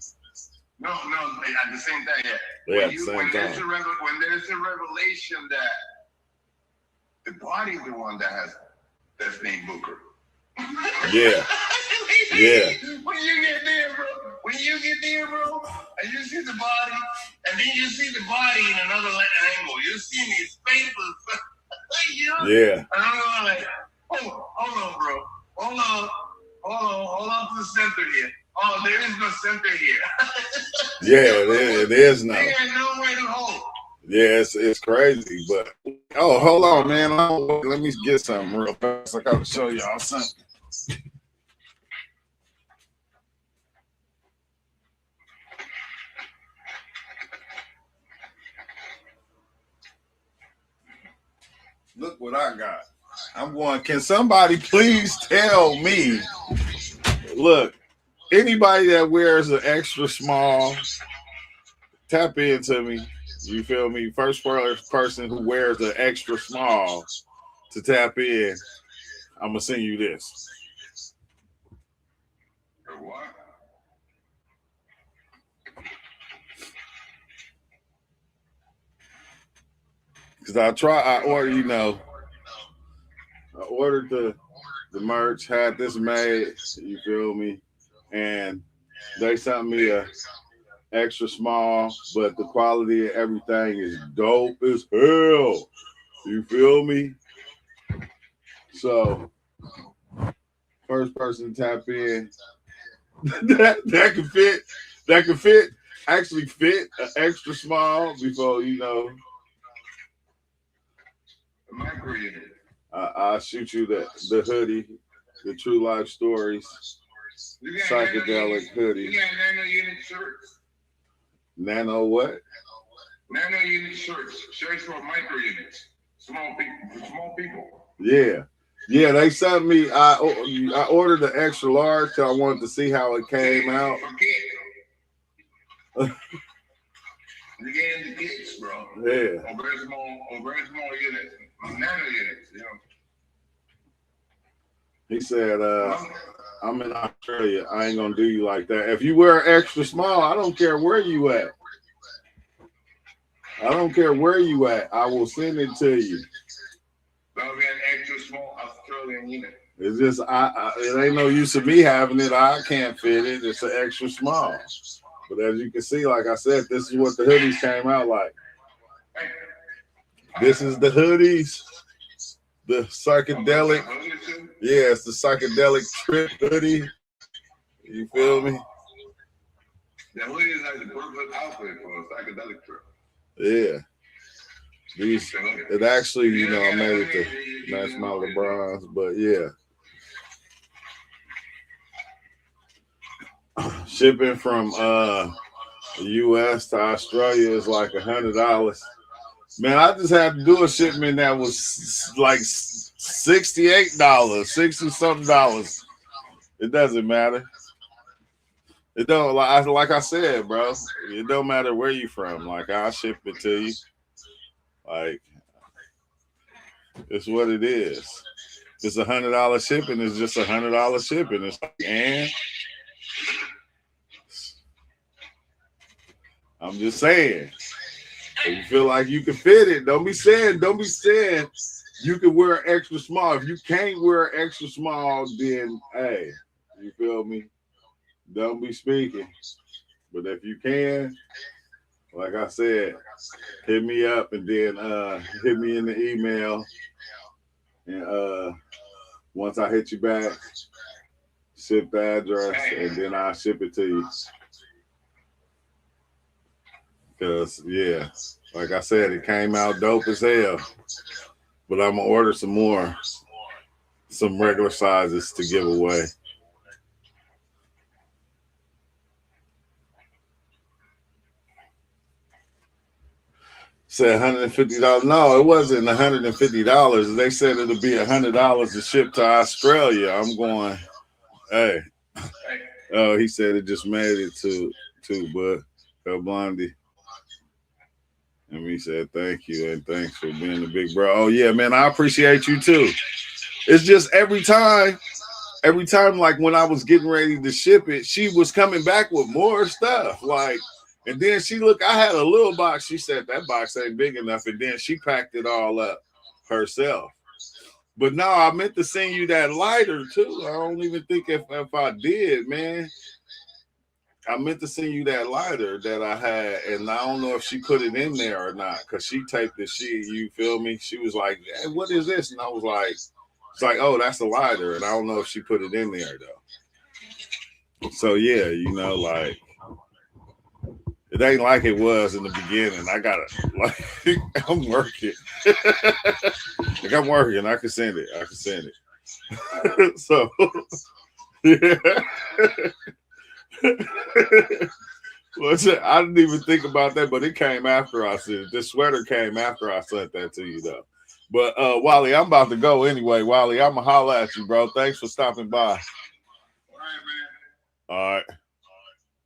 No, at the same time, yeah. Yeah, at the same time. When there's a revelation that the body's the one that's named Booker. Yeah. Yeah. When you get there, bro, and you see the body, and then you see the body in another angle. You see his face was, Yeah. And I'm like, hold on, bro. Hold on to the center here. Oh, there is no center here. Yeah, it is no. There ain't no way to hold. Yeah, it's crazy, but hold on, man. Let me get something real fast. I gotta show y'all something. Look what I got. I'm going, can somebody please tell me? Look, anybody that wears an extra small, tap into me. You feel me? First person who wears an extra small to tap in, I'm going to send you this. What? Because I ordered the merch, had this made, you feel me? And they sent me a extra small, but the quality of everything is dope as hell. You feel me? So, first person to tap in, that can fit, actually fit an extra small before, I'll shoot you the hoodie, the True Life Stories, psychedelic hoodie. You got nano unit shirts. Nano what? Nano unit shirts for micro units, small people. Yeah. Yeah, they sent me. I ordered the extra large because I wanted to see how it came out. You get in the kits, bro. Yeah. Or very small units, nano units. You know. He said, "I'm in Australia. I ain't gonna do you like that. If you wear extra small, I don't care where you at. I don't care where you at. I will send it to you." That'll be an extra small Australian unit. It's just it ain't no use of me having it. I can't fit it. It's an extra small. But as you can see, like I said, this is what the hoodies came out like. This is the hoodies. The psychedelic. Yeah, it's the psychedelic trip hoodie. You feel me? The hoodie is like the perfect outfit for a psychedelic trip. Yeah. It actually, you know, I made it to match my LeBrons, but yeah. Shipping from the US to Australia is like $100. Man, I just had to do a shipment that was like $68, 60 something dollars. It doesn't matter. It don't, like I said, bro. It don't matter where you from. Like, I'll ship it to you. Like, it's what it is. If it's $100 shipping, it's just $100 shipping. It's like, and I'm just saying, if you feel like you can fit it, don't be saying you can wear extra small. If you can't wear extra small, then hey, you feel me? Don't be speaking. But if you can, like I said, hit me up and then hit me in the email. And once I hit you back, ship the address and then I'll ship it to you. Because, yeah, like I said, it came out dope as hell. But I'm going to order some regular sizes to give away. Said $150. No, it wasn't $150. They said it'll be $100 to ship to Australia. I'm going, hey. Oh, he said it just made it to but Blondie. And he said, thank you, and thanks for being the big bro. Oh, yeah, man, I appreciate you, too. It's just every time, like when I was getting ready to ship it, she was coming back with more stuff. Like, and then I had a little box. She said, that box ain't big enough. And then she packed it all up herself. But no, I meant to send you that lighter, too. I don't even think if I did, man. I meant to send you that lighter that I had, and I don't know if she put it in there or not, because she taped the shit, you feel me? She was like, hey, what is this? And I was like, it's like, oh, that's the lighter, and I don't know if she put it in there, though. So, yeah, you know, like, it ain't like it was in the beginning. I got it. Like, I'm working. Like, I'm working. I can send it. So, yeah. Well, I didn't even think about that, but it came after I said it. This sweater came after I sent that to you, though. But Wally, I'm about to go anyway. Wally, I'm gonna holler at you, bro. Thanks for stopping by. All right, man. All right.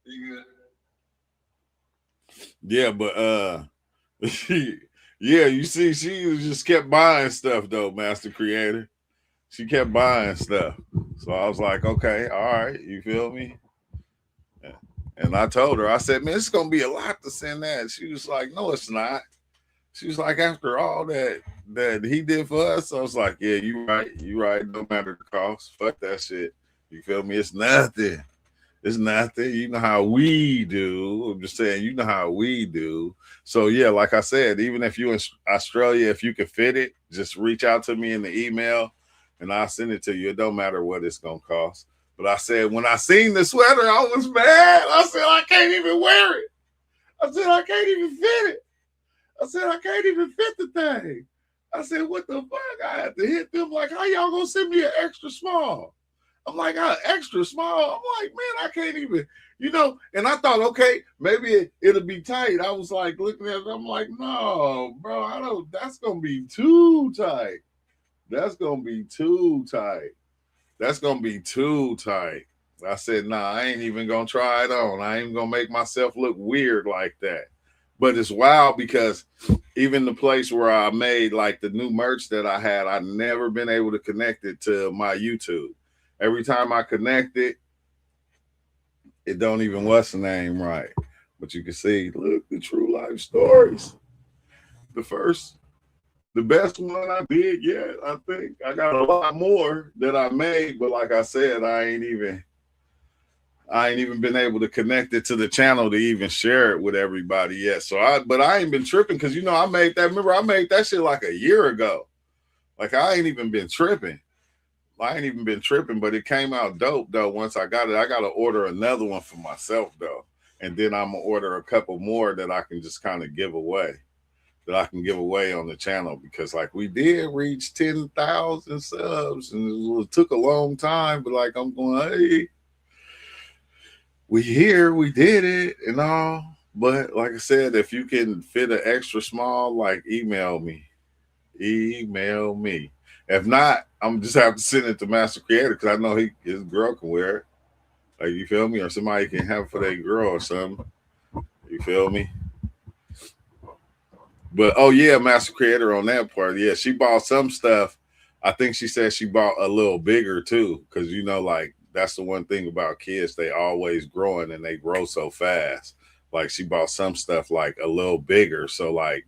You good? Yeah, but yeah, you see, she just kept buying stuff though, Master Creator. She kept buying stuff. So I was like, okay, all right, you feel me? And I told her, I said, man, it's gonna be a lot to send that. She was like, no, it's not. She was like, after all that he did for us, I was like, yeah, you right. No matter the cost. Fuck that shit. You feel me? It's nothing. It's nothing. You know how we do. I'm just saying, you know how we do. So yeah, like I said, even if you're in Australia, if you can fit it, just reach out to me in the email and I'll send it to you. It don't matter what it's gonna cost. But I said, when I seen the sweater, I was mad. I said, I can't even wear it. I said, I can't even fit it. I said, I can't even fit the thing. I said, what the fuck? I had to hit them like, how y'all gonna send me an extra small? I'm like, extra small? I'm like, man, I can't even. You know, and I thought, okay, maybe it'll be tight. I was like looking at it, I'm like, no, bro, I don't, that's gonna be too tight. That's gonna be too tight. That's gonna be too tight. I said, nah, I ain't even gonna try it on. I ain't gonna make myself look weird like that. But it's wild because even the place where I made like the new merch that I had, I never been able to connect it to my YouTube. Every time I connect it, it don't even what's the name right. But you can see, look, the true life stories. The best one I did yet, I think. I got a lot more that I made, but like I said, I ain't even been able to connect it to the channel to even share it with everybody yet. But I ain't been tripping because I made that. Remember, I made that shit like a year ago. Like I ain't even been tripping. But it came out dope though. Once I got it, I gotta order another one for myself though, and then I'm gonna order a couple more that I can just kind of give away. That I can give away on the channel because like we did reach 10,000 subs and it took a long time, but like I'm going, hey, we here, we did it and all. But like I said, if you can fit an extra small, like email me. If not, I'm just have to send it to Master Creator because I know his girl can wear it. Like you feel me? Or somebody can have it for their girl or something. You feel me? But oh yeah, Master Creator on that part. Yeah, she bought some stuff. I think she said she bought a little bigger too, because like that's the one thing about kids, they always growing and they grow so fast. Like she bought some stuff like a little bigger. So like,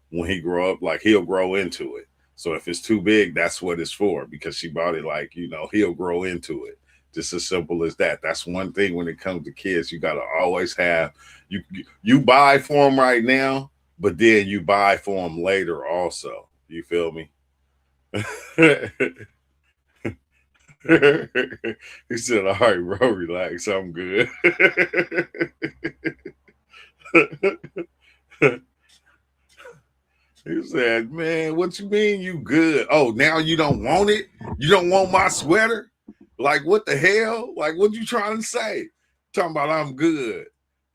when he grow up, like he'll grow into it. So if it's too big, that's what it's for, because she bought it like, he'll grow into it. Just as simple as that. That's one thing when it comes to kids, you gotta always have you buy for them right now, but then you buy for them later also. You feel me? He said, all right, bro, relax. I'm good. He said, man, what you mean you good? Oh, now you don't want it? You don't want my sweater? Like, what the hell? Like, what you trying to say? Talking about I'm good.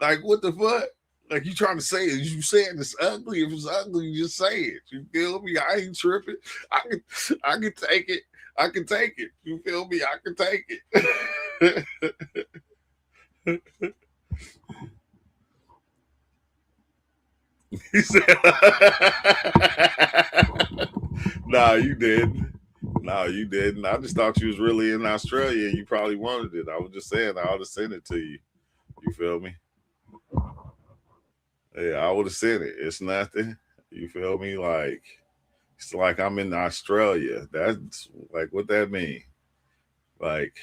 Like, what the fuck? Like, you trying to say it? You saying it's ugly? If it's ugly, you just say it. You feel me? I ain't tripping. I can take it. I can take it. You feel me? I can take it. He said, nah, you didn't. No, you didn't. I just thought you was really in Australia and you probably wanted it. I was just saying I ought to send it to you. You feel me? Yeah, I would have sent it. It's nothing. You feel me? Like, it's like I'm in Australia. That's like what that mean. Like,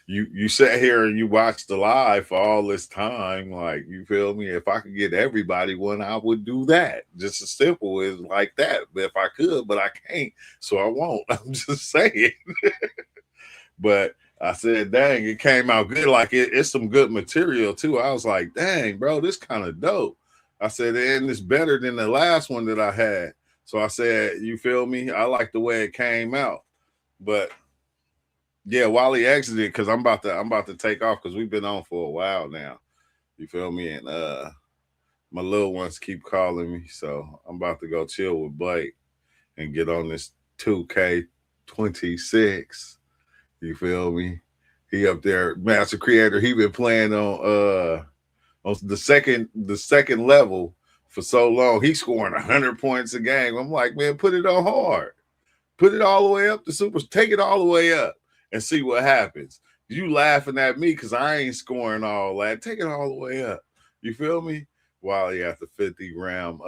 you sat here and you watched the live for all this time. Like, you feel me? If I could get everybody one, I would do that. Just as simple as like that. But if I could, but I can't, so I won't. I'm just saying. But I said, dang, it came out good. Like it's some good material too. I was like, dang, bro, this kind of dope. I said, and it's better than the last one that I had. So I said, you feel me? I like the way it came out. But yeah, Wally exited because I'm about to take off because we've been on for a while now. You feel me? And my little ones keep calling me, so I'm about to go chill with Blake and get on this 2K26. You feel me? He up there, Master Creator. He been playing on the second level for so long. He's scoring 100 points a game. I'm like, man, put it on hard. Put it all the way up to super. Take it all the way up and see what happens. You laughing at me because I ain't scoring all that. Take it all the way up. You feel me? Wally at the 50 gram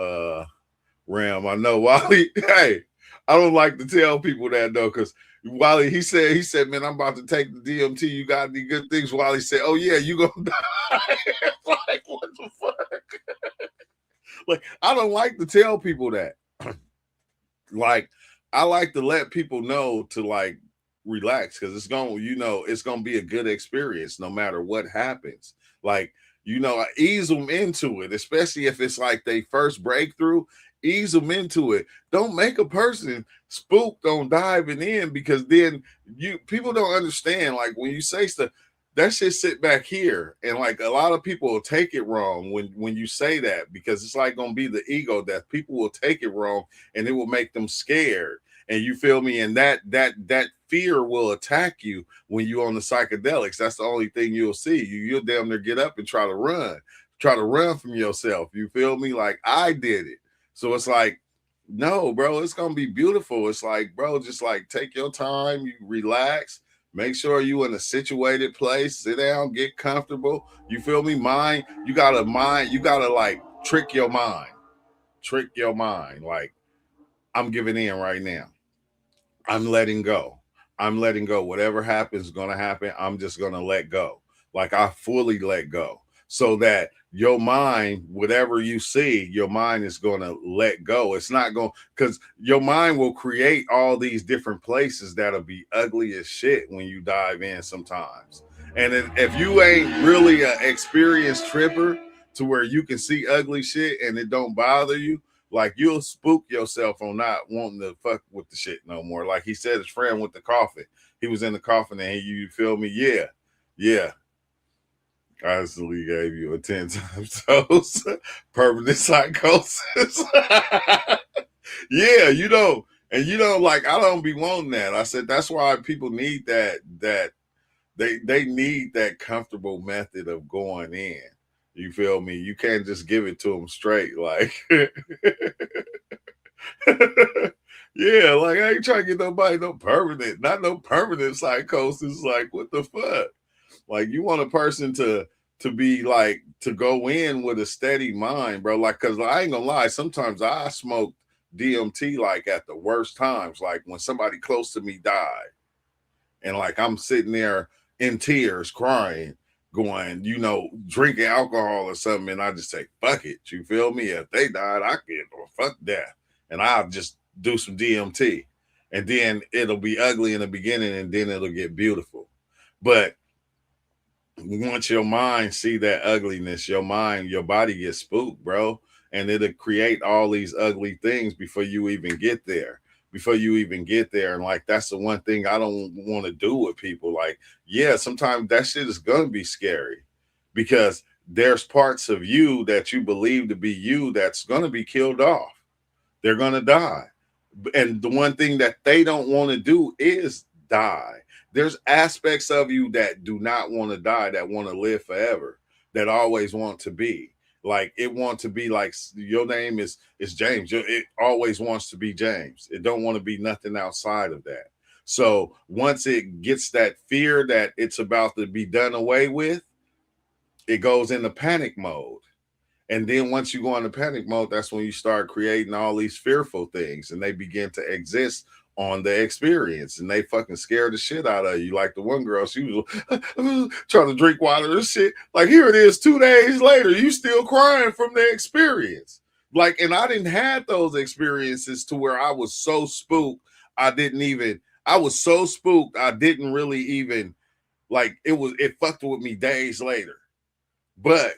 ram. I know Wally. Hey, I don't like to tell people that though, because Wally, he said, man, I'm about to take the DMT. You got any good things? Wally said, oh yeah, you gonna die. Like, what the fuck? Like, I don't like to tell people that. Like, I like to let people know to like relax, because it's gonna be a good experience no matter what happens. Like, ease them into it, especially if it's like they first breakthrough. Ease them into it. Don't make a person spooked on diving in, because then people don't understand. Like, when you say stuff, that shit sit back here. And like a lot of people will take it wrong when you say that, because it's like gonna be the ego that people will take it wrong and it will make them scared. And you feel me? And that fear will attack you when you're on the psychedelics. That's the only thing you'll see. You'll damn near get up and try to run from yourself. You feel me? Like I did it. So it's like, no, bro, it's gonna be beautiful. It's like, bro, just like take your time, you relax, make sure you in a situated place, sit down, get comfortable. You feel me? You gotta like trick your mind. Trick your mind. Like, I'm giving in right now. I'm letting go. I'm letting go. Whatever happens is going to happen. I'm just going to let go. Like I fully let go, so that your mind, whatever you see, your mind is going to let go. It's not going, because your mind will create all these different places that'll be ugly as shit when you dive in sometimes. And if you ain't really an experienced tripper to where you can see ugly shit and it don't bother you, like you'll spook yourself on not wanting to fuck with the shit no more. Like he said, his friend with the coffin, he was in the coffin and you feel me? Yeah. I instantly gave you a 10 times dose. Permanent psychosis. Yeah, like I don't be wanting that. I said that's why people need that they need that comfortable method of going in. You feel me? You can't just give it to them straight. Like, yeah, like I ain't trying to get nobody not no permanent psychosis. Like, what the fuck? Like, you want a person to be like to go in with a steady mind, bro. Like, cause I ain't gonna lie, sometimes I smoke DMT like at the worst times, like when somebody close to me died, and like I'm sitting there in tears, crying, going, drinking alcohol or something, and I just say, fuck it. You feel me? If they died, I can fuck death. And I'll just do some DMT. And then it'll be ugly in the beginning and then it'll get beautiful. But once your mind see that ugliness, your body gets spooked, bro. And it'll create all these ugly things before you even get there. And like, that's the one thing I don't want to do with people. Like, yeah, sometimes that shit is gonna be scary, because there's parts of you that you believe to be you that's gonna be killed off. They're gonna die. And the one thing that they don't want to do is die. There's aspects of you that do not want to die, that want to live forever, that always want to be. Like, it wants to be like your name is James. It always wants to be James. It don't want to be nothing outside of that. So once it gets that fear that it's about to be done away with, it goes into panic mode. And then once you go into panic mode, that's when you start creating all these fearful things, and they begin to exist on the experience, and they fucking scare the shit out of you. Like the one girl, she was trying to drink water and shit. Like, here it is 2 days later, you still crying from the experience. Like, and I didn't have those experiences to where I was so spooked. I was so spooked. I didn't really even like it fucked with me days later. But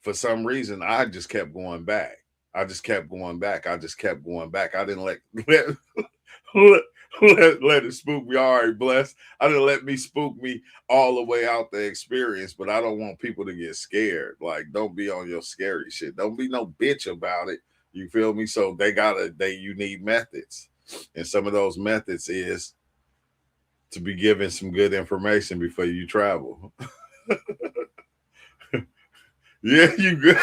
for some reason, I just kept going back. I just kept going back. I didn't let it spook me. All right, bless. I didn't let me spook me all the way out the experience, but I don't want people to get scared. Like, don't be on your scary shit. Don't be no bitch about it. You feel me? So you need methods. And some of those methods is to be given some good information before you travel. Yeah, you good.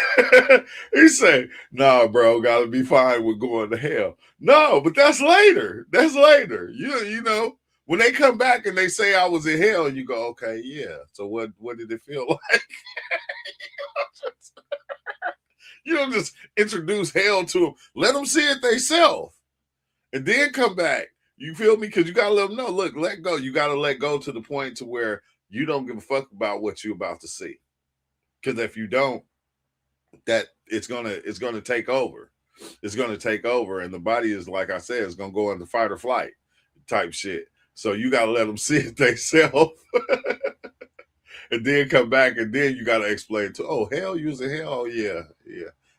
He say, nah, bro, gotta be fine with going to hell. No, but that's later. That's later. You know, when they come back and they say I was in hell, you go, okay, yeah. So what did it feel like? You don't just introduce hell to them. Let them see it themselves. And then come back. You feel me? Because you gotta let them know, look, let go. You gotta let go to the point to where you don't give a fuck about what you're about to see. Because if you don't, that it's gonna take over. It's gonna take over, and the body is, like I said, it's gonna go into fight or flight type shit. So you gotta let them see it themselves, and then come back, and then you gotta explain to, oh, hell, you was in hell. Oh, yeah.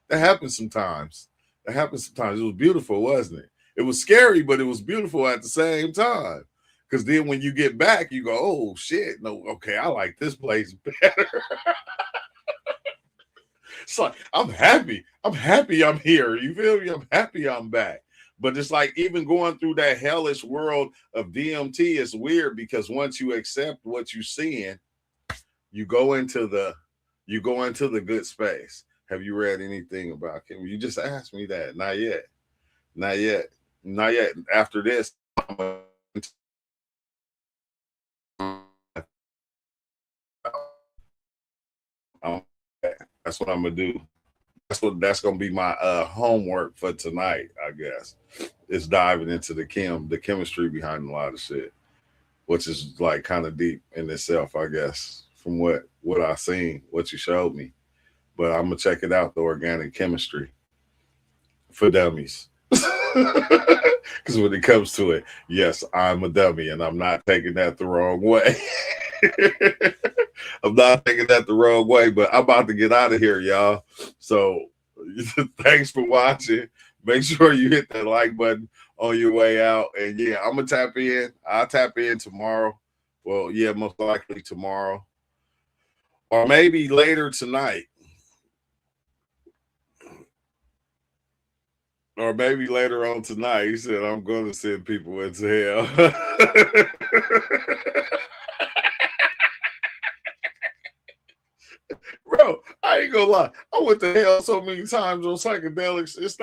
That happens sometimes. It was beautiful, wasn't it? It was scary, but it was beautiful at the same time. Because then when you get back, you go, oh shit, no, okay, I like this place better. It's like I'm happy. I'm happy I'm here. You feel me? I'm happy I'm back. But it's like even going through that hellish world of DMT is weird because once you accept what you're seeing, you go into the good space. Have you read anything about Kim? You just asked me that. Not yet. Not yet. Not yet. After this, that's what I'm gonna do. That's gonna be my homework for tonight, I guess. Is diving into the chemistry behind a lot of shit, which is like kind of deep in itself, I guess, from what I seen, what you showed me. But I'm gonna check it out, the organic chemistry for dummies. Because when it comes to it, yes, I'm a dummy, and I'm not taking that the wrong way. I'm not taking that the wrong way, but I'm about to get out of here, y'all. So thanks for watching. Make sure you hit that like button on your way out. And yeah, I'm gonna tap in. I'll tap in tomorrow. Well, yeah, most likely tomorrow. Or maybe later tonight. Or maybe later on tonight. He said, I'm gonna send people into hell. Bro, I ain't gonna lie. I went to hell so many times on psychedelics. It's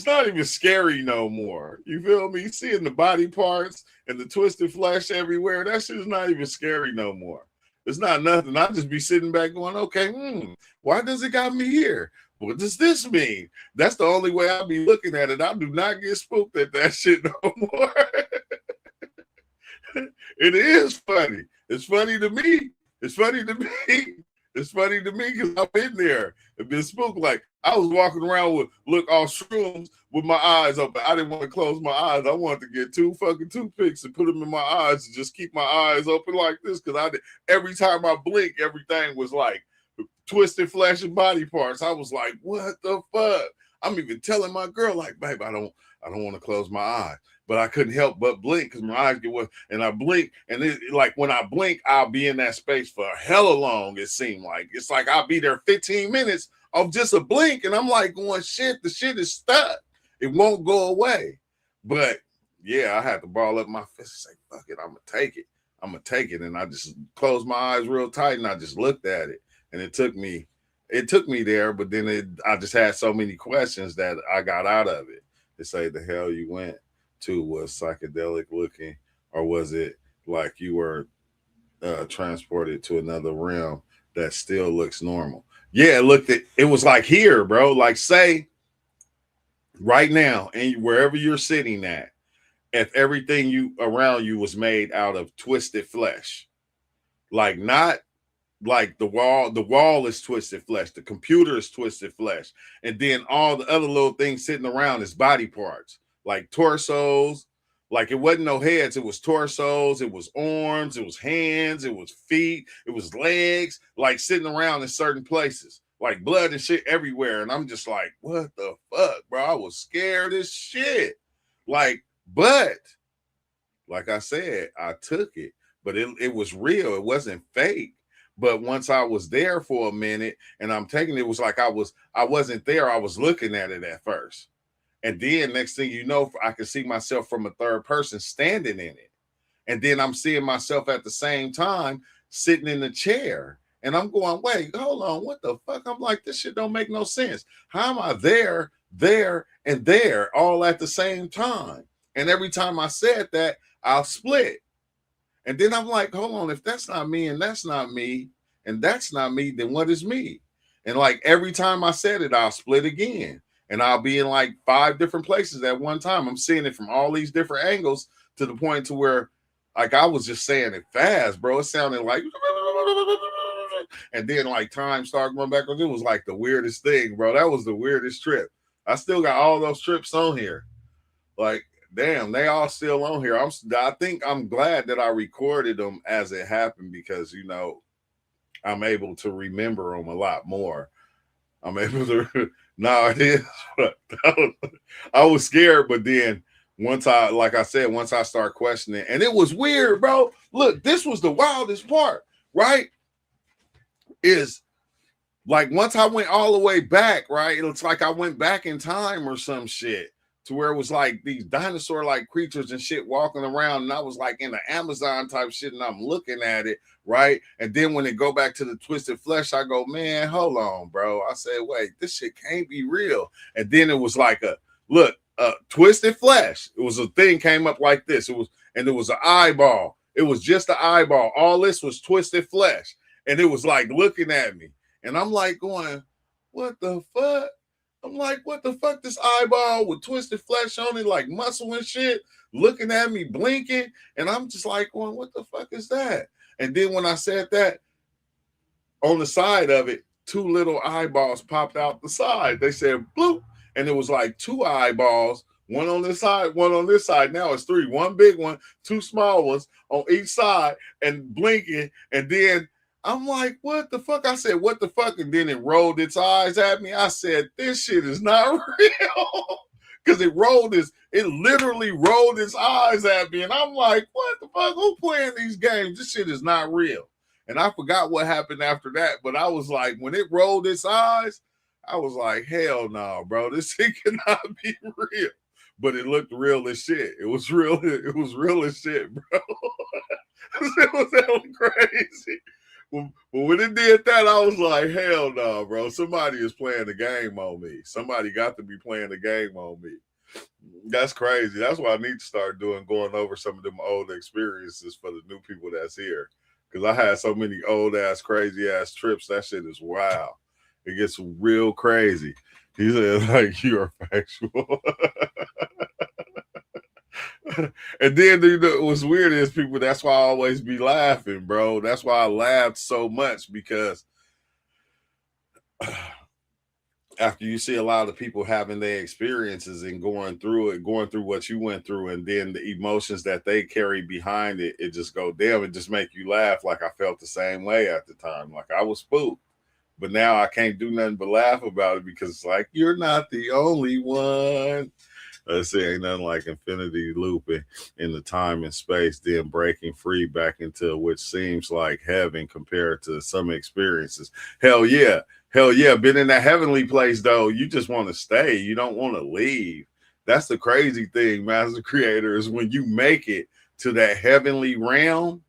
not even scary no more. You feel me? Seeing the body parts and the twisted flesh everywhere, that shit's not even scary no more. It's not nothing. I just be sitting back going, okay, why does it got me here? What does this mean? That's the only way I'll be looking at it. I do not get spooked at that shit no more. It is funny. It's funny to me. It's funny to me. It's funny to me because I've been there and been spooked. Like I was walking around with all shrooms with my eyes open. I didn't want to close my eyes. I wanted to get 2 fucking toothpicks and put them in my eyes and just keep my eyes open like this. Because every time I blink, everything was like twisted flesh and body parts. I was like, what the fuck? I'm even telling my girl, like, babe, I don't want to close my eyes. But I couldn't help but blink because my eyes get wet. And I blink, and like when I blink, I'll be in that space for hella long. It seemed like it's like I'll be there 15 minutes of just a blink, and I'm like going, shit, the shit is stuck. It won't go away. But yeah, I had to ball up my fist and say, fuck it, I'm gonna take it. I'm gonna take it. And I just closed my eyes real tight and I just looked at it. And it took me there, but then I just had so many questions that I got out of it. To say the hell you went to was psychedelic looking, or was it like you were transported to another realm that still looks normal? Yeah, it was like here, bro. Like say right now, and wherever you're sitting at, if everything you around you was made out of twisted flesh, like not like the wall is twisted flesh, the computer is twisted flesh, and then all the other little things sitting around is body parts, like torsos. Like it wasn't no heads, it was torsos, it was arms, it was hands, it was feet, it was legs, like sitting around in certain places, like blood and shit everywhere. And I'm just like, what the fuck, bro? I was scared as shit. Like, but like I said, I took it, but it was real, it wasn't fake. But once I was there for a minute and I'm taking it, was like I wasn't there. I was looking at it at first. And then next thing you know, I could see myself from a third person standing in it. And then I'm seeing myself at the same time sitting in the chair. And I'm going, wait, hold on, what the fuck? I'm like, this shit don't make no sense. How am I there, and there all at the same time? And every time I said that, I'll split. And then I'm like, hold on, if that's not me and that's not me and that's not me, then what is me? And like every time I said it, I'll split again. And I'll be in like 5 different places at one time. I'm seeing it from all these different angles to the point to where like I was just saying it fast, bro. It sounded like, and then like time started going back. It was like the weirdest thing, bro. That was the weirdest trip. I still got all those trips on here. Like, damn, they all still on here. I think I'm glad that I recorded them as it happened because, you know, I'm able to remember them a lot more. I'm able to, no, it is. I was scared, but then once I, like I said, once I start questioning, and it was weird, bro. Look, this was the wildest part, right? Is like once I went all the way back, right? It's like I went back in time or some shit to where it was like these dinosaur like creatures and shit walking around, and I was like in the Amazon type shit, and I'm looking at it, right? And then when it go back to the twisted flesh, I go, man, hold on, bro. I said, wait, this shit can't be real. And then it was like a look, twisted flesh. It was a thing came up like this. It was, and it was an eyeball. It was just an eyeball. All this was twisted flesh, and it was like looking at me. And I'm like going, what the fuck? I'm like, what the fuck? This eyeball with twisted flesh on it, like muscle and shit, looking at me, blinking. And I'm just like going, what the fuck is that? And then when I said that, on the side of it, two little eyeballs popped out the side. They said, bloop. And it was like two eyeballs, one on this side, one on this side. Now it's three, one big one, two small ones on each side and blinking. And then I'm like, what the fuck? I said, what the fuck? And then it rolled its eyes at me. I said, this shit is not real. Because it literally rolled its eyes at me. And I'm like, what the fuck? Who playing these games? This shit is not real. And I forgot what happened after that. But I was like, when it rolled its eyes, I was like, hell no, bro. This shit cannot be real. But it looked real as shit. It was real. It was real as shit, bro. It was hella crazy. But when it did that, I was like, hell no, bro. Somebody is playing the game on me. Somebody got to be playing the game on me. That's crazy. That's what I need to start doing, going over some of them old experiences for the new people that's here. Because I had so many old ass, crazy ass trips. That shit is wild. It gets real crazy. He said, like, you are factual. And then, you know, what's weird is people, that's why I always be laughing, bro. That's why I laughed so much, because after you see a lot of people having their experiences and going through what you went through, and then the emotions that they carry behind it, it just go, damn, it just make you laugh. Like I felt the same way at the time. Like I was spooked. But now I can't do nothing but laugh about it, because it's like, you're not the only one. Let's say ain't nothing like infinity looping in the time and space, then breaking free back into which seems like heaven compared to some experiences. Hell yeah. Hell yeah. Been in that heavenly place, though. You just want to stay. You don't want to leave. That's the crazy thing, Master Creator, is when you make it to that heavenly realm,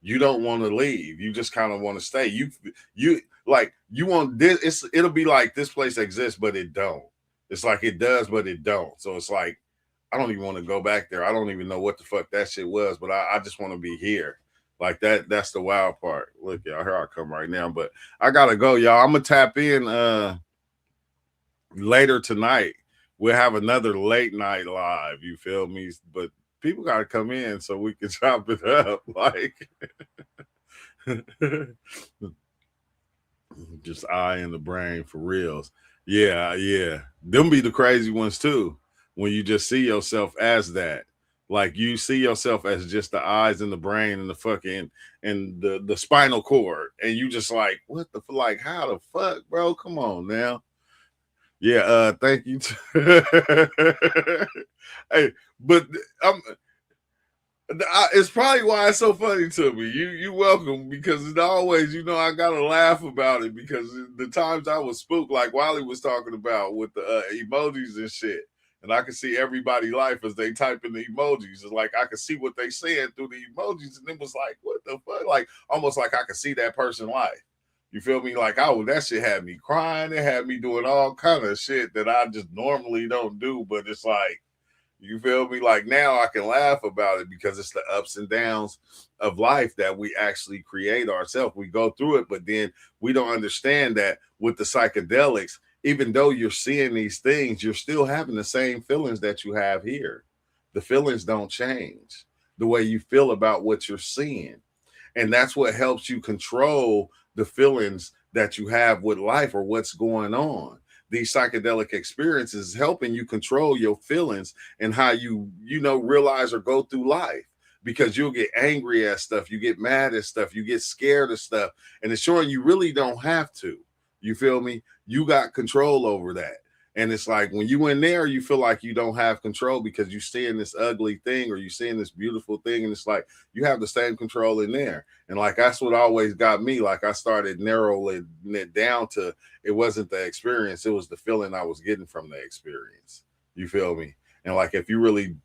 you don't want to leave. You just kind of want to stay. You like, you want this. It'll be like this place exists, but it don't. It's like it does, but it don't. So it's like, I don't even want to go back there. I don't even know what the fuck that shit was, but I just want to be here. Like that. That's the wild part. Look, y'all, here I come right now. But I gotta go, y'all. I'm gonna tap in later tonight. We'll have another late night live. You feel me? But people gotta come in so we can chop it up. Like just eye in the brain for reals. Yeah, yeah. Them be the crazy ones too. When you just see yourself as that. Like you see yourself as just the eyes and the brain and the fucking and the spinal cord. And you just like, what the like, how the fuck, bro? Come on now. Yeah, thank you. Hey, but it's probably why it's so funny to me. You welcome, because it's always, you know, I gotta laugh about it, because the times I was spooked, like Wally was talking about with the emojis and shit, and I can see everybody's life as they type in the emojis. It's like I could see what they saying through the emojis, and it was like, what the fuck? Like almost like I could see that person's life. You feel me? Like, oh, that shit had me crying. It had me doing all kind of shit that I just normally don't do, but it's like, you feel me? Like now I can laugh about it, because it's the ups and downs of life that we actually create ourselves. We go through it, but then we don't understand that with the psychedelics, even though you're seeing these things, you're still having the same feelings that you have here. The feelings don't change the way you feel about what you're seeing. And that's what helps you control the feelings that you have with life or what's going on. These psychedelic experiences helping you control your feelings and how you realize or go through life, because you'll get angry at stuff, you get mad at stuff, you get scared of stuff, and it's showing you really don't have to. You feel me? You got control over that. And it's like when you in there, you feel like you don't have control because you seeing this ugly thing or you seeing this beautiful thing, and it's like you have the same control in there. And like that's what always got me. Like I started narrowing it down to it wasn't the experience, it was the feeling I was getting from the experience. You feel me? And like if you really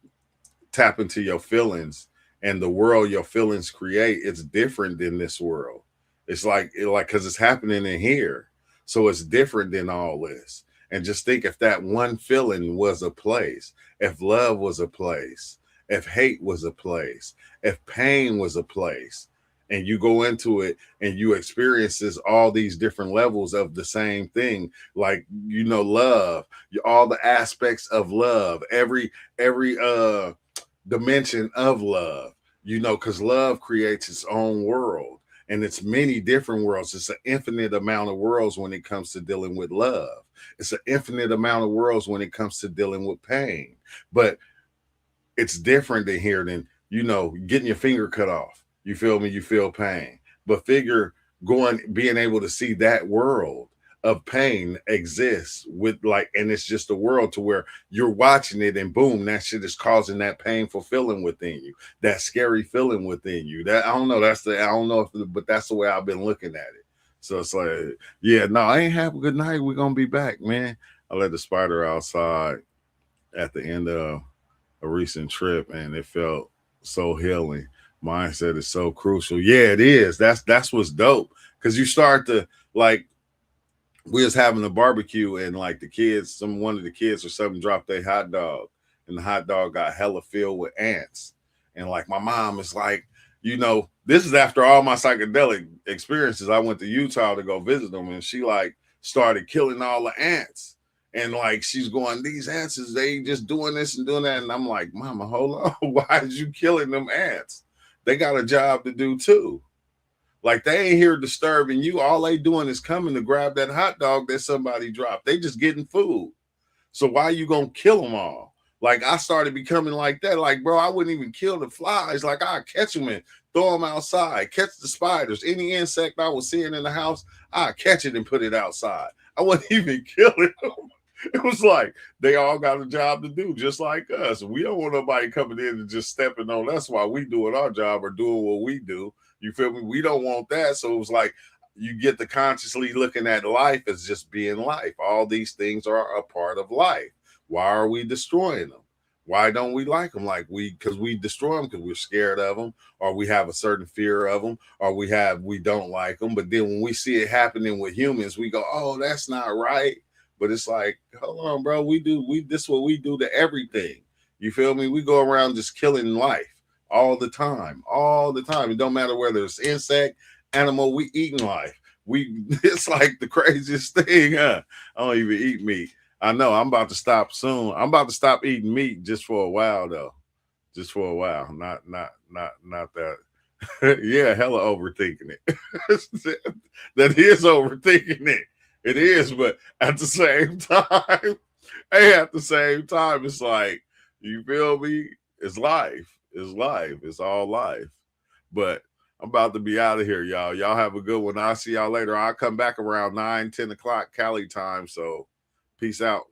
tap into your feelings and the world your feelings create, it's different than this world. It's like because it's happening in here, so it's different than all this. And just think if that one feeling was a place, if love was a place, if hate was a place, if pain was a place, and you go into it and you experiences all these different levels of the same thing, like love, all the aspects of love, every dimension of love, because love creates its own world, and it's many different worlds. It's an infinite amount of worlds when it comes to dealing with love. It's an infinite amount of worlds when it comes to dealing with pain. But it's different than here than, getting your finger cut off. You feel me? You feel pain. But being able to see that world of pain exists with and it's just a world to where you're watching it and boom, that shit is causing that painful feeling within you, that scary feeling within you. That I don't know. But that's the way I've been looking at it. So it's like, yeah, no, I ain't have a good night. We're gonna be back, man. I let the spider outside at the end of a recent trip, and it felt so healing. Mindset is so crucial. Yeah, it is. That's what's dope. Because you start to we was having a barbecue and like one of the kids or something dropped a hot dog, and the hot dog got hella filled with ants. And like my mom is like, this is after all my psychedelic experiences. I went to Utah to go visit them, and she like started killing all the ants. And like she's going, these ants they just doing this and doing that. And I'm like, Mama, hold on. Why is you killing them ants? They got a job to do too. Like they ain't here disturbing you. All they doing is coming to grab that hot dog that somebody dropped. They just getting food. So why you gonna kill them all? Like I started becoming like that. Like, bro, I wouldn't even kill the flies. Like I catch them and throw them outside, catch the spiders, any insect I was seeing in the house, I catch it and put it outside. I wasn't even killing them. It was like they all got a job to do, just like us. We don't want nobody coming in and just stepping on us while we doing our job or doing what we do. You feel me? We don't want that. So it was like you get to consciously looking at life as just being life. All these things are a part of life. Why are we destroying them? Why don't we like them? Because we destroy them because we're scared of them, or we have a certain fear of them, or we don't like them. But then when we see it happening with humans, we go, oh, that's not right. But it's like, hold on, bro. This is what we do to everything. You feel me? We go around just killing life all the time. It don't matter whether it's insect, animal, we eating life. It's like the craziest thing, huh? I don't even eat meat. I know I'm about to stop soon. I'm about to stop eating meat just for a while though. Just for a while. Not that. Yeah, hella overthinking it. That is overthinking it. It is, but at the same time, it's like, you feel me? It's life. It's life. It's all life. But I'm about to be out of here, y'all. Y'all have a good one. I'll see y'all later. I'll come back around 9, 10 o'clock Cali time. So peace out.